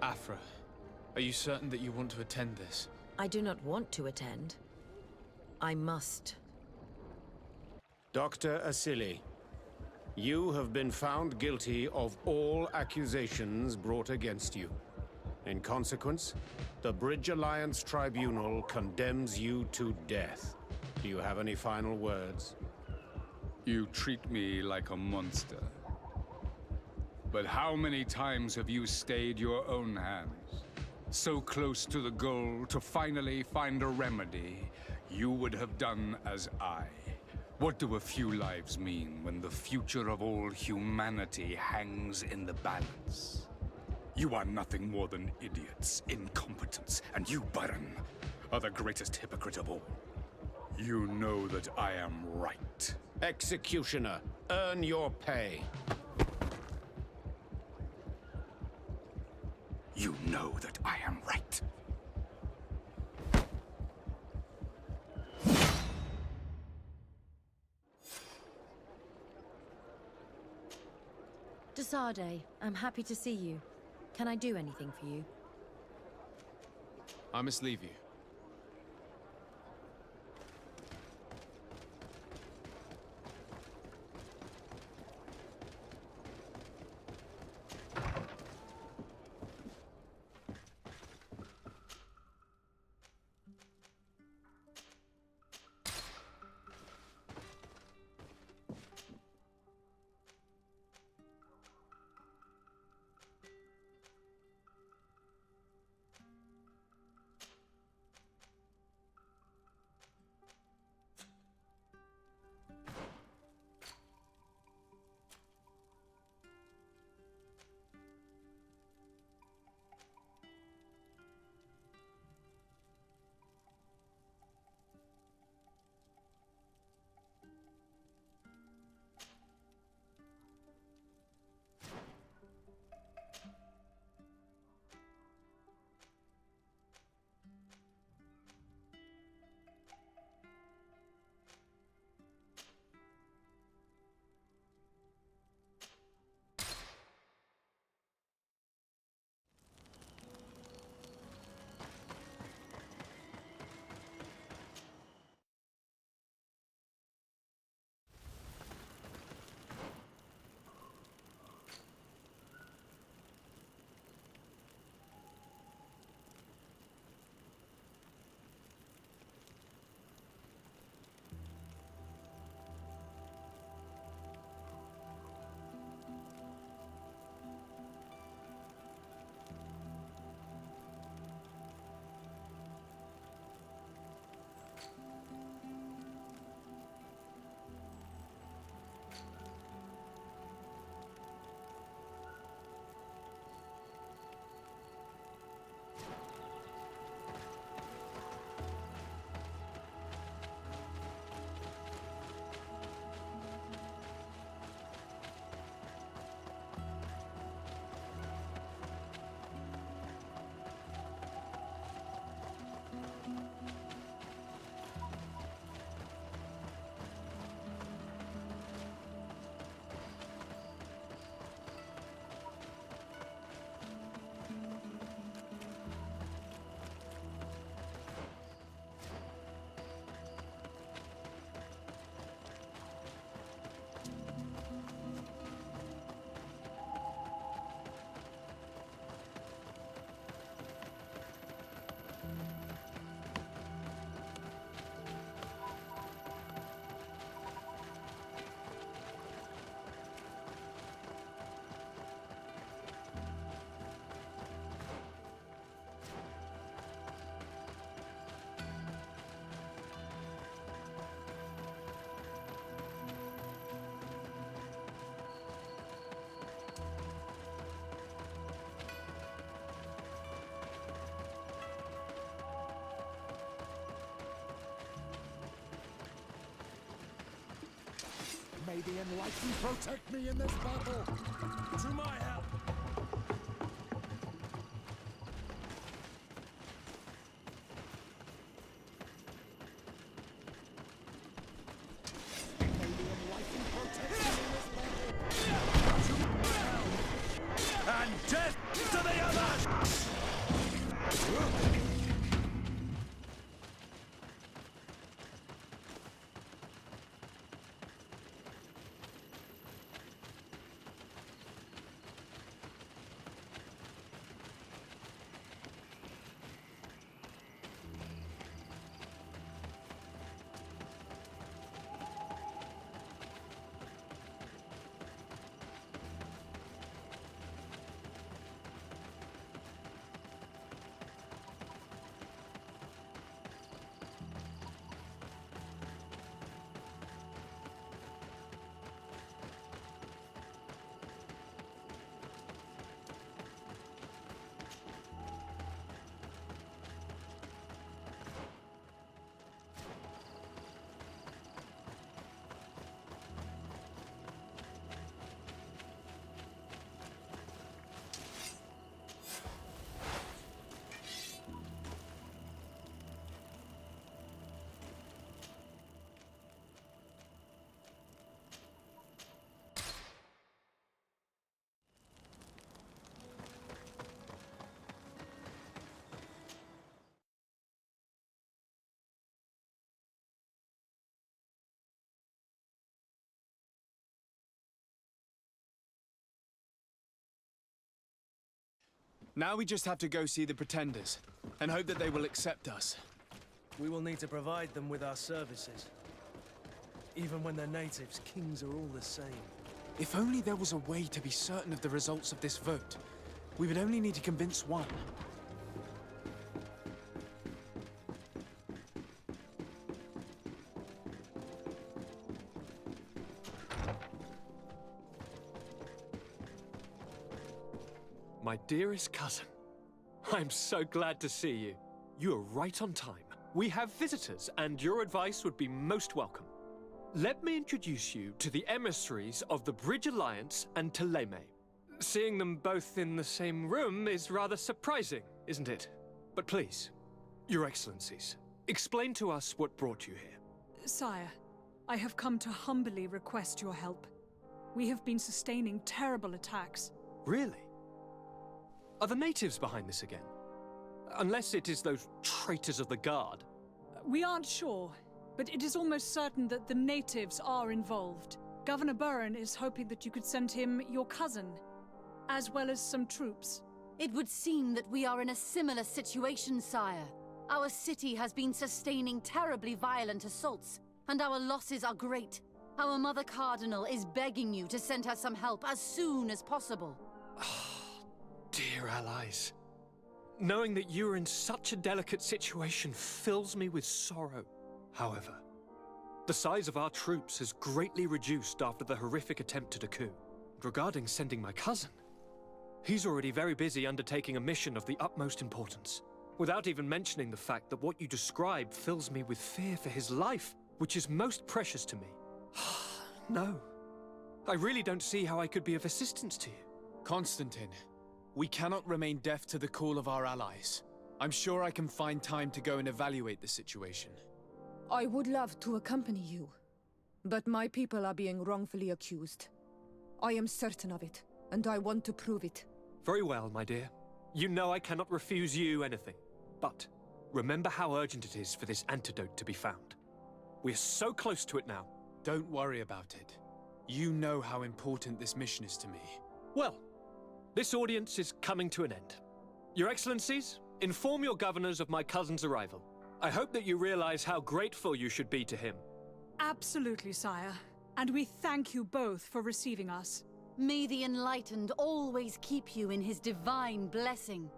Afra, are you certain that you want to attend this? I do not want to attend. I must. Dr. Asili, you have been found guilty of all accusations brought against you. In consequence, the Bridge Alliance Tribunal condemns you to death. Do you have any final words? You treat me like a monster. But how many times have you stayed your own hands? So close to the goal to finally find a remedy, you would have done as I. What do a few lives mean when the future of all humanity hangs in the balance? You are nothing more than idiots, incompetents, and you, Baron, are the greatest hypocrite of all. You know that I am right. Executioner, earn your pay. You know that I am right. Desade, I'm happy to see you. Can I do anything for you? I must leave you. May the Enlightened protect me in this battle! To my help! May the Enlightened protect me in this battle! And death to the others! Now we just have to go see the Pretenders, and hope that they will accept us. We will need to provide them with our services. Even when they're natives, kings are all the same. If only there was a way to be certain of the results of this vote. We would only need to convince one. My dearest cousin, I'm so glad to see you. You are right on time. We have visitors, and your advice would be most welcome. Let me introduce you to the emissaries of the Bridge Alliance and Teleme. Seeing them both in the same room is rather surprising, isn't it? But please, Your Excellencies, explain to us what brought you here. Sire, I have come to humbly request your help. We have been sustaining terrible attacks. Really? Are the natives behind this again? Unless it is those traitors of the Guard. We aren't sure, but it is almost certain that the natives are involved. Governor Burren is hoping that you could send him your cousin, as well as some troops. It would seem that we are in a similar situation, sire. Our city has been sustaining terribly violent assaults, and our losses are great. Our Mother Cardinal is begging you to send her some help as soon as possible. Dear allies, knowing that you are in such a delicate situation fills me with sorrow. However, the size of our troops has greatly reduced after the horrific attempt at a coup. Regarding sending my cousin, he's already very busy undertaking a mission of the utmost importance, without even mentioning the fact that what you describe fills me with fear for his life, which is most precious to me. No, I really don't see how I could be of assistance to you. Constantine, we cannot remain deaf to the call of our allies. I'm sure I can find time to go and evaluate the situation. I would love to accompany you, but my people are being wrongfully accused. I am certain of it, and I want to prove it. Very well, my dear. You know I cannot refuse you anything. But remember how urgent it is for this antidote to be found. We are so close to it now. Don't worry about it. You know how important this mission is to me. Well, this audience is coming to an end. Your Excellencies, inform your governors of my cousin's arrival. I hope that you realize how grateful you should be to him. Absolutely, sire. And we thank you both for receiving us. May the Enlightened always keep you in his divine blessing.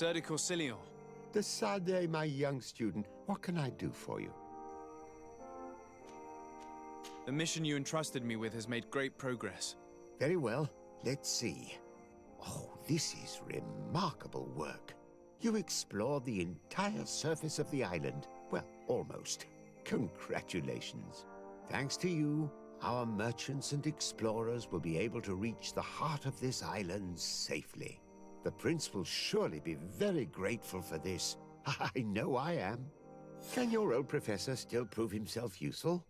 Sir de Corsilion. De Sade, my young student, what can I do for you? The mission you entrusted me with has made great progress. Very well. Let's see. Oh, this is remarkable work. You explored the entire surface of the island. Well, almost. Congratulations. Thanks to you, our merchants and explorers will be able to reach the heart of this island safely. The prince will surely be very grateful for this. I know I am. Can your old professor still prove himself useful?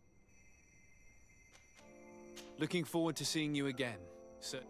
Looking forward to seeing you again, sir.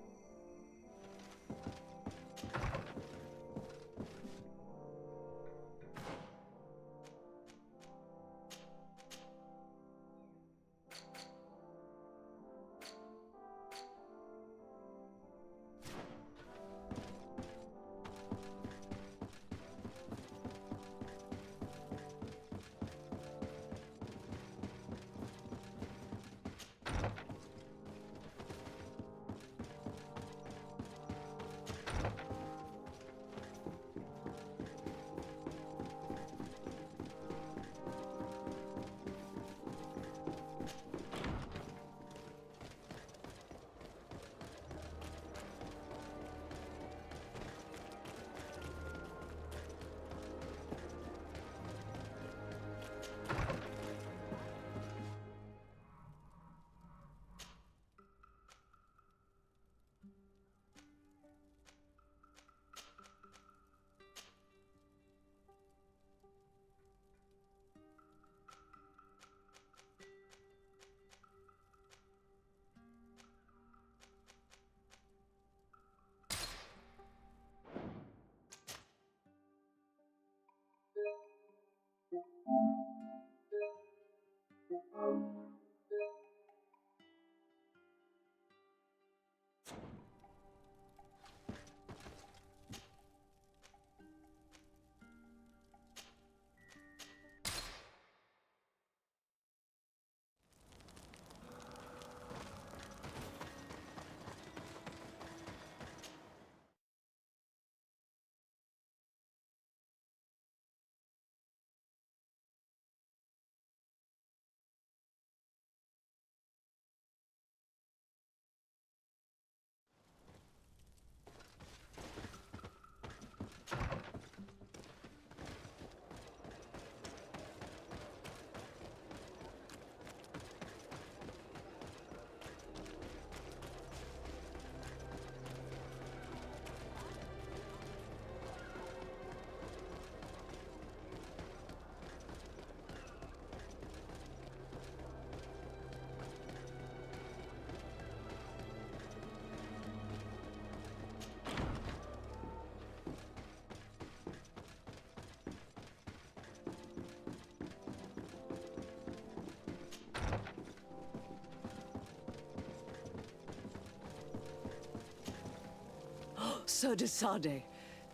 Sir de Sade,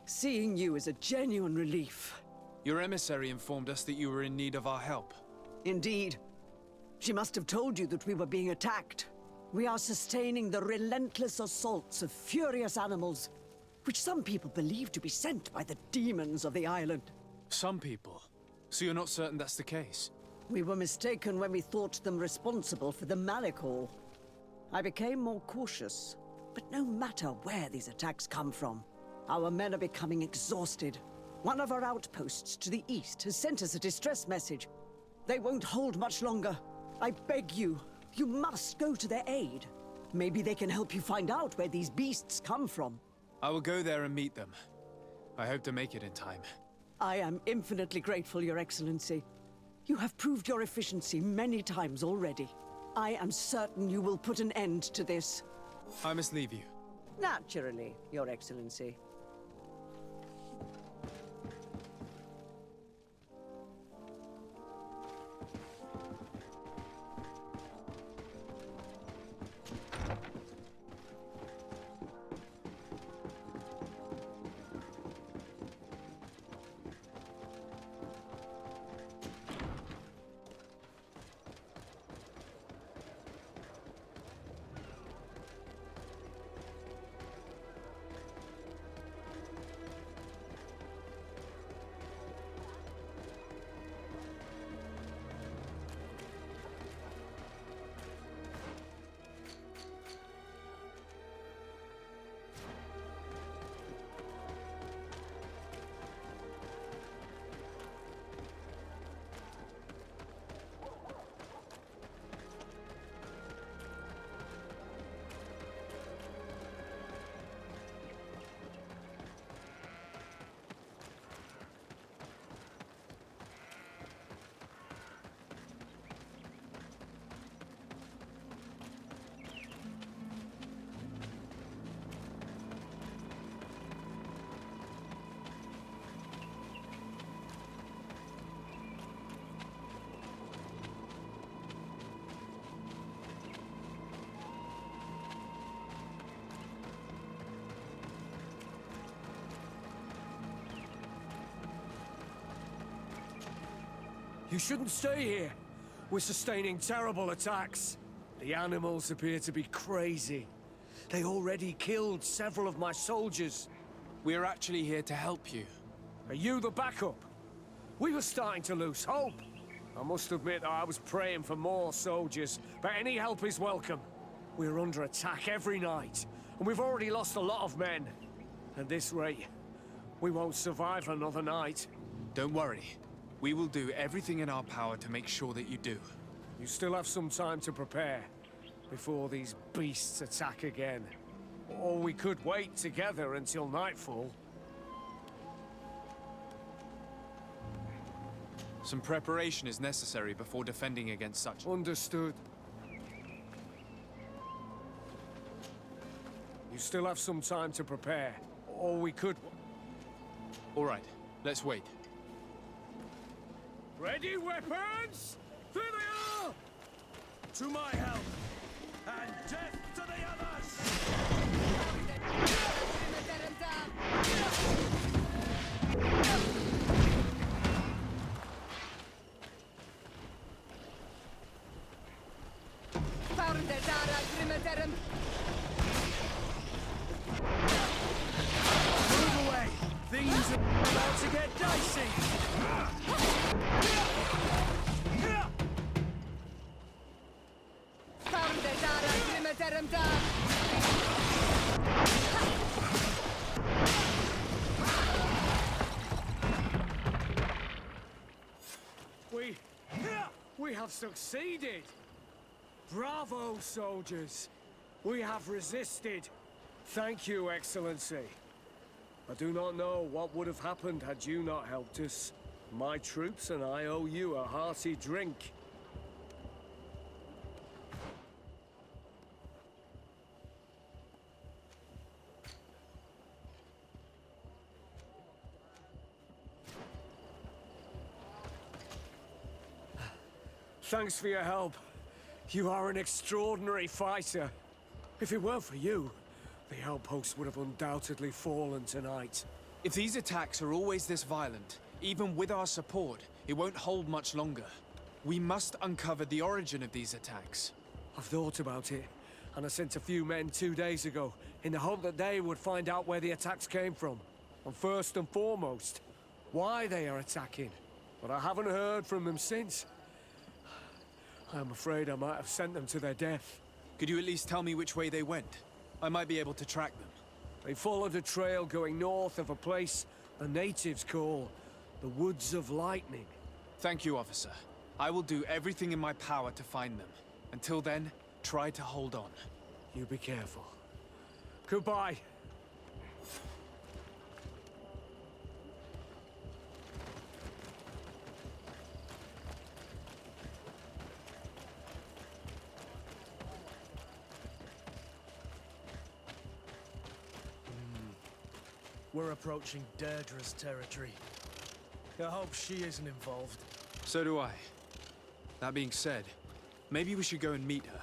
seeing you is a genuine relief. Your emissary informed us that you were in need of our help. Indeed. She must have told you that we were being attacked. We are sustaining the relentless assaults of furious animals, which some people believe to be sent by the demons of the island. Some people? So you're not certain that's the case? We were mistaken when we thought them responsible for the Malicor. I became more cautious. But no matter where these attacks come from, our men are becoming exhausted. One of our outposts to the east has sent us a distress message. They won't hold much longer. I beg you, you must go to their aid. Maybe they can help you find out where these beasts come from. I will go there and meet them. I hope to make it in time. I am infinitely grateful, Your Excellency. You have proved your efficiency many times already. I am certain you will put an end to this. I must leave you. Naturally, Your Excellency. You shouldn't stay here. We're sustaining terrible attacks. The animals appear to be crazy. They already killed several of my soldiers. We're actually here to help you. Are you the backup? We were starting to lose hope. I must admit that I was praying for more soldiers, but any help is welcome. We're under attack every night, and we've already lost a lot of men. At this rate, we won't survive another night. Don't worry. We will do everything in our power to make sure that you do. You still have some time to prepare, before these beasts attack again. Or we could wait together until nightfall. Some preparation is necessary before defending against such... Understood. You still have some time to prepare, or we could... All right, let's wait. Ready, weapons? There they are! To my help, and death to the others! Move away! Things are about to get dicey! We have succeeded! Bravo, soldiers! We have resisted. Thank you, Excellency. I do not know what would have happened had you not helped us. My troops and I owe you a hearty drink. Thanks for your help. You are an extraordinary fighter. If it weren't for you, the outpost would have undoubtedly fallen tonight. If these attacks are always this violent, even with our support, it won't hold much longer. We must uncover the origin of these attacks. I've thought about it, and I sent a few men 2 days ago, in the hope that they would find out where the attacks came from. And first and foremost, why they are attacking. But I haven't heard from them since. I'm afraid I might have sent them to their death. Could you at least tell me which way they went? I might be able to track them. They followed a trail going north of a place the natives call the Woods of Lightning. Thank you, officer. I will do everything in my power to find them. Until then, try to hold on. You be careful. Goodbye. We're approaching Deirdre's territory. I hope she isn't involved. So do I. That being said, maybe we should go and meet her.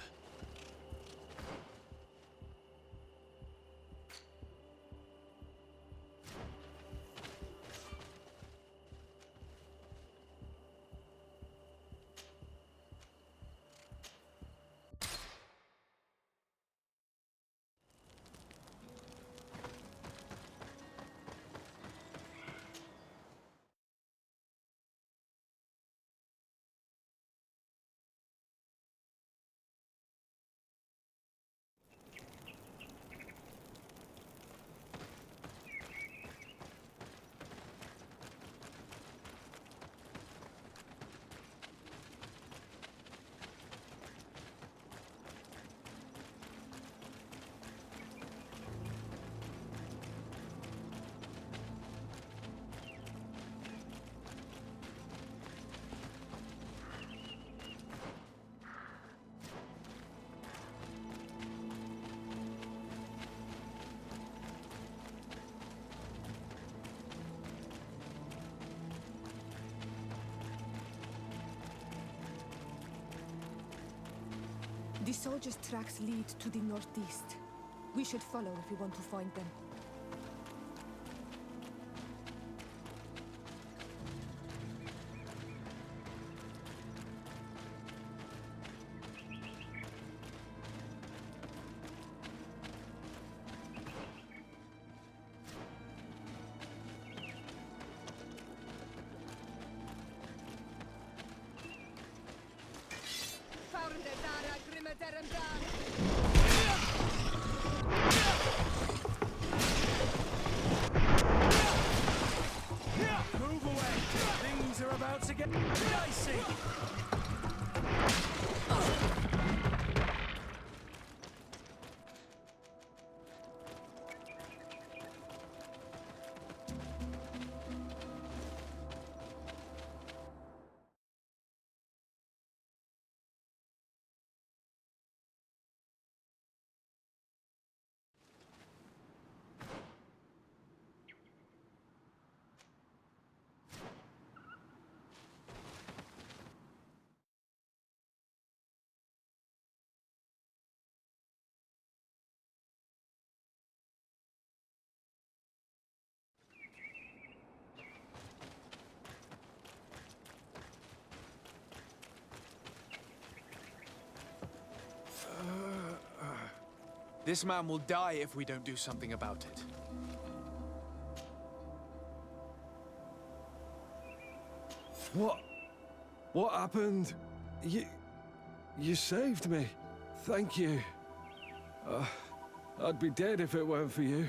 The soldiers' tracks lead to the northeast. We should follow if we want to find them. Move away! Things are about to get dicey! This man will die if we don't do something about it. What happened? You saved me. Thank you. I'd be dead if it weren't for you.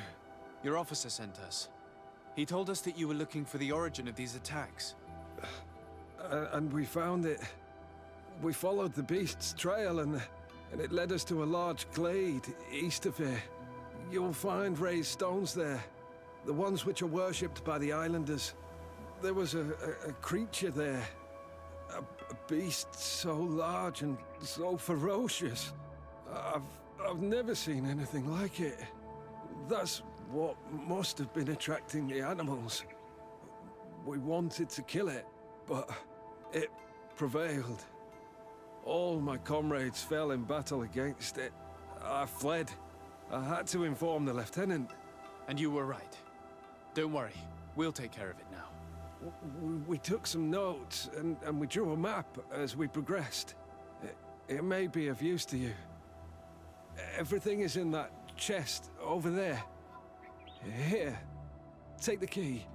Your officer sent us. He told us that you were looking for the origin of these attacks. And we found it. We followed the beast's trail and it led us to a large glade east of here. You'll find raised stones there. The ones which are worshipped by the islanders. There was a creature there. A beast so large and so ferocious. I've never seen anything like it. That's what must have been attracting the animals. We wanted to kill it, but it prevailed. All my comrades fell in battle against it. I fled. I had to inform the lieutenant. And you were right. Don't worry, we'll take care of it now. We took some notes, and we drew a map as we progressed. It may be of use to you. Everything is in that chest over there. Here, take the key.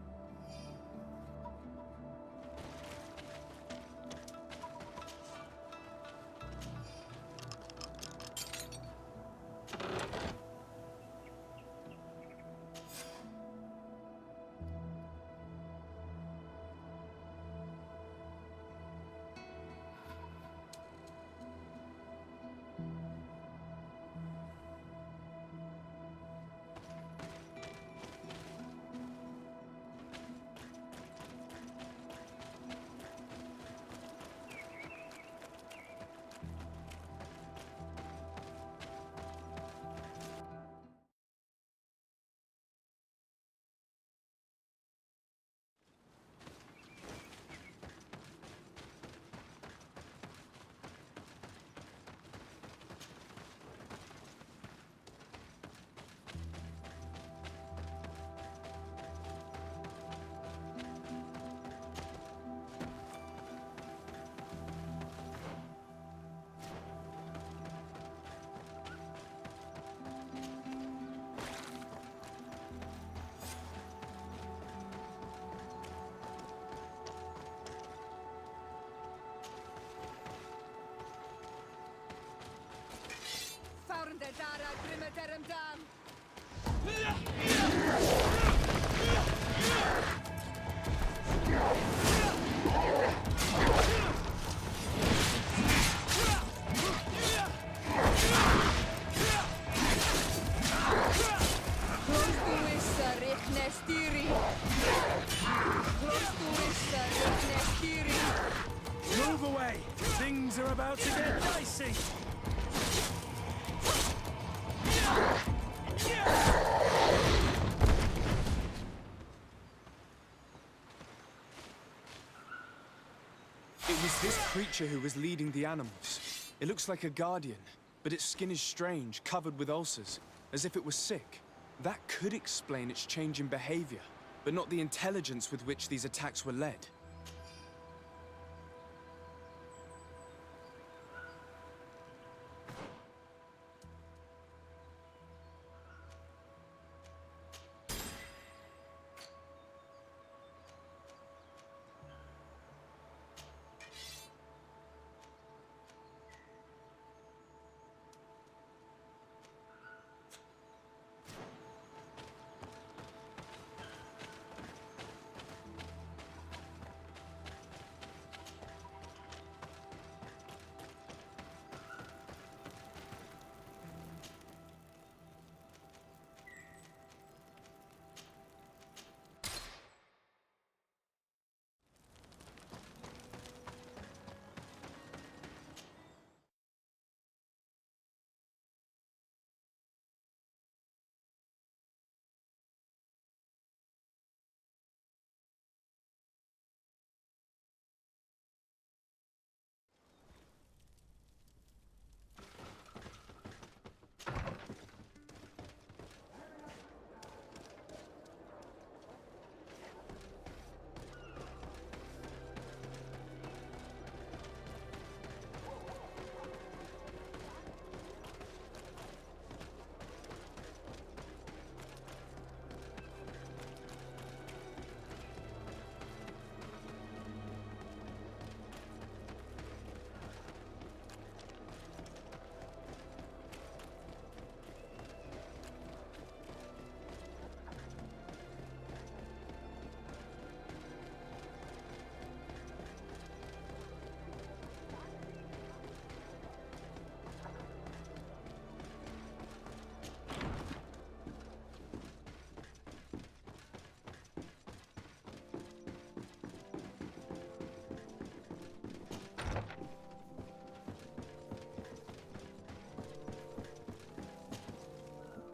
Move away! Things are about to get dicey! It was this creature who was leading the animals. It looks like a guardian, but its skin is strange, covered with ulcers, as if it was sick. That could explain its change in behavior, but not the intelligence with which these attacks were led.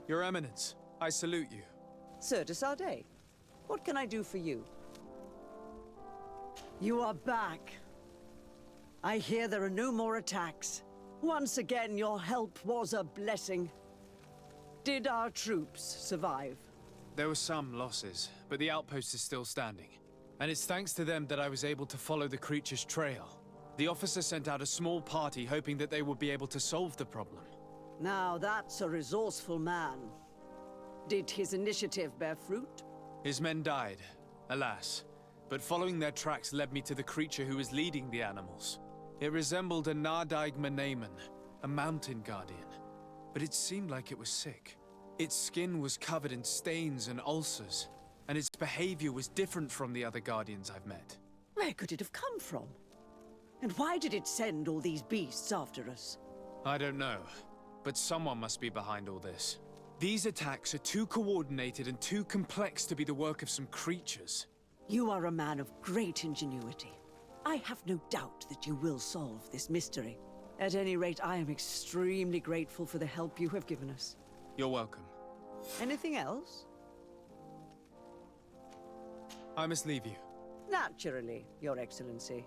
Your Eminence, I salute you. Sir de Sardet, what can I do for you? You are back. I hear there are no more attacks. Once again, your help was a blessing. Did our troops survive? There were some losses, but the outpost is still standing. And it's thanks to them that I was able to follow the creature's trail. The officer sent out a small party hoping that they would be able to solve the problem. Now that's a resourceful man. Did his initiative bear fruit? His men died, alas. But following their tracks led me to the creature who was leading the animals. It resembled a Nardaig Menaemon, a mountain guardian. But it seemed like it was sick. Its skin was covered in stains and ulcers, and its behavior was different from the other guardians I've met. Where could it have come from? And why did it send all these beasts after us? I don't know, but someone must be behind all this. These attacks are too coordinated and too complex to be the work of some creatures. You are a man of great ingenuity. I have no doubt that you will solve this mystery. At any rate, I am extremely grateful for the help you have given us. You're welcome. Anything else? I must leave you. Naturally, Your Excellency.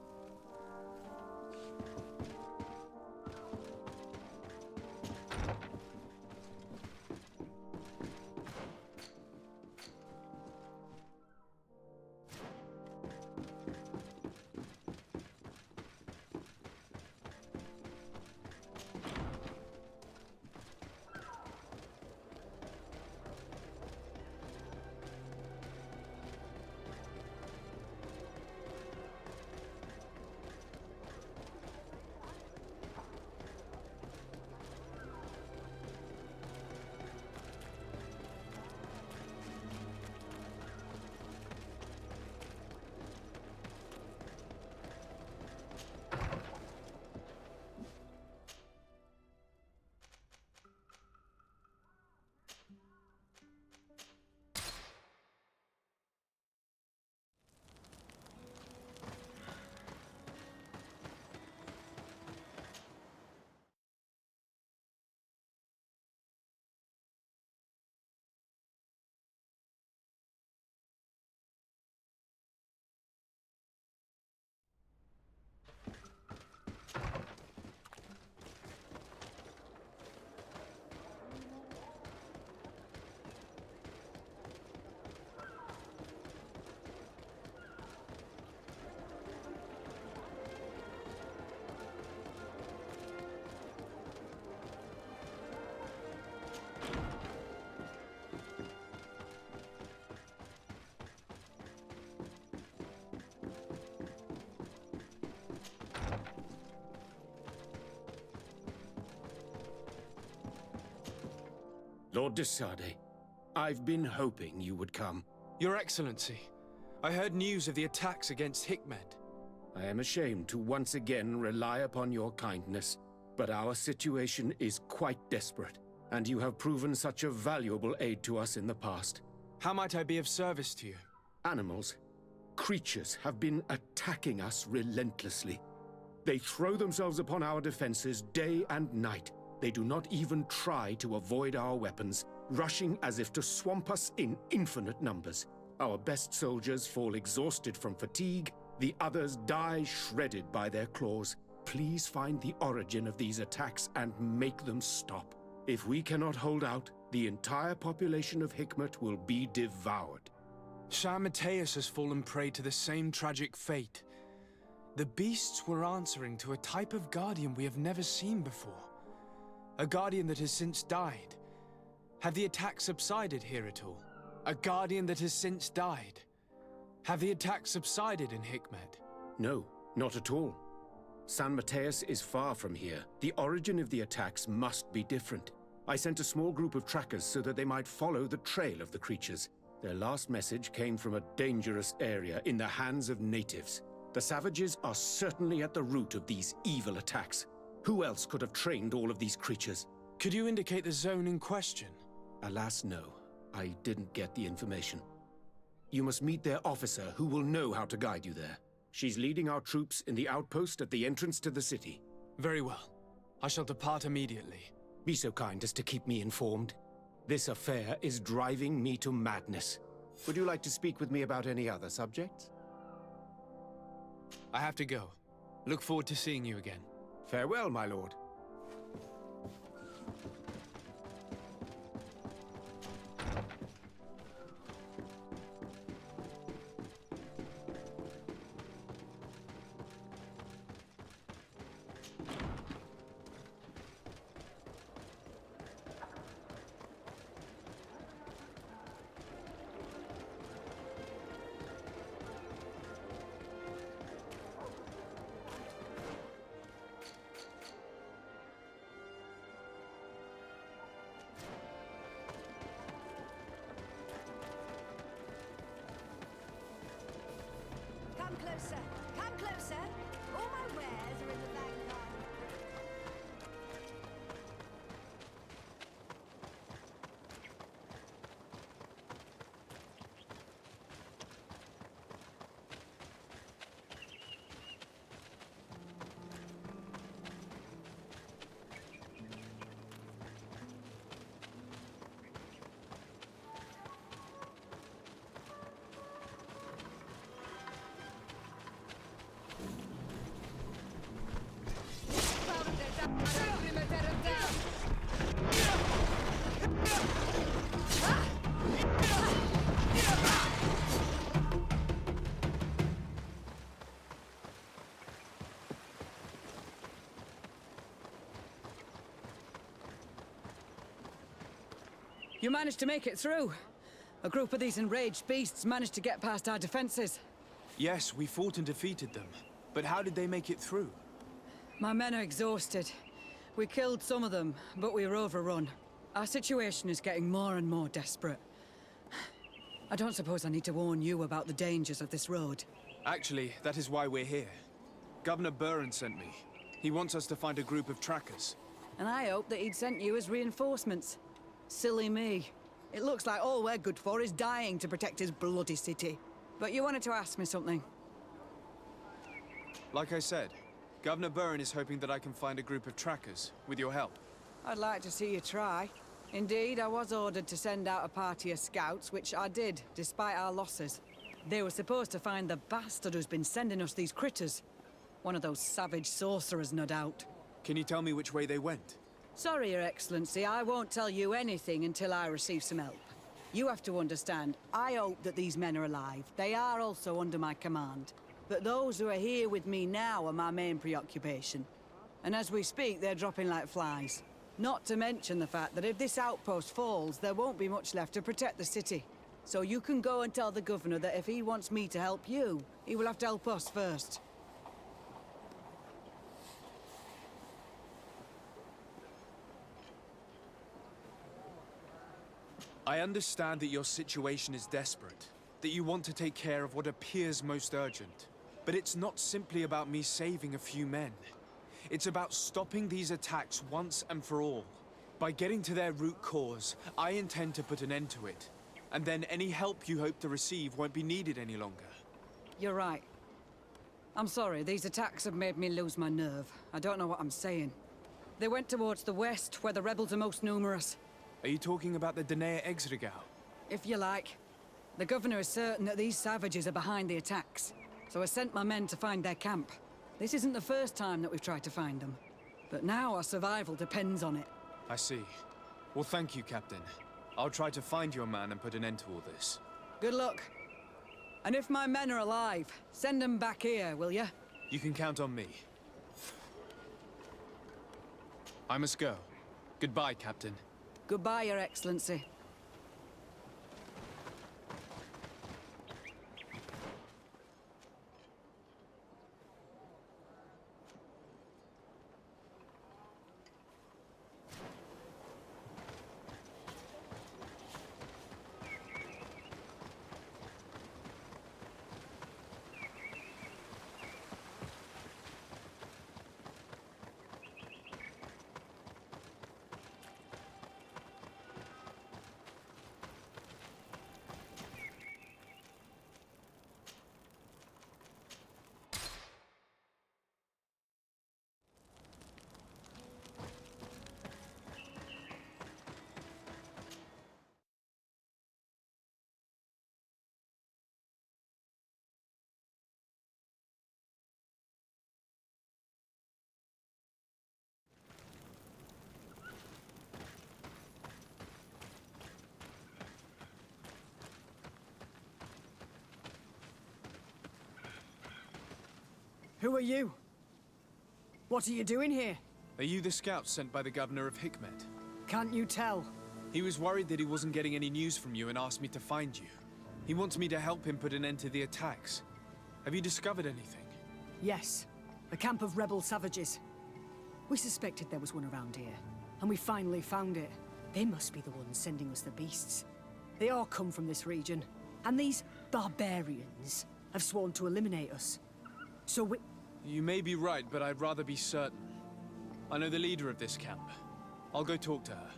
Lord de Sardet, I've been hoping you would come. Your Excellency, I heard news of the attacks against Hikmed. I am ashamed to once again rely upon your kindness, but our situation is quite desperate, and you have proven such a valuable aid to us in the past. How might I be of service to you? Animals, creatures have been attacking us relentlessly. They throw themselves upon our defenses day and night. They do not even try to avoid our weapons, rushing as if to swamp us in infinite numbers. Our best soldiers fall exhausted from fatigue, the others die shredded by their claws. Please find the origin of these attacks and make them stop. If we cannot hold out, the entire population of Hikmet will be devoured. Shah Mateus has fallen prey to the same tragic fate. The beasts were answering to a type of guardian we have never seen before. A guardian that has since died. Have the attacks subsided here at all? A guardian that has since died. Have the attacks subsided in Hikmed? No, not at all. San Mateus is far from here. The origin of the attacks must be different. I sent a small group of trackers so that they might follow the trail of the creatures. Their last message came from a dangerous area in the hands of natives. The savages are certainly at the root of these evil attacks. Who else could have trained all of these creatures? Could you indicate the zone in question? Alas, no. I didn't get the information. You must meet their officer, who will know how to guide you there. She's leading our troops in the outpost at the entrance to the city. Very well. I shall depart immediately. Be so kind as to keep me informed. This affair is driving me to madness. Would you like to speak with me about any other subjects? I have to go. Look forward to seeing you again. Farewell, my lord. Come closer. Come closer. All my wares are in the vanguard. You managed to make it through. A group of these enraged beasts managed to get past our defenses. Yes, we fought and defeated them. But how did they make it through? My men are exhausted. We killed some of them, but we were overrun. Our situation is getting more and more desperate. I don't suppose I need to warn you about the dangers of this road. Actually, that is why we're here. Governor Burren sent me. He wants us to find a group of trackers. And I hope that he'd sent you as reinforcements. Silly me. It looks like all we're good for is dying to protect his bloody city. But you wanted to ask me something. Like I said, Governor Burren is hoping that I can find a group of trackers, with your help. I'd like to see you try. Indeed, I was ordered to send out a party of scouts, which I did, despite our losses. They were supposed to find the bastard who's been sending us these critters. One of those savage sorcerers, no doubt. Can you tell me which way they went? Sorry, Your Excellency, I won't tell you anything until I receive some help. You have to understand, I hope that these men are alive. They are also under my command. But those who are here with me now are my main preoccupation. And as we speak, they're dropping like flies. Not to mention the fact that if this outpost falls, there won't be much left to protect the city. So you can go and tell the governor that if he wants me to help you, he will have to help us first. I understand that your situation is desperate, that you want to take care of what appears most urgent. But it's not simply about me saving a few men. It's about stopping these attacks once and for all. By getting to their root cause, I intend to put an end to it. And then any help you hope to receive won't be needed any longer. You're right. I'm sorry, these attacks have made me lose my nerve. I don't know what I'm saying. They went towards the west, where the rebels are most numerous. Are you talking about the Danea Exregau? If you like. The governor is certain that these savages are behind the attacks, so I sent my men to find their camp. This isn't the first time that we've tried to find them, but now our survival depends on it. I see. Well, thank you, Captain. I'll try to find your man and put an end to all this. Good luck. And if my men are alive, send them back here, will you? You can count on me. I must go. Goodbye, Captain. Goodbye, Your Excellency. Who are you? What are you doing here? Are you the scout sent by the governor of Hikmet? Can't you tell? He was worried that he wasn't getting any news from you and asked me to find you. He wants me to help him put an end to the attacks. Have you discovered anything? Yes. A camp of rebel savages. We suspected there was one around here, and we finally found it. They must be the ones sending us the beasts. They all come from this region, and these barbarians have sworn to eliminate us. So we... You may be right, but I'd rather be certain. I know the leader of this camp. I'll go talk to her.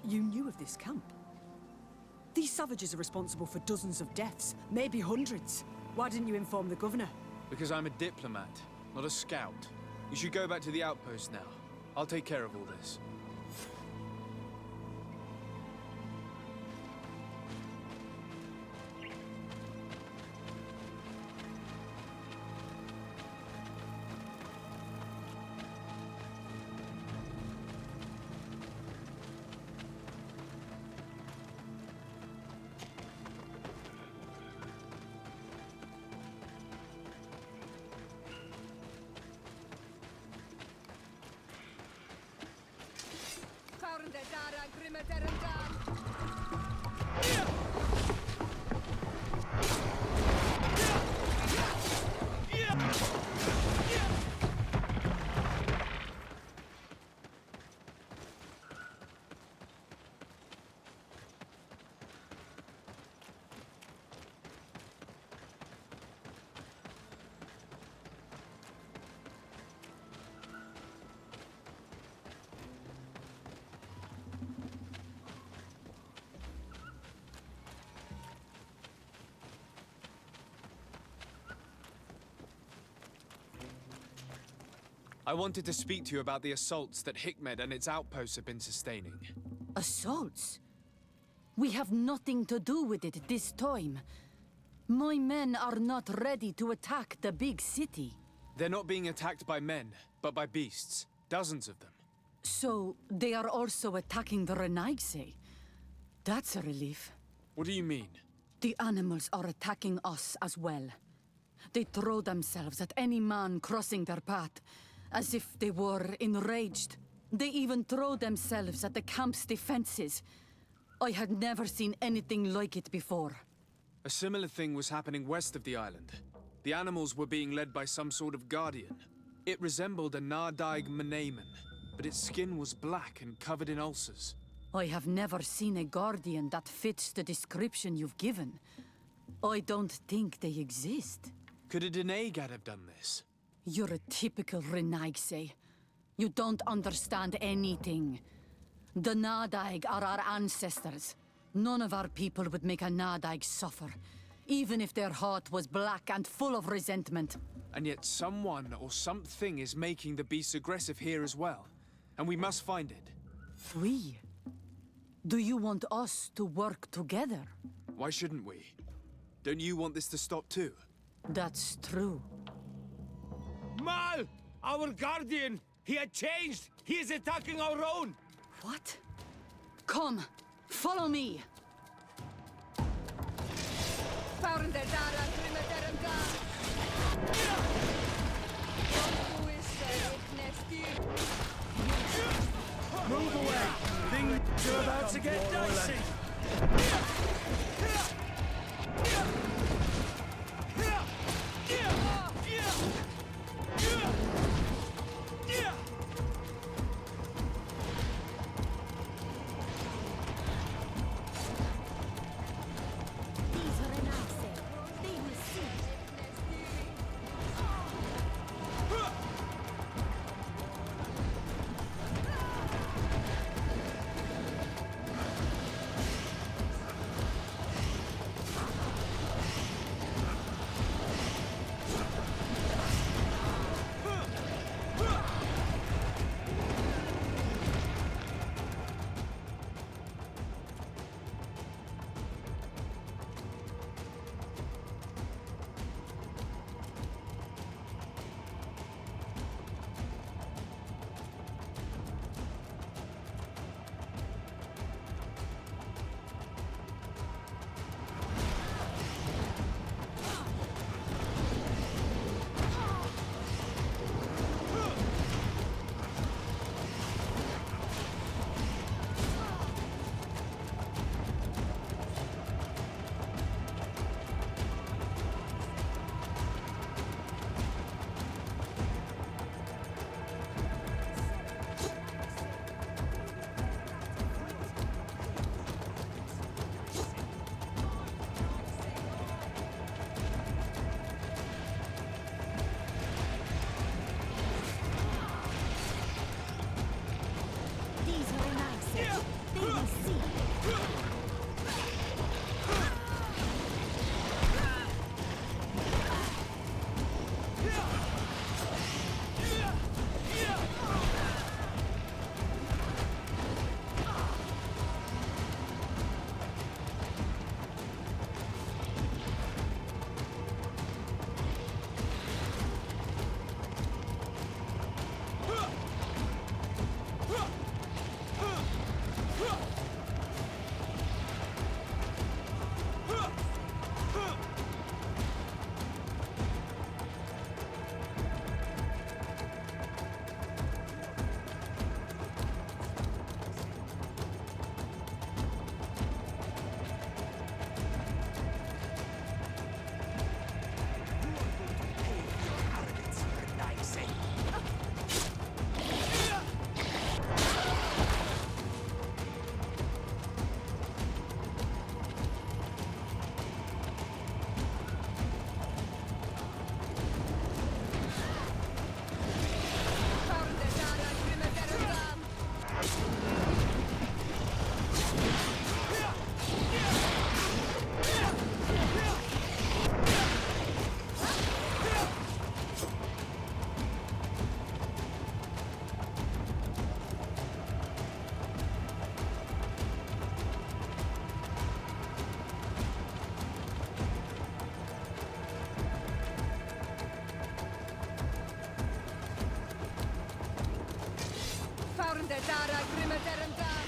You knew of this camp? These savages are responsible for dozens of deaths, maybe hundreds. Why didn't you inform the governor? Because I'm a diplomat, not a scout. You should go back to the outpost now. I'll take care of all this. I wanted to speak to you about the assaults that Hikmet and its outposts have been sustaining. Assaults? We have nothing to do with it this time. My men are not ready to attack the big city. They're not being attacked by men, but by beasts. Dozens of them. So, they are also attacking the Renaigse. That's a relief. What do you mean? The animals are attacking us as well. They throw themselves at any man crossing their path, as if they were enraged. They even throw themselves at the camp's defenses. I had never seen anything like it before. A similar thing was happening west of the island. The animals were being led by some sort of guardian. It resembled a Nardaig Meneman, but its skin was black and covered in ulcers. I have never seen a guardian that fits the description you've given. I don't think they exist. Could a Deneigad have done this? You're a typical Renaigse. You don't understand anything. The Nardaig are our ancestors. None of our people would make a Nardaig suffer, even if their heart was black and full of resentment. And yet someone or something is making the beasts aggressive here as well. And we must find it. We? Do you want us to work together? Why shouldn't we? Don't you want this to stop too? That's true. Mal! Our guardian! He had changed! He is attacking our own! What? Come! Follow me! Move away! Things are about to get dicey! These Renaigse, they will see Vendetara Grimeterentan!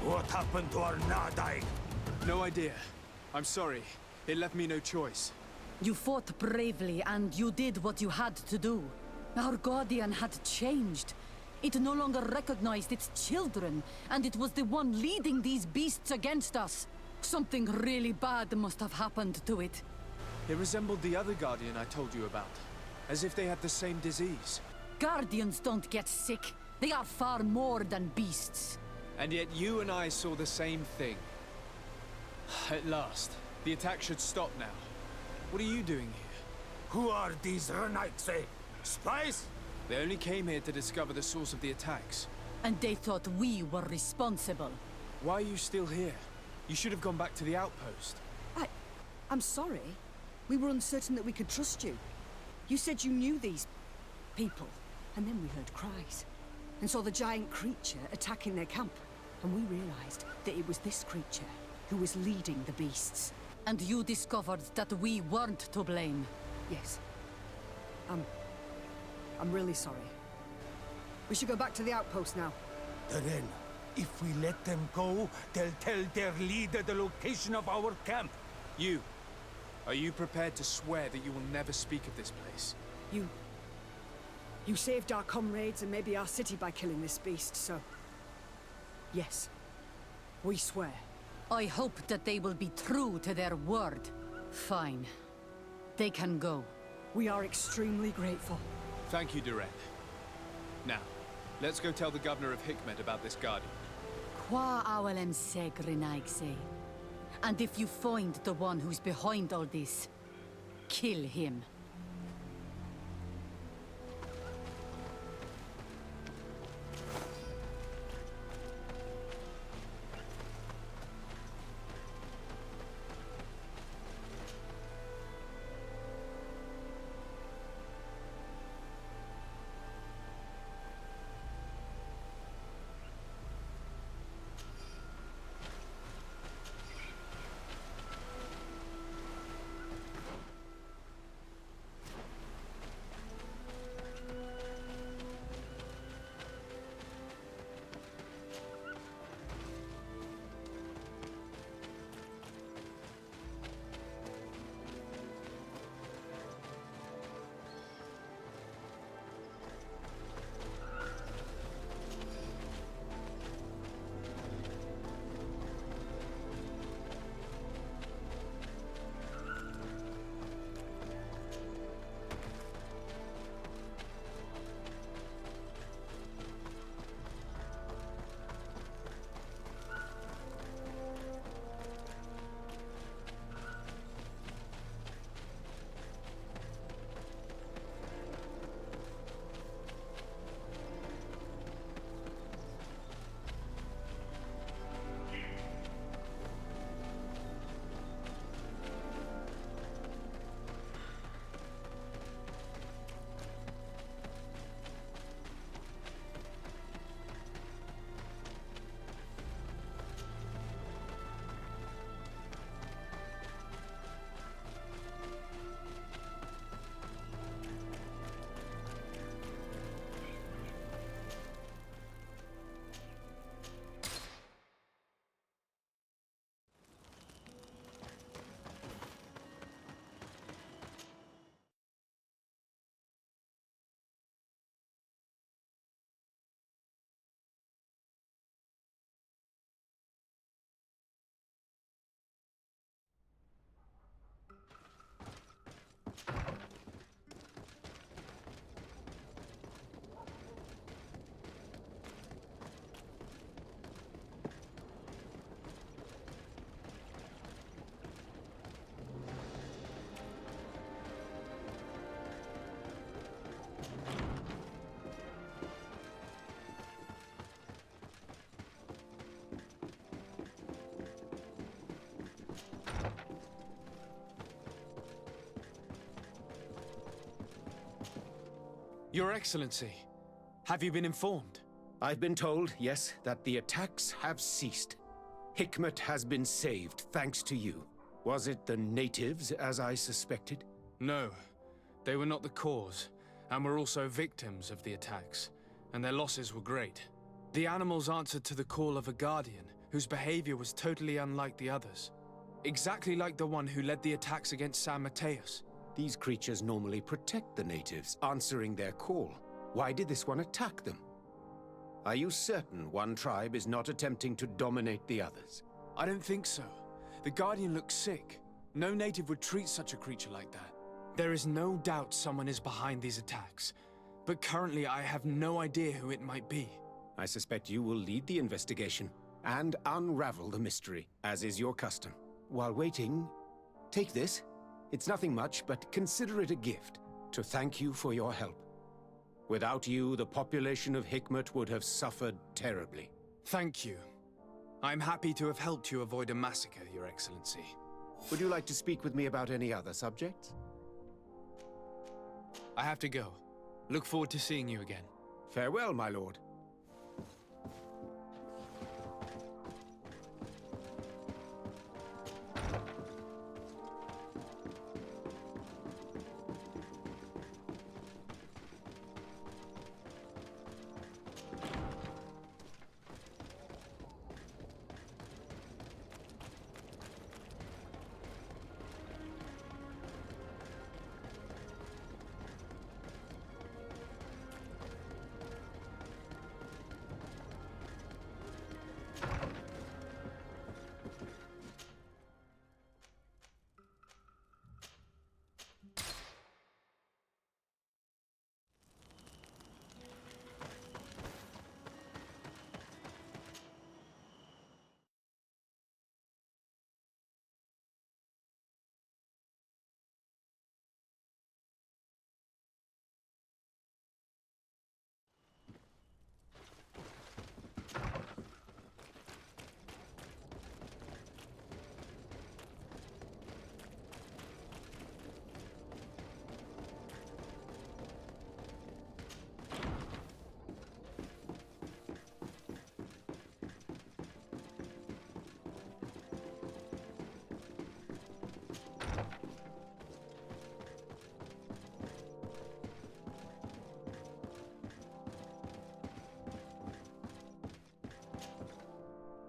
What happened to our Nadaig? No idea. I'm sorry. It left me no choice. You fought bravely, and you did what you had to do. Our Guardian had changed. It no longer recognized its children, and it was the one leading these beasts against us. Something really bad must have happened to it. It resembled the other Guardian I told you about. As if they had the same disease. Guardians don't get sick. They are far more than beasts. And yet you and I saw the same thing. At last. The attack should stop now. What are you doing here? Who are these Renaigse? Spies? They only came here to discover the source of the attacks. And they thought we were responsible. Why are you still here? You should have gone back to the outpost. I'm sorry. We were uncertain that we could trust you. You said you knew these people, and then we heard cries, and saw the giant creature attacking their camp. And we realized that it was this creature who was leading the beasts. And you discovered that we weren't to blame. Yes. I'm really sorry. We should go back to the outpost now. Then, if we let them go, they'll tell their leader the location of our camp. You. Are you prepared to swear that you will never speak of this place? You saved our comrades and maybe our city by killing this beast, so... Yes. We swear. I hope that they will be true to their word. Fine. They can go. We are extremely grateful. Thank you, Duran. Now, let's go tell the governor of Hikmet about this Guardian. Qua awalem segrenaigse. And if you find the one who's behind all this, kill him. Your Excellency, have you been informed? I've been told, yes, that the attacks have ceased. Hikmet has been saved, thanks to you. Was it the natives, as I suspected? No, they were not the cause, and were also victims of the attacks, and their losses were great. The animals answered to the call of a guardian, whose behavior was totally unlike the others. Exactly like the one who led the attacks against San Mateus. These creatures normally protect the natives, answering their call. Why did this one attack them? Are you certain one tribe is not attempting to dominate the others? I don't think so. The Guardian looks sick. No native would treat such a creature like that. There is no doubt someone is behind these attacks, but currently I have no idea who it might be. I suspect you will lead the investigation and unravel the mystery, as is your custom. While waiting, take this. It's nothing much, but consider it a gift to thank you for your help. Without you, the population of Hikmet would have suffered terribly. Thank you. I'm happy to have helped you avoid a massacre, Your Excellency. Would you like to speak with me about any other subjects? I have to go. Look forward to seeing you again. Farewell, my lord.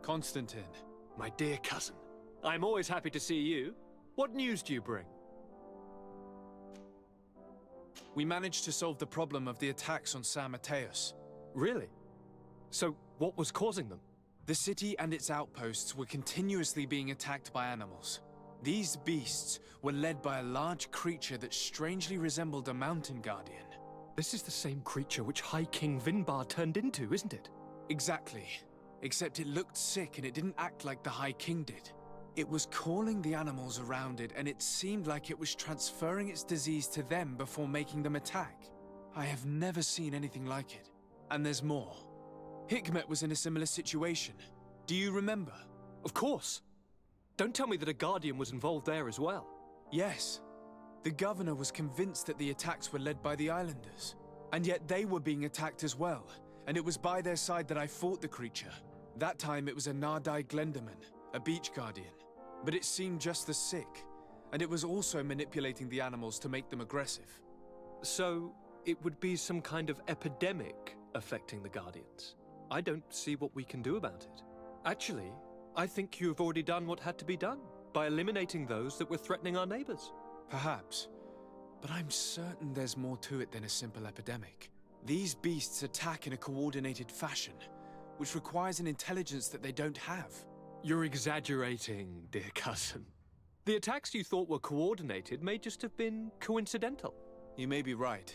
Constantine. My dear cousin, I'm always happy to see you. What news do you bring? We managed to solve the problem of the attacks on San Mateus. Really? So, what was causing them? The city and its outposts were continuously being attacked by animals. These beasts were led by a large creature that strangely resembled a mountain guardian. This is the same creature which High King Vinbar turned into, isn't it? Exactly. Except it looked sick and it didn't act like the High King did. It was calling the animals around it, and it seemed like it was transferring its disease to them before making them attack. I have never seen anything like it. And there's more. Hikmet was in a similar situation. Do you remember? Of course. Don't tell me that a Guardian was involved there as well. Yes. The governor was convinced that the attacks were led by the islanders. And yet they were being attacked as well. And it was by their side that I fought the creature. That time it was a Nardai Glenderman, a beach guardian. But it seemed just as sick. And it was also manipulating the animals to make them aggressive. So, it would be some kind of epidemic affecting the Guardians. I don't see what we can do about it. Actually, I think you've already done what had to be done, by eliminating those that were threatening our neighbors. Perhaps. But I'm certain there's more to it than a simple epidemic. These beasts attack in a coordinated fashion, which requires an intelligence that they don't have. You're exaggerating, dear cousin. The attacks you thought were coordinated may just have been coincidental. You may be right,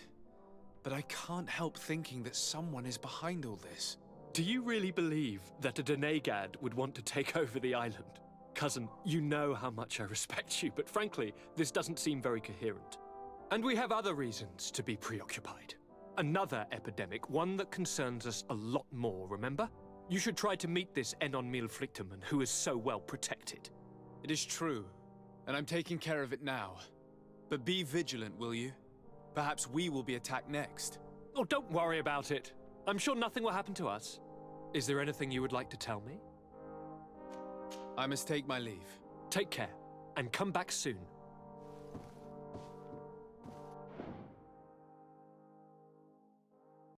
but I can't help thinking that someone is behind all this. Do you really believe that a Denegad would want to take over the island? Cousin, you know how much I respect you, but frankly, this doesn't seem very coherent. And we have other reasons to be preoccupied. Another epidemic, one that concerns us a lot more, remember? You should try to meet this Enon Milflicterman, who is so well protected. It is true, and I'm taking care of it now. But be vigilant, will you? Perhaps we will be attacked next. Oh, don't worry about it. I'm sure nothing will happen to us. Is there anything you would like to tell me? I must take my leave. Take care, and come back soon.